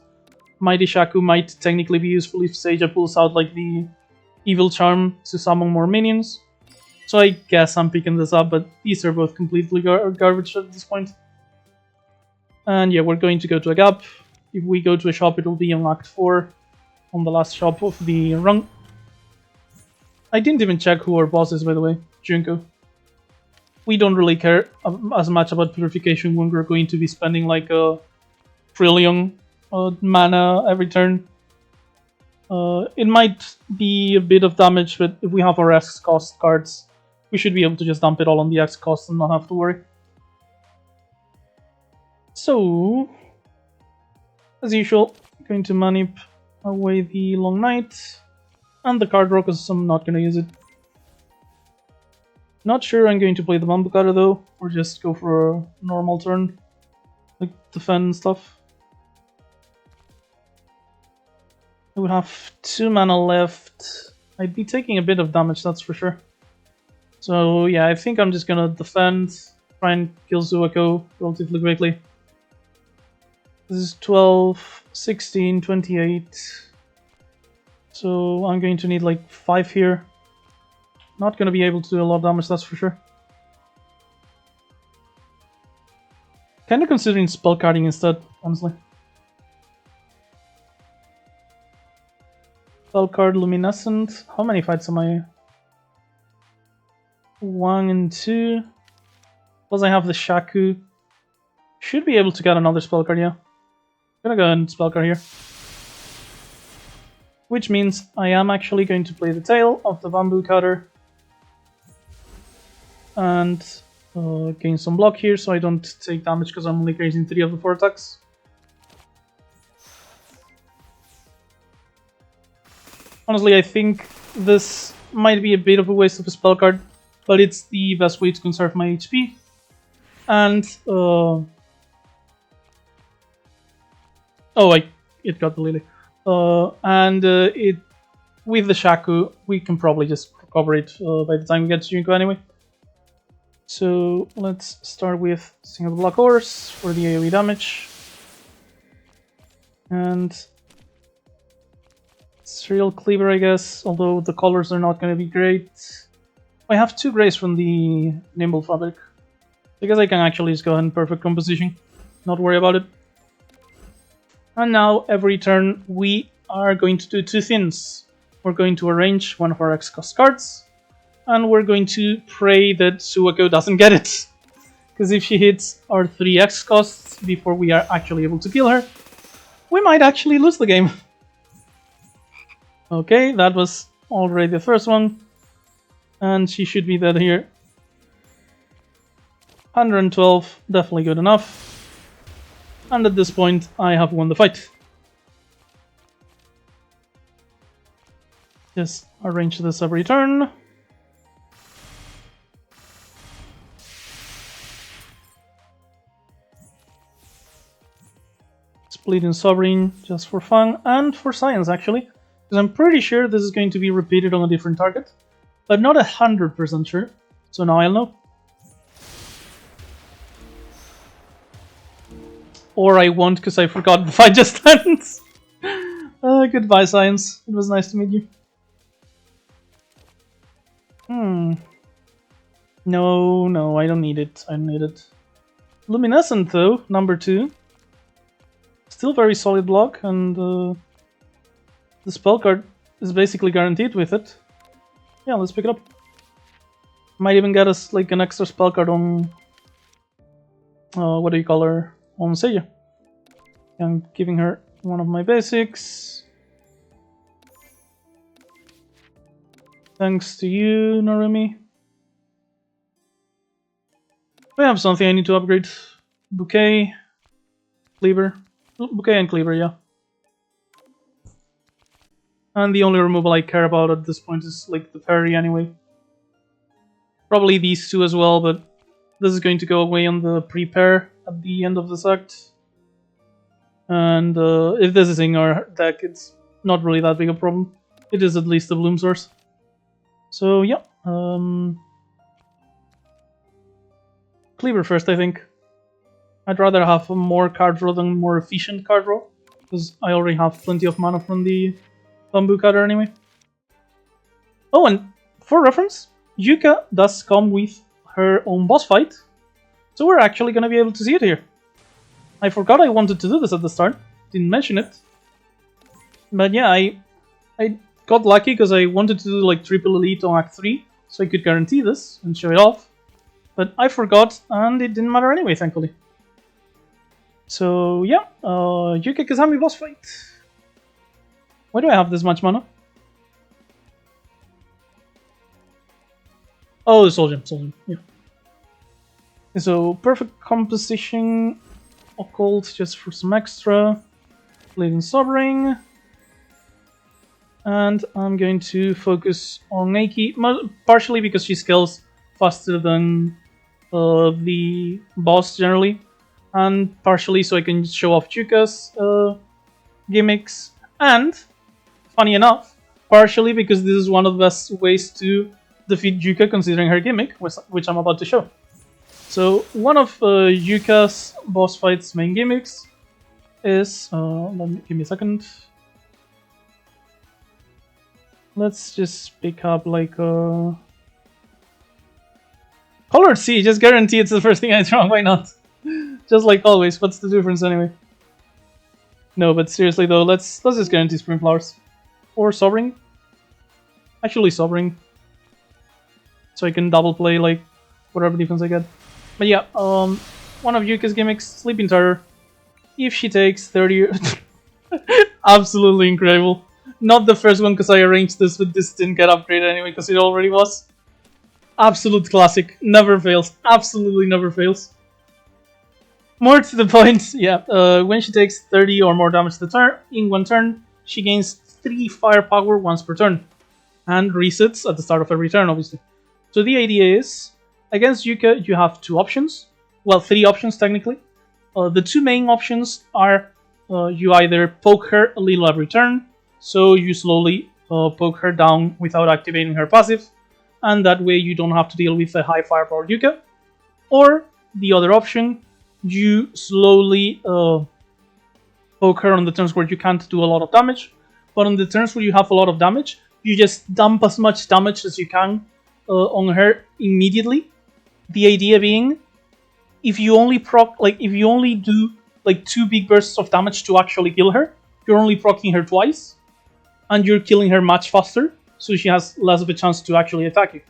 Mighty Shaku might technically be useful if Seija pulls out like the Evil Charm to summon more minions. So I guess I'm picking this up, but these are both completely garbage at this point. And yeah, we're going to go to a gap. If we go to a shop, it will be on Act 4, on the last shop of the run. I didn't even check who our boss is, by the way. Junko. We don't really care as much about Purification when we're going to be spending like a trillion mana every turn. It might be a bit of damage, but if we have our X cost cards, we should be able to just dump it all on the X cost and not have to worry. So, as usual, going to manip away the Long Night and the card draw because I'm not going to use it. Not sure I'm going to play the Bamboo Cutter though, or just go for a normal turn, like defend and stuff. I would have 2 mana left. I'd be taking a bit of damage, that's for sure. So yeah, I think I'm just gonna defend, try and kill Zuako relatively quickly. This is 12, 16, 28. So I'm going to need like 5 here. Not gonna be able to do a lot of damage, that's for sure. Kinda considering spell carding instead, honestly. Spell card Luminescent. How many fights am I? 1 and 2. Plus I have the Shaku. Should be able to get another spell card, yeah. Gonna go and spell card here. which means I am actually going to play the tail of the bamboo cutter and gain some block here so I don't take damage because I'm only grazing 3 of the 4 attacks. Honestly, I think this might be a bit of a waste of a spell card, but it's the best way to conserve my HP. And it got the lily. With the Shaku, we can probably just recover it by the time we get to Yuuka anyway. So let's start with single block ores for the AoE damage. And Serial Cleaver, I guess, although the colors are not going to be great. I have 2 grays from the Nimble Fabric. I guess I can actually just go ahead and perfect composition, not worry about it. And now, every turn, we are going to do 2 things. We're going to arrange one of our X-Cost cards, and we're going to pray that Suwako doesn't get it. Because if she hits our 3 X-Costs before we are actually able to kill her, we might actually lose the game. Okay, that was already the first one. And she should be dead here. 112, definitely good enough. And at this point, I have won the fight. Just arrange this every turn. Split in Sovereign, just for fun, and for science actually. Because I'm pretty sure this is going to be repeated on a different target. But not 100% sure, so now I'll know. Or I won't because I forgot the fight just ends. Goodbye, science. It was nice to meet you. No, I don't need it. I don't need it. Luminescent, though, number 2. Still very solid block, and the spell card is basically guaranteed with it. Yeah, let's pick it up. Might even get us like an extra spell card on... what do you call her? On Seija. I'm giving her one of my basics. Thanks to you, Narumi. We have something I need to upgrade. Bouquet. Cleaver. Bouquet and Cleaver, yeah. And the only removal I care about at this point is like the parry anyway. Probably these 2 as well, but this is going to go away on the prepare at the end of this act. And if this is in our deck, it's not really that big a problem. It is at least a bloom source. So yeah, Cleaver first, I think. I'd rather have a more card draw than more efficient card draw, because I already have plenty of mana from the bamboo cutter anyway. Oh, and for reference, Yuuka does come with her own boss fight, so we're actually going to be able to see it here. I forgot I wanted to do this at the start, didn't mention it. But yeah, I got lucky because I wanted to do like triple elite on Act 3, so I could guarantee this and show it off. But I forgot, and it didn't matter anyway, thankfully. So yeah, Yuuka Kazami boss fight. Why do I have this much mana? Oh, the Soul Gem, yeah. So, perfect composition, Occult just for some extra, Bleeding Sovereign, and I'm going to focus on Neiki, partially because she scales faster than the boss generally, and partially so I can show off Yuuka's gimmicks, and, funny enough, partially because this is one of the best ways to defeat Yuuka considering her gimmick, which I'm about to show. So one of Yuuka's boss fight's main gimmicks is, give me a second. Let's just pick up like a Colored Sea, just guarantee it's the first thing I draw, why not? Just like always, what's the difference anyway? No, but seriously though, let's just guarantee Spring Flowers. Or Sovereign. Actually Sovereign. So I can double play like whatever defense I get. But yeah, one of Yuuka's gimmicks, Sleeping Terror. If she takes 30... Absolutely incredible. Not the first one because I arranged this, but this didn't get upgraded anyway because it already was. Absolute classic. Never fails. Absolutely never fails. More to the point, yeah. When she takes 30 or more damage in one turn, she gains 3 firepower once per turn. And resets at the start of every turn, obviously. So the idea is, against Yuuka, you have 2 options. Well, 3 options technically. The 2 main options are you either poke her a little every turn, so you slowly poke her down without activating her passive, and that way you don't have to deal with a high firepower Yuuka. Or the other option, you slowly poke her on the turns where you can't do a lot of damage, but on the turns where you have a lot of damage, you just dump as much damage as you can on her immediately. The idea being, if you only do like 2 big bursts of damage to actually kill her, you're only proccing her twice, and you're killing her much faster, so she has less of a chance to actually attack you.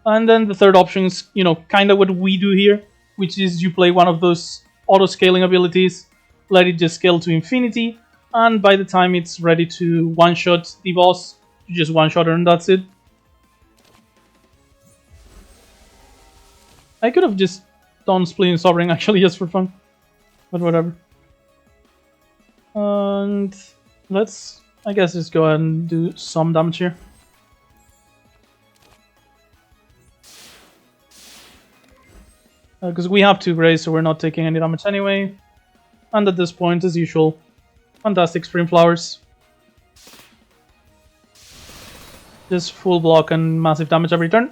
And then the third option is, kind of what we do here, which is you play one of those auto-scaling abilities, let it just scale to infinity, and by the time it's ready to one-shot the boss, you just one-shot her and that's it. I could have just done Splitting Sovereign actually just for fun, but whatever. And let's, I guess, just go ahead and do some damage here. Because we have 2 Grays, so we're not taking any damage anyway. And at this point, as usual, fantastic Spring Flowers. Just full block and massive damage every turn.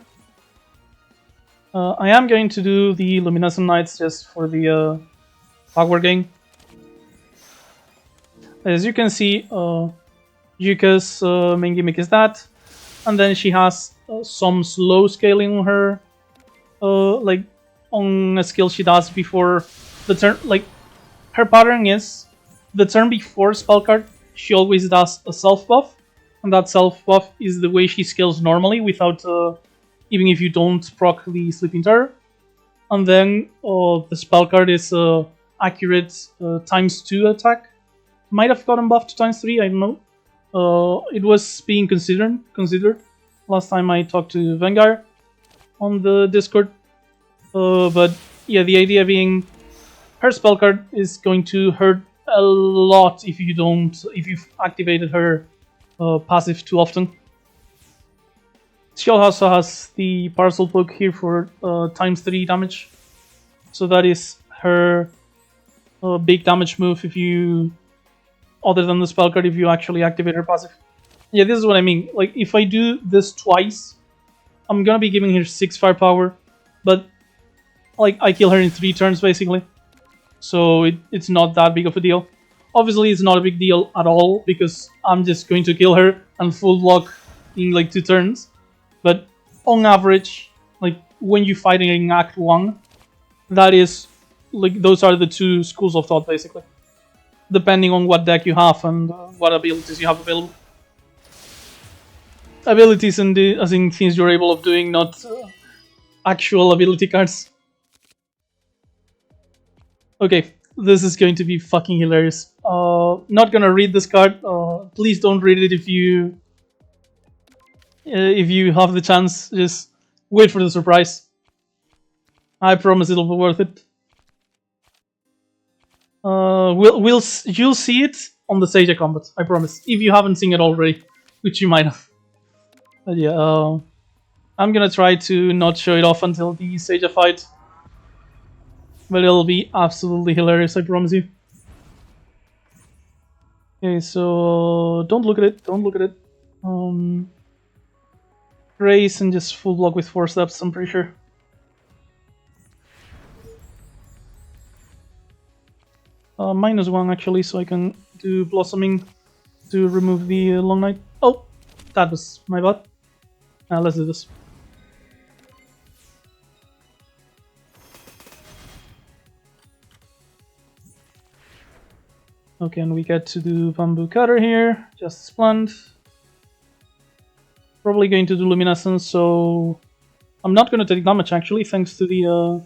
I am going to do the Luminescent Knights just for the power gain. As you can see, Yuuka's main gimmick is that, and then she has some slow scaling on her, like on a skill she does before the turn. Like her pattern is the turn before spell card, she always does a self buff, and that self buff is the way she scales normally without. Even if you don't proc the Sleeping Terror. And then the spell card is accurate ×2 attack. Might have gotten buffed to ×3, I don't know. It was being considered last time I talked to Vanguard on the Discord. But yeah, the idea being her spell card is going to hurt a lot if you've activated her passive too often. She also has the Parcel Poke here for ×3 damage. So that is her big damage move other than the spell card, if you actually activate her passive. Yeah, this is what I mean. Like, if I do this twice, I'm gonna be giving her 6 firepower, but like I kill her in 3 turns basically. So it's not that big of a deal. Obviously, it's not a big deal at all because I'm just going to kill her and full block in like 2 turns. But on average, like when you're fighting in Act 1, that is, like, those are the 2 schools of thought basically. Depending on what deck you have and what abilities you have available. Abilities as in things you're able of doing, not actual ability cards. Okay, this is going to be fucking hilarious. Not gonna read this card. Please don't read it if you have the chance. Just wait for the surprise. I promise it'll be worth it. You'll see it on the Seija combat. I promise. If you haven't seen it already, which you might have. But yeah, I'm gonna try to not show it off until the Seija fight. But it'll be absolutely hilarious, I promise you. Okay, so don't look at it. Don't look at it. Race and just full block with 4 steps, I'm pretty sure. -1 actually, so I can do Blossoming to remove the Long Night. Oh, that was my bad. Let's do this. Okay, and we get to do Bamboo Cutter here, just as planned. Probably going to do Luminescence, so I'm not going to take damage actually, thanks to the...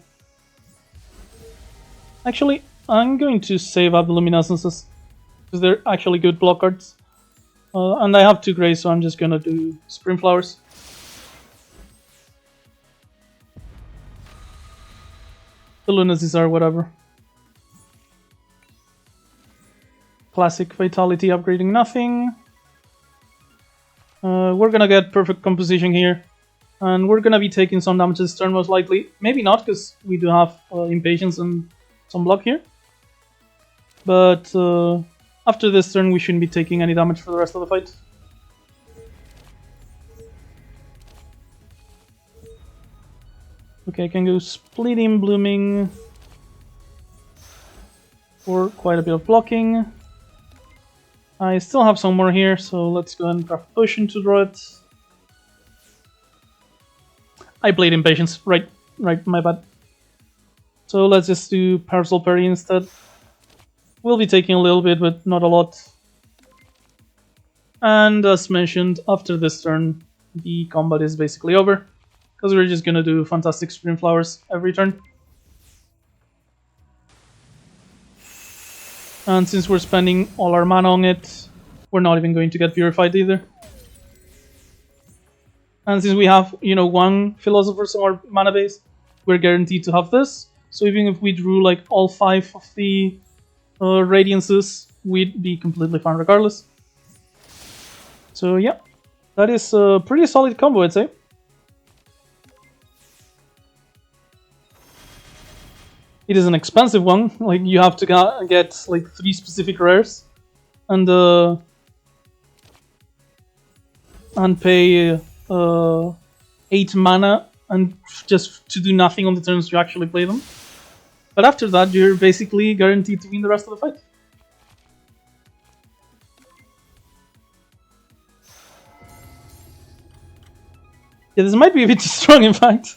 Actually, I'm going to save up the Luminescences, because they're actually good block cards. And I have 2 grays, so I'm just gonna do Spring Flowers. The Lunacies are whatever. Classic Vitality upgrading nothing. We're gonna get perfect composition here. And we're gonna be taking some damage this turn most likely. Maybe not, because we do have Impatience and some block here. But after this turn we shouldn't be taking any damage for the rest of the fight. Okay, I can go Splitting, Blooming for quite a bit of blocking. I still have some more here, so let's go ahead and craft Potion to draw it. I played Impatience, right, my bad. So let's just do Parasol Parry instead. We'll be taking a little bit, but not a lot. And as mentioned, after this turn, the combat is basically over. Because we're just gonna do fantastic Spring Flowers every turn. And since we're spending all our mana on it, we're not even going to get Purified either. And since we have, you know, 1 Philosopher's on our mana base, we're guaranteed to have this. So even if we drew like all 5 of the Radiances, we'd be completely fine regardless. So yeah, that is a pretty solid combo, I'd say. It is an expensive one, like you have to get like 3 specific rares and pay 8 mana and just to do nothing on the turns you actually play them. But after that you're basically guaranteed to win the rest of the fight. Yeah, this might be a bit too strong in fact.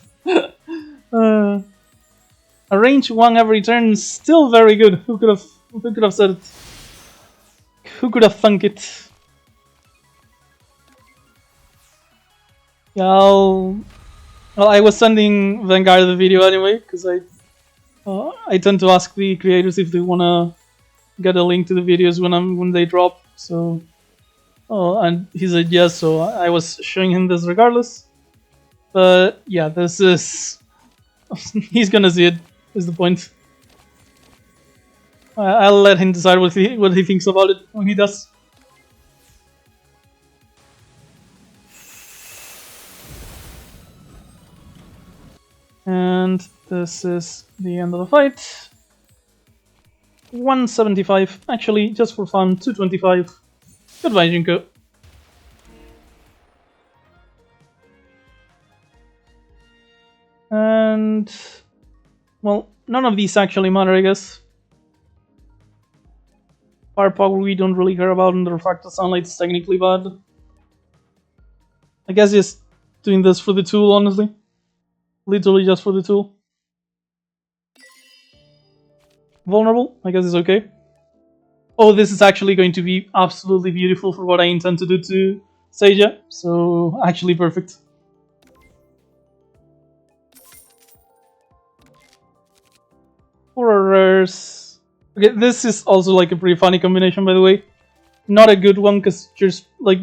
A range 1 every turn is still very good. Who could have said it? Who could have thunk it? Yeah, well, I was sending Vanguard the video anyway, because I tend to ask the creators if they wanna get a link to the videos when they drop. So, and he said yes, so I was showing him this regardless. But yeah, this is he's gonna see it. Is the point. I'll let him decide what he thinks about it when he does. And this is the end of the fight. 175. Actually, just for fun, 225. Goodbye, Junko. And well, none of these actually matter, I guess. Firepower we don't really care about, and the Refracted Sunlight is technically bad. I guess just doing this for the tool, honestly. Literally just for the tool. Vulnerable, I guess it's okay. Oh, this is actually going to be absolutely beautiful for what I intend to do to Seija, so actually perfect. For our rares. Okay, this is also like a pretty funny combination, by the way. Not a good one, because just like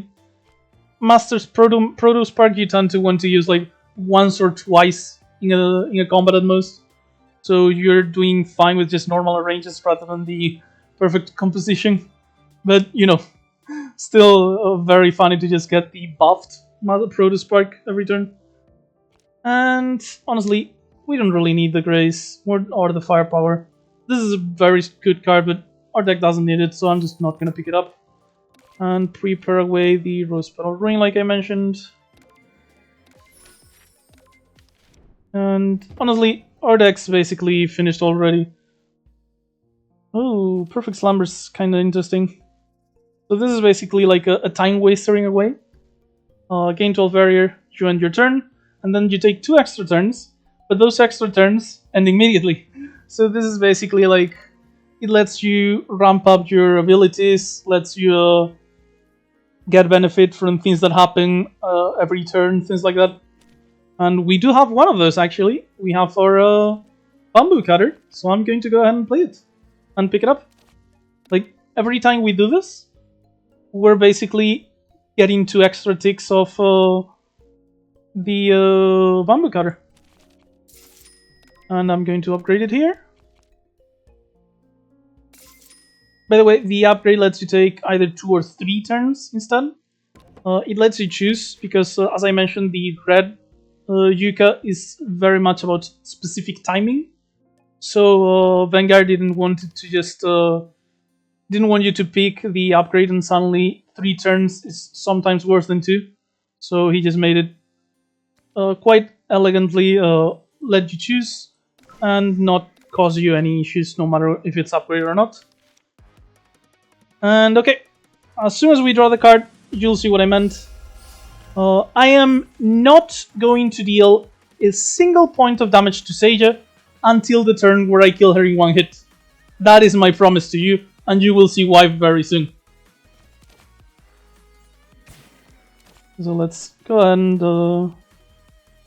Master's Proto Spark, you tend to want to use like once or twice in a combat at most. So you're doing fine with just normal ranges rather than the perfect composition. But you know, still very funny to just get the buffed Proto Spark every turn. And honestly, we don't really need the Grace or the Firepower. This is a very good card, but our deck doesn't need it, so I'm just not gonna pick it up. And prepare away the Rose Petal Ring, like I mentioned. And honestly, our deck's basically finished already. Oh, Perfect Slumber's kinda interesting. So this is basically like a time waster in a way. Gain 12 barrier, you end your turn, and then you take 2 extra turns. But those extra turns end immediately. So this is basically like, it lets you ramp up your abilities, lets you get benefit from things that happen every turn, things like that. And we do have one of those actually. We have our Bamboo Cutter, so I'm going to go ahead and play it and pick it up. Like every time we do this, we're basically getting 2 extra ticks of the bamboo cutter. And I'm going to upgrade it here. By the way, the upgrade lets you take either 2 or 3 turns instead. It lets you choose because, as I mentioned, the red Yuuka is very much about specific timing. So Vanguard didn't want it to just didn't want you to pick the upgrade and suddenly 3 turns is sometimes worse than 2. So he just made it quite elegantly let you choose and not cause you any issues, no matter if it's upgraded or not. And okay, as soon as we draw the card, you'll see what I meant. I am not going to deal a single point of damage to Seija until the turn where I kill her in 1 hit. That is my promise to you, and you will see why very soon. So let's go ahead and...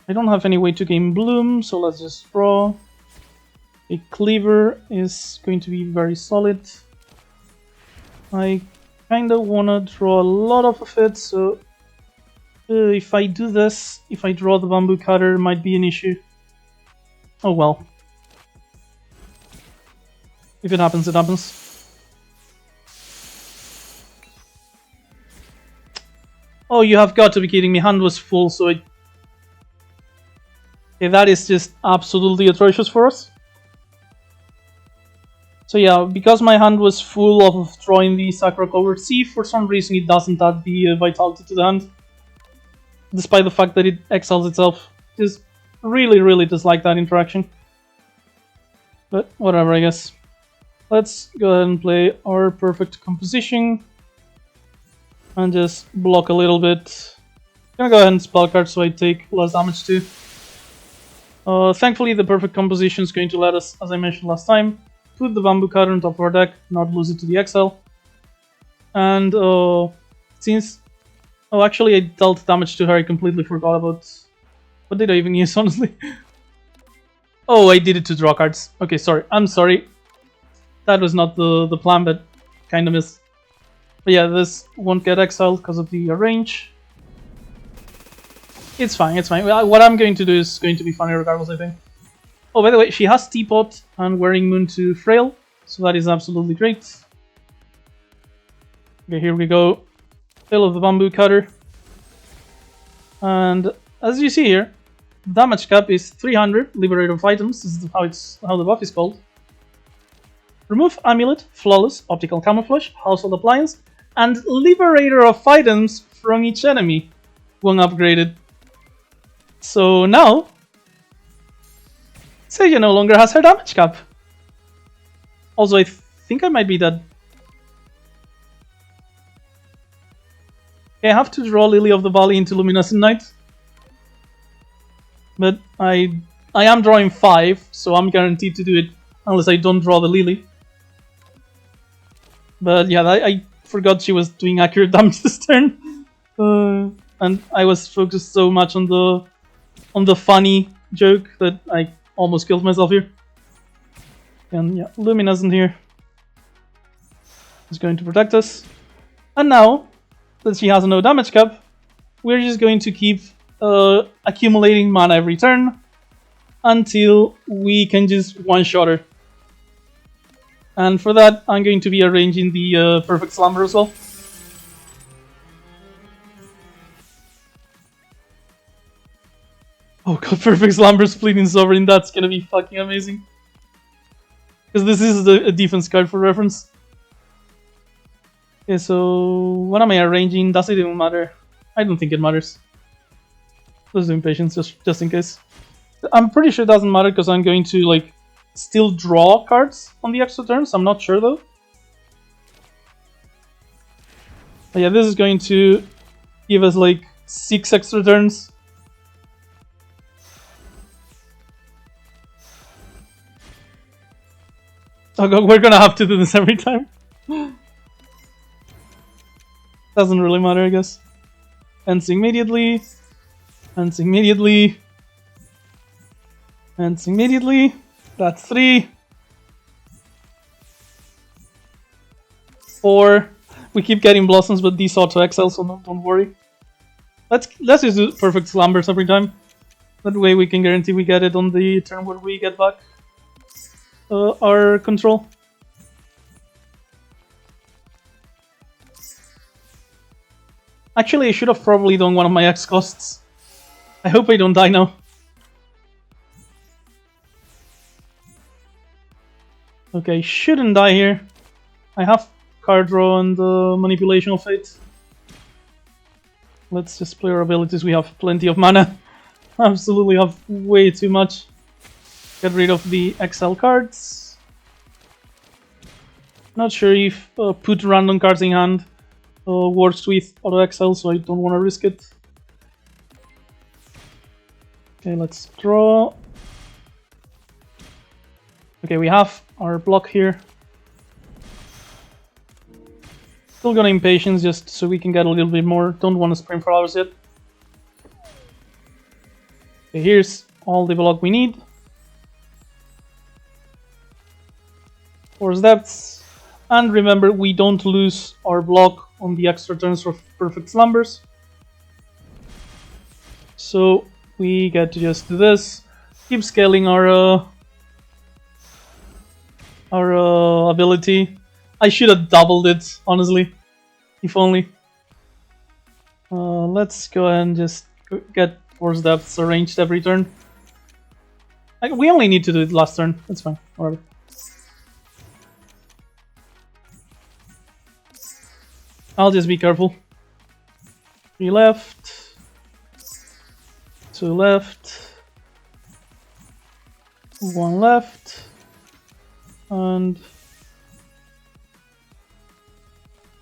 I don't have any way to gain Bloom, so let's just draw. A Cleaver is going to be very solid. I kinda wanna draw a lot of it, so if I do this, if I draw the bamboo cutter, might be an issue. Oh well. If it happens, it happens. Oh, you have got to be kidding me, hand was full, so it... Okay, that is just absolutely atrocious for us. So yeah, because my hand was full of drawing the Sakura Clover Sea, for some reason it doesn't add the Vitality to the hand. Despite the fact that it exiles itself. Just really dislike that interaction. But whatever, I guess. Let's go ahead and play our perfect composition. And just block a little bit. I'm gonna go ahead and spell card so I take less damage too. Thankfully the perfect composition is going to let us, as I mentioned last time, put the bamboo cutter on top of our deck, not lose it to the exile. And since... Oh, actually I dealt damage to her, I completely forgot about... What did I even use, honestly? Oh, I did it to draw cards. Okay, sorry. I'm sorry. That was not the plan, but kind of missed. But yeah, this won't get exiled because of the range. It's fine, it's fine. What I'm going to do is going to be funny regardless, I think. Oh, by the way, she has Teapot and Wearing Moon to Frail, so that is absolutely great. Okay, here we go. Tail of the Bamboo Cutter. And as you see here, damage cap is 300, Liberator of Items, this is how the buff is called. Remove Amulet, Flawless, Optical Camouflage, Household Appliance, and Liberator of Items from each enemy when upgraded. So now, Seija no longer has her damage cap. Also, I think I might be dead. Okay, I have to draw Lily of the Valley into Luminescent Knight. But I am drawing 5, so I'm guaranteed to do it unless I don't draw the Lily. But yeah, I forgot she was doing accurate damage this turn. And I was focused so much on the funny joke that I almost killed myself here. And yeah, Luminescent here is going to protect us. And now that she has no damage cap, we're just going to keep accumulating mana every turn until we can just one-shot her. And for that, I'm going to be arranging the Perfect Slumber as well. Oh god, Perfect Slumber Fleeting Sovereign, that's gonna be fucking amazing. Because this is a defense card for reference. Okay, so what am I arranging? Does it even matter? I don't think it matters. Let's do Impatience just in case. I'm pretty sure it doesn't matter because I'm going to like still draw cards on the extra turns. I'm not sure though. But yeah, this is going to give us like 6 extra turns. Oh god, we're gonna have to do this every time. Doesn't really matter, I guess. Ends immediately. Ends immediately. Ends immediately. That's 3. 4. We keep getting blossoms, but these auto excel, so don't worry. Let's just do perfect slumbers every time. That way we can guarantee we get it on the turn where we get back our control. Actually, I should have probably done one of my X costs. I hope I don't die now. Okay, shouldn't die here. I have card draw and manipulation of fate. Let's just play our abilities. We have plenty of mana. Absolutely have way too much. Get rid of the XL cards. Not sure if put random cards in hand works with auto XL, so I don't want to risk it. Okay, let's draw. Okay, we have our block here. Still gonna impatience just so we can get a little bit more. Don't want to sprint for hours yet. Okay, here's all the block we need. Force depths. And remember, we don't lose our block on the extra turns for perfect slumbers. So we get to just do this. Keep scaling our ability. I should have doubled it, honestly. If only. Let's go ahead and just get force depths arranged every turn. We only need to do it last turn. That's fine. Whatever. I'll just be careful. 3 left. 2 left. 1 left. And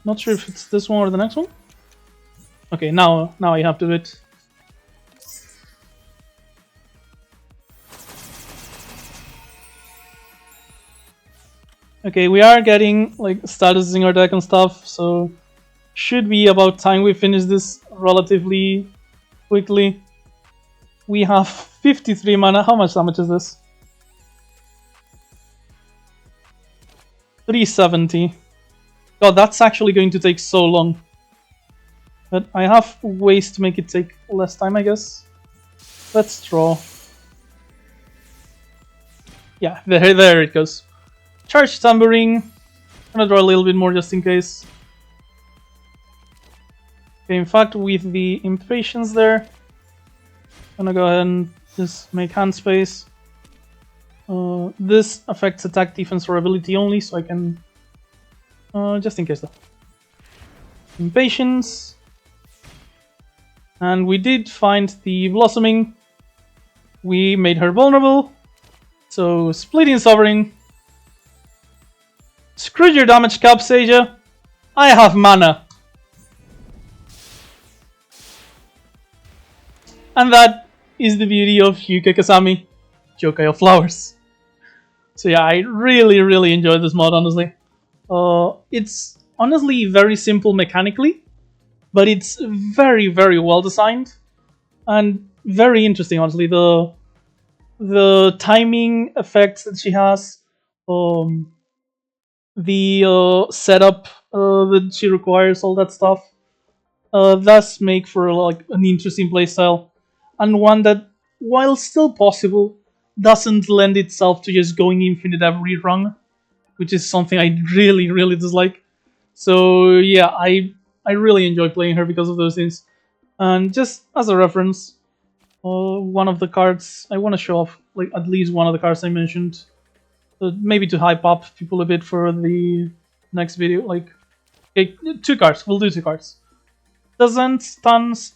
not sure if it's this one or the next one. Okay, now I have to do it. Okay, we are getting like status in our deck and stuff, so should be about time we finish this relatively quickly. We have 53 mana. How much damage is this? 370. God, that's actually going to take so long. But I have ways to make it take less time, I guess. Let's draw. Yeah, there it goes. Charge Tambourine. I'm gonna draw a little bit more just in case. Okay, in fact, with the Impatience there, I'm gonna go ahead and just make hand space. This affects attack, defense, or ability only, so I can... just in case though. Impatience. And we did find the Blossoming. We made her vulnerable. So, Splitting Sovereign. Screw your damage cap, Seija. I have mana. And that is the beauty of Yuuka Kasami, Yokai of Flowers. So yeah, I really enjoyed this mod, honestly. It's honestly very simple mechanically, but it's very well designed and very interesting, honestly. The timing effects that she has, the setup that she requires, all that stuff, does make for like an interesting playstyle. And one that, while still possible, doesn't lend itself to just going infinite every run, which is something I really dislike. So yeah, I really enjoy playing her because of those things. And just as a reference, one of the cards I want to show off, like at least one of the cards I mentioned, maybe to hype up people a bit for the next video. Like, okay, 2 cards. We'll do 2 cards. Doesn't stuns.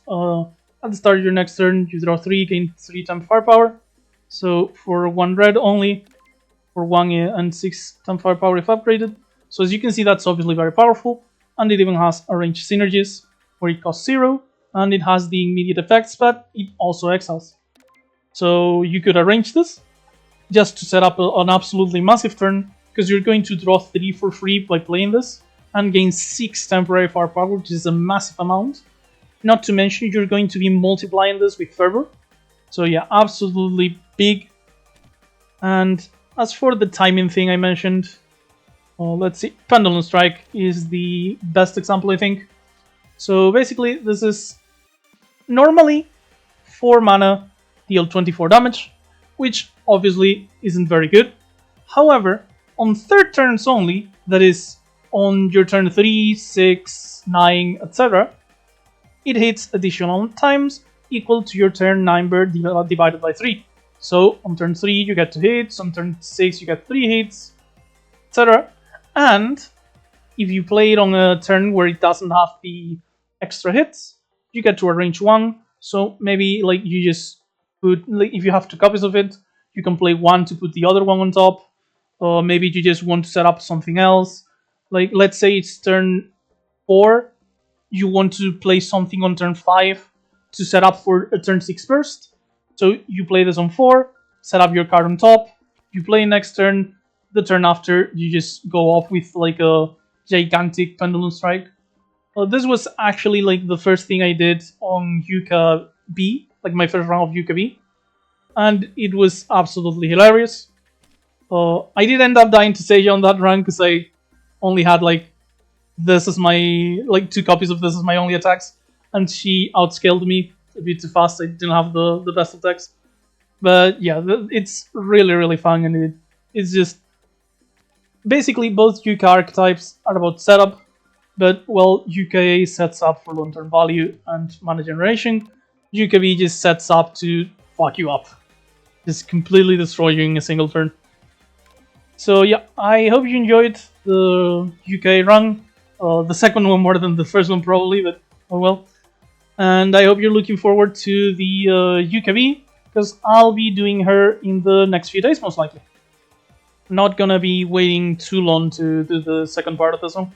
At the start of your next turn, you draw 3, gain 3 times firepower. So for 1 red only, for 1 and 6 times firepower if upgraded. So as you can see, that's obviously very powerful. And it even has arranged synergies, where it costs 0, and it has the immediate effects, but it also exiles. So you could arrange this, just to set up an absolutely massive turn, because you're going to draw 3 for free by playing this, and gain 6 temporary firepower, which is a massive amount. Not to mention, you're going to be multiplying this with Fervor. So yeah, absolutely big. And as for the timing thing I mentioned, Let's see. Pendulum Strike is the best example, I think. So basically, this is normally 4 mana, deal 24 damage, which obviously isn't very good. However, on third turns only, that is, on your turn 3, 6, 9, etc., it hits additional times equal to your turn 9 bird divided by 3. So on turn 3 you get 2 hits, on turn 6 you get 3 hits, etc. And if you play it on a turn where it doesn't have the extra hits, you get to a range 1. So maybe like you just put, like, if you have 2 copies of it, you can play 1 to put the other one on top. Or maybe you just want to set up something else. Like let's say it's turn 4, you want to play something on turn 5 to set up for a turn 6 burst. So you play this on 4, set up your card on top, you play next turn, the turn after you just go off with like a gigantic Pendulum Strike. This was actually like the first thing I did on Yuuka B, like my first round of Yuuka B, and it was absolutely hilarious. I did end up dying to Seija on that run because I only had like this is my like 2 copies of this as my only attacks, and she outscaled me a bit too fast. I didn't have the best attacks, but yeah, it's really fun, and it's just basically both Yuuka archetypes are about setup, but well, Yuuka A sets up for long-term value and mana generation. Yuuka B just sets up to fuck you up, just completely destroy you in a single turn. So yeah, I hope you enjoyed the Yuuka A run. The second one more than the first one probably, but oh well. And I hope you're looking forward to the Yuuka B, because I'll be doing her in the next few days most likely. Not gonna be waiting too long to do the second part of this one.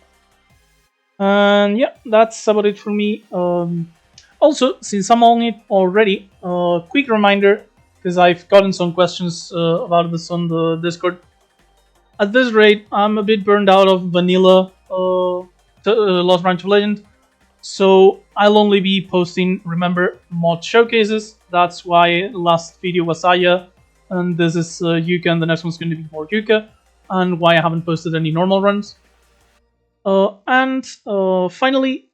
And yeah, that's about it for me. Also, since I'm on it already, quick reminder, because I've gotten some questions about this on the Discord. At this rate, I'm a bit burned out of vanilla Lost Branch of Legend, so I'll only be posting, remember, mod showcases. That's why last video was Seija, and this is Yuuka, and the next one's going to be more Yuuka, and why I haven't posted any normal runs. And finally,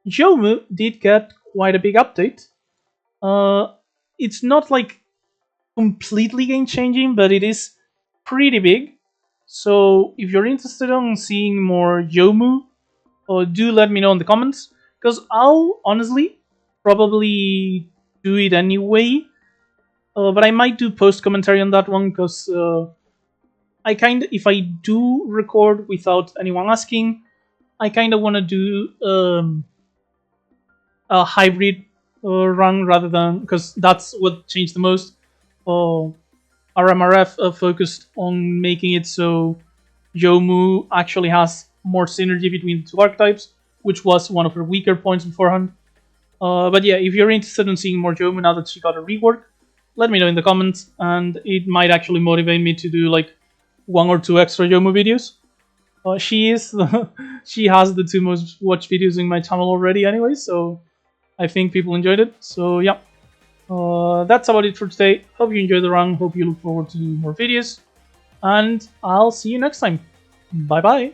Yomu did get quite a big update. It's not like completely game changing, but it is pretty big. So if you're interested in seeing more Yomu, do let me know in the comments, because I'll honestly probably do it anyway. But I might do post commentary on that one, because if I do record without anyone asking, I kind of want to do a hybrid run rather than, because that's what changed the most. RMRF focused on making it so Yomu actually has more synergy between the 2 archetypes, which was one of her weaker points beforehand. But yeah, if you're interested in seeing more Yomu now that she got a rework, let me know in the comments, and it might actually motivate me to do like 1 or 2 extra Yomu videos. She has the 2 most watched videos in my channel already anyway, so I think people enjoyed it. So yeah, that's about it for today. Hope you enjoyed the run, hope you look forward to more videos, and I'll see you next time. Bye bye!